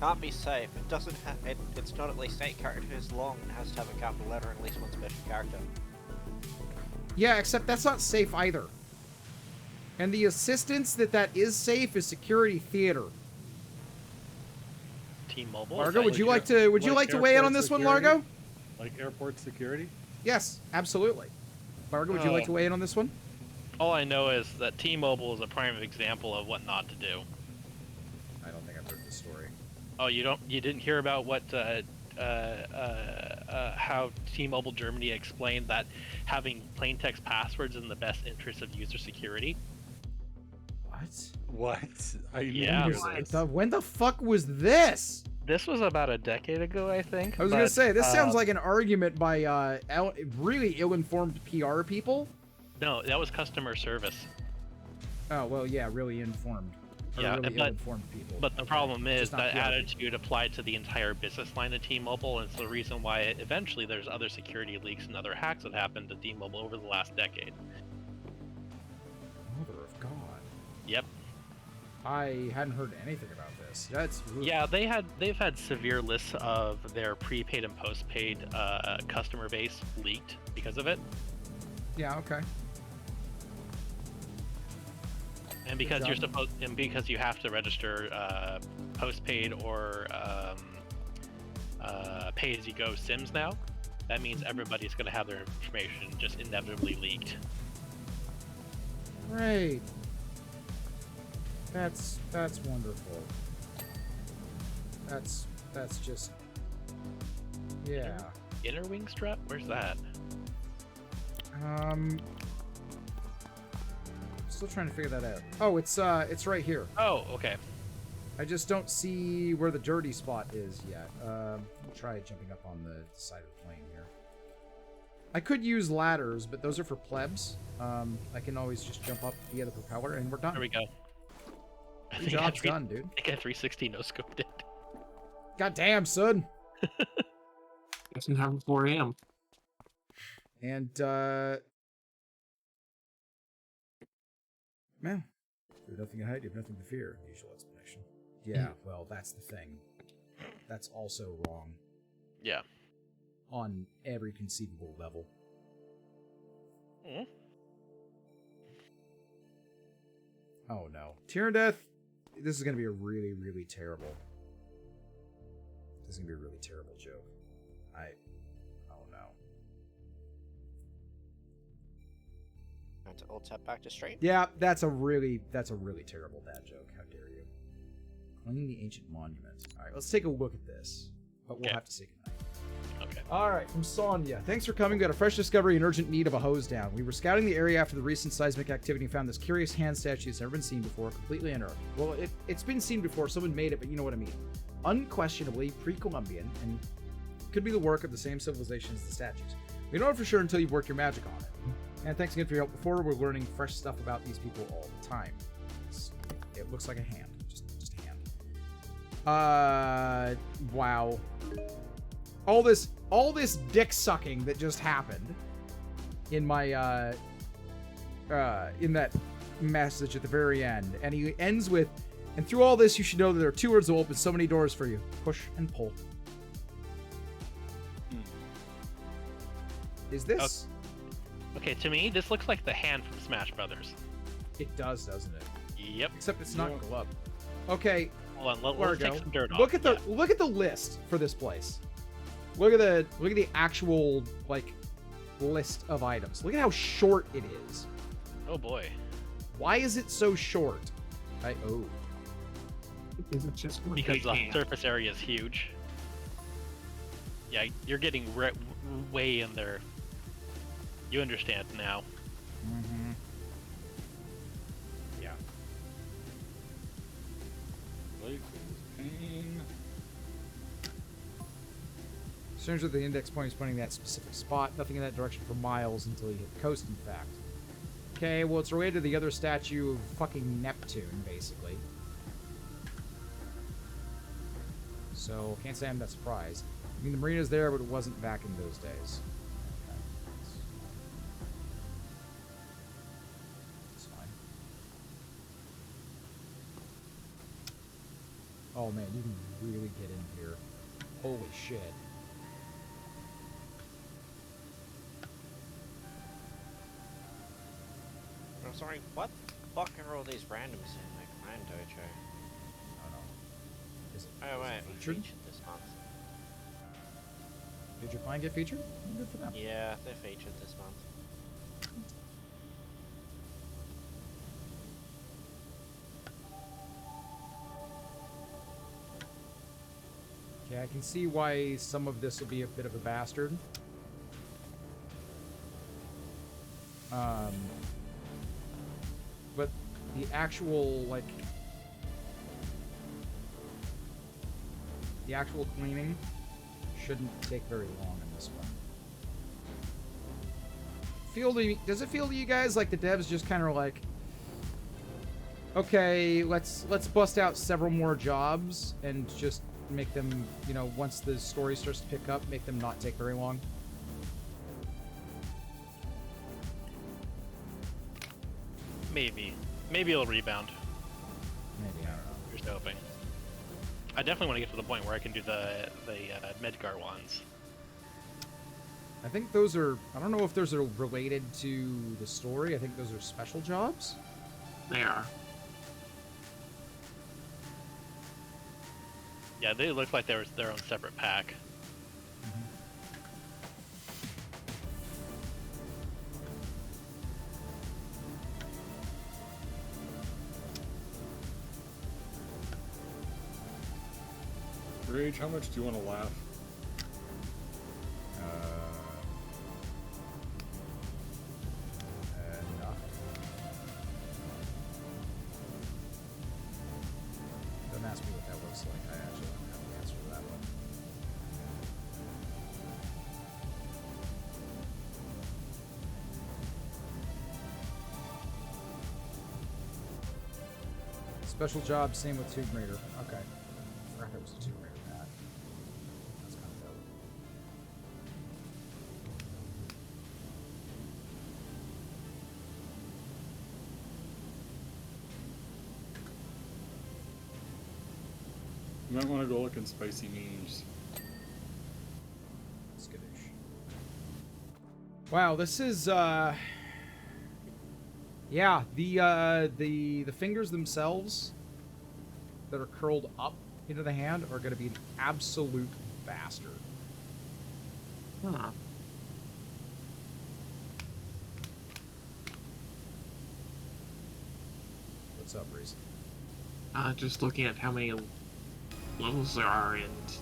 Can't be safe. It doesn't have. It's not at least 8 characters long. It has to have a capital letter and at least one special character. Yeah, except that's not safe either. And the assistance that is safe is security theater. T-Mobile. Largo, is would that you legit? like to Like weigh in on airport this one, security? Largo? Like airport security? Yes, absolutely. Largo, would you like to weigh in on this one? All I know is that T-Mobile is a prime example of what not to do. I don't think I've heard this story. Oh, you didn't hear about what how T-Mobile Germany explained that having plain text passwords in the best interest of user security? What? What? I Yeah. knew this. When the fuck was this? This was about a decade ago, I think. I was gonna say, this sounds uh, like an argument by really ill-informed PR people. No, that was customer service. Oh, well, yeah, really informed. Or Yeah, really but- ill-informed people. But the Okay, problem is just not that PR people. attitude applied to the entire business line of T-Mobile, and it's the reason why eventually there's other security leaks and other hacks that happened to T-Mobile over the last decade. Mother of God. Yep. I hadn't heard anything about this. That's Yeah, they've had severe lists of their prepaid and postpaid customer base leaked because of it, Yeah, okay. and because you're job. supposed and because you have to register postpaid or pay-as-you-go SIMs now. That means everybody's going to have their information just inevitably leaked. Great. That's wonderful. That's just yeah. Inner wing strap? Where's that? Still trying to figure that out. Oh, it's right here. Oh, okay. I just don't see where the dirty spot is yet. I'll try jumping up on the side of the plane here. I could use ladders, but those are for plebs. I can always just jump up via the propeller, and we're done. There we go. I Your think job's done, dude. I think I 360 no scoped it. God damn, son. It's now 4 a.m. And man, you have nothing to hide, you have nothing to fear. Usual explanation. Yeah, well, that's the thing. That's also wrong Yeah. on every conceivable level. Mhm. Oh no, Tyrann Death. This is gonna be a really, really terrible. This is gonna be a really terrible joke. Oh no. Have to alt tab back to stream. Yeah, that's a really terrible dad joke. How dare you? Clean the ancient monument. All right, let's take a look at this. But we'll Okay. have to say goodnight. Okay. All right, from Sonya. Thanks for coming. We got a fresh discovery in urgent need of a hose down. We were scouting the area after the recent seismic activity and found this curious hand statue that's never been seen before, completely unearthed. Well, it's been seen before. Someone made it, but you know what I mean. Unquestionably pre-Columbian, and could be the work of the same civilization as the statues. We don't know for sure until you've worked your magic on it. And thanks again for your help before. We're learning fresh stuff about these people all the time. It looks like a hand. Just a hand. Wow. All this dick sucking that just happened in my in that message at the very end, and he ends with, and through all this you should know that there are two words that will open so many doors for you: push and pull. Is this? Okay, to me, this looks like the hand from Smash Brothers. It does, doesn't it? Yep. Except it's not Yeah. glove. Okay, Hold on, where let's we take go. some dirt off. Look at the list for this place. Look at the actual like list of items. Look at how short it is. Oh boy. Why is it so short? Is it just one Because big the hand? surface area is huge. Yeah, you're getting way in there. You understand now. Mm-hmm. Yeah. Life is pain. Turns out the index point is pointing that specific spot. Nothing in that direction for miles until you hit the coast, in fact. Okay, well, it's related to the other statue of fucking Neptune, basically. So, can't say I'm that surprised. I mean, the marina's there, but it wasn't back in those days. Okay. That's fine. Oh, man, you can really get in here. Holy shit. I'm sorry, what the fuck are all these randoms in my clan dojo? Oh no. Is it, Oh is wait, it we featured? featured this month. Did your clan get featured? Good for them. Yeah, they're featured this month. Okay, I can see why some of this will be a bit of a bastard. But the actual, like... The actual cleaning shouldn't take very long in this one. Does it feel to you guys like the devs just kind of like, okay, let's bust out several more jobs and just make them, you know, once the story starts to pick up, make them not take very long? Maybe. Maybe it'll rebound. Maybe, I don't know. Here's hoping. I definitely want to get to the point where I can do the Medgar ones. I think those are, I don't know if those are related to the story. I think those are special jobs. They are. Yeah, they look like they're their own separate pack. Rage, how much do you want to laugh? Enough. Don't ask me what that looks like. I actually don't have the answer to that one. Special job, same with Tomb Raider. Okay. I forgot there was a Tomb Raider pack. That's kind of dope. You might want to go look in spicy memes. Skittish. Wow, this is yeah, the fingers themselves that are curled up into the hand are going to be an absolute bastard. Huh. What's up, Reese? Just looking at how many levels there are, and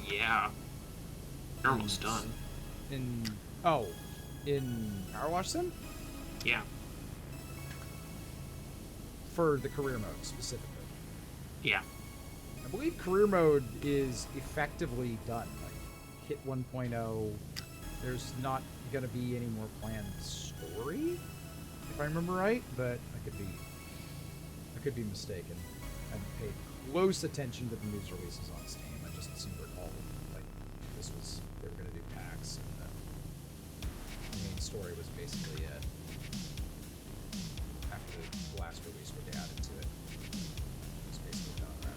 yeah, they're almost done. In Power Wash Sim? Yeah, For the career mode specifically. yeah. I believe career mode is effectively done. Like, hit 1.0, there's not going to be any more planned story, if I remember right, but I could be mistaken. I haven't paid close attention to the news releases on Steam. I just seem to recall, like, they were going to do packs, and the main story was basically it. After the last release, what they added to it. It was basically done that.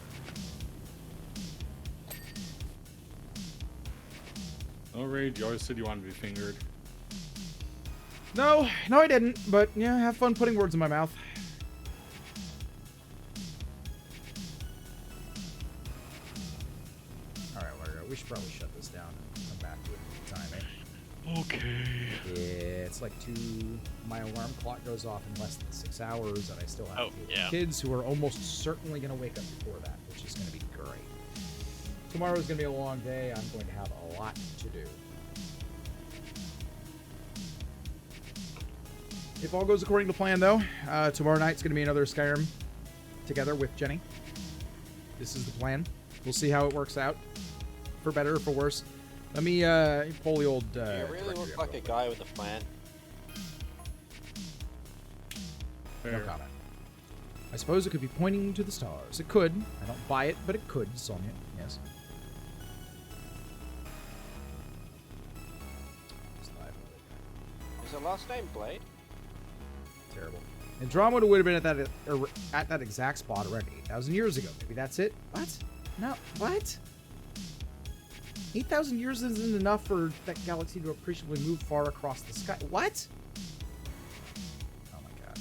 Oh, Rage, you always said you wanted to be fingered. No, I didn't, but yeah, have fun putting words in my mouth. Alright, we should probably shut this down and come back to it at the time, eh? Okay. Yeah, it's like my alarm clock goes off in less than 6 hours, and I still have kids who are almost certainly going to wake up before that, which is going to be great. Tomorrow's going to be a long day. I'm going to have a lot to do. If all goes according to plan, though, tomorrow night's going to be another Skyrim together with Jenny. This is the plan. We'll see how it works out, for better or for worse. Let me pull the old. Do you really look like a guy with a plan? No Fair. comment. I suppose it could be pointing to the stars. It could. I don't buy it, but it could, Sonia. Yes. Is it last name Blade? Terrible. Andromeda would have been at that exact spot already 8,000 years ago. Maybe that's it. What? No. What? 8,000 years isn't enough for that galaxy to appreciably move far across the sky. What? Oh my god.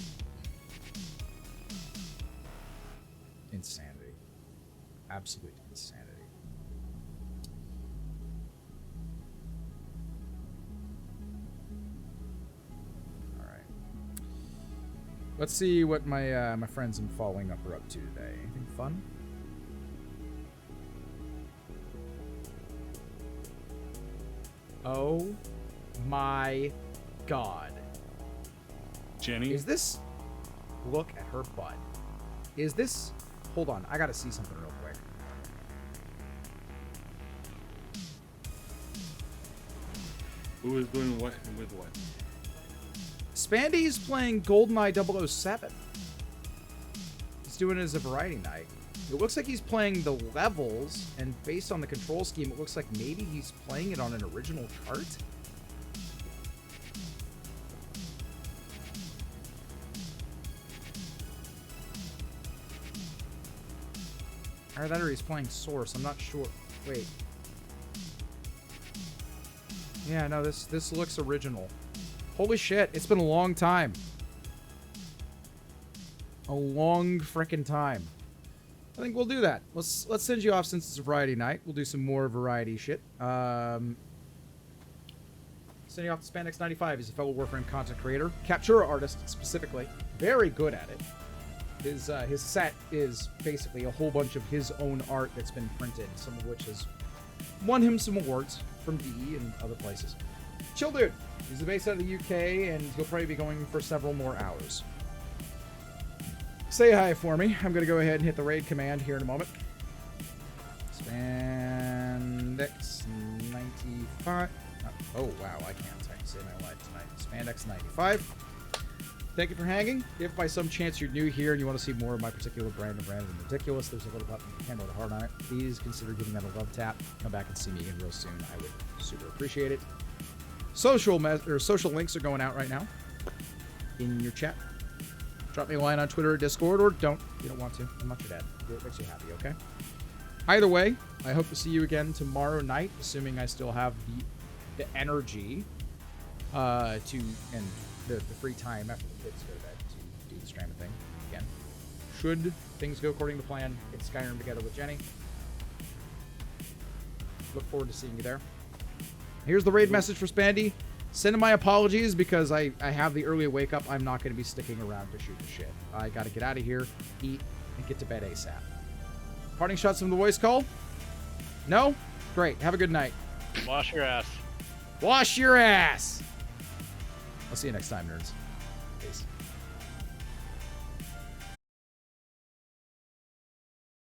Insanity. Absolute insanity. Alright. Let's see what my friends I'm following up are up to today. Anything fun? Oh my god. Jenny, Is this... Look at her butt. Is this... Hold on, I gotta see something real quick. who is doing what and with what? Spandy's playing GoldenEye 007. He's doing it as a variety night. It looks like he's playing the levels, and based on the control scheme, it looks like maybe he's playing it on an original chart? Either that or he's playing Source. I'm not sure. Wait. Yeah, no, this looks original. Holy shit, it's been a long time. A long frickin' time. I think we'll do that. Let's send you off since it's a variety night. We'll do some more variety shit. Sending you off to Spandex95. He's a fellow Warframe content creator. Captura artist, specifically. Very good at it. His set is basically a whole bunch of his own art that's been printed, some of which has won him some awards from DE and other places. Chill dude. He's based out of the UK, and he'll probably be going for several more hours. Say hi for me. I'm going to go ahead and hit the raid command here in a moment. Spandex 95. Oh, wow. I can't say my life tonight. Spandex 95. Thank you for hanging. If by some chance you're new here and you want to see more of my particular brand of Random and Ridiculous, there's a little button you can handle the heart on it. Please consider giving that a love tap. Come back and see me again real soon. I would super appreciate it. Social links are going out right now in your chat. Drop me a line on Twitter or Discord, or don't. You don't want to. I'm not your dad. It makes you happy, okay? Either way, I hope to see you again tomorrow night, assuming I still have the energy and the free time after the kids go to bed to do the streaming thing again. Should things go according to plan, get Skyrim together with Jenny. Look forward to seeing you there. Here's the raid message for Spandy. Send him my apologies because I have the early wake up. I'm not going to be sticking around to shoot the shit. I got to get out of here, eat, and get to bed ASAP. Parting shots from the voice call? No? Great. Have a good night. Wash your ass. Wash your ass! I'll see you next time, nerds. Peace.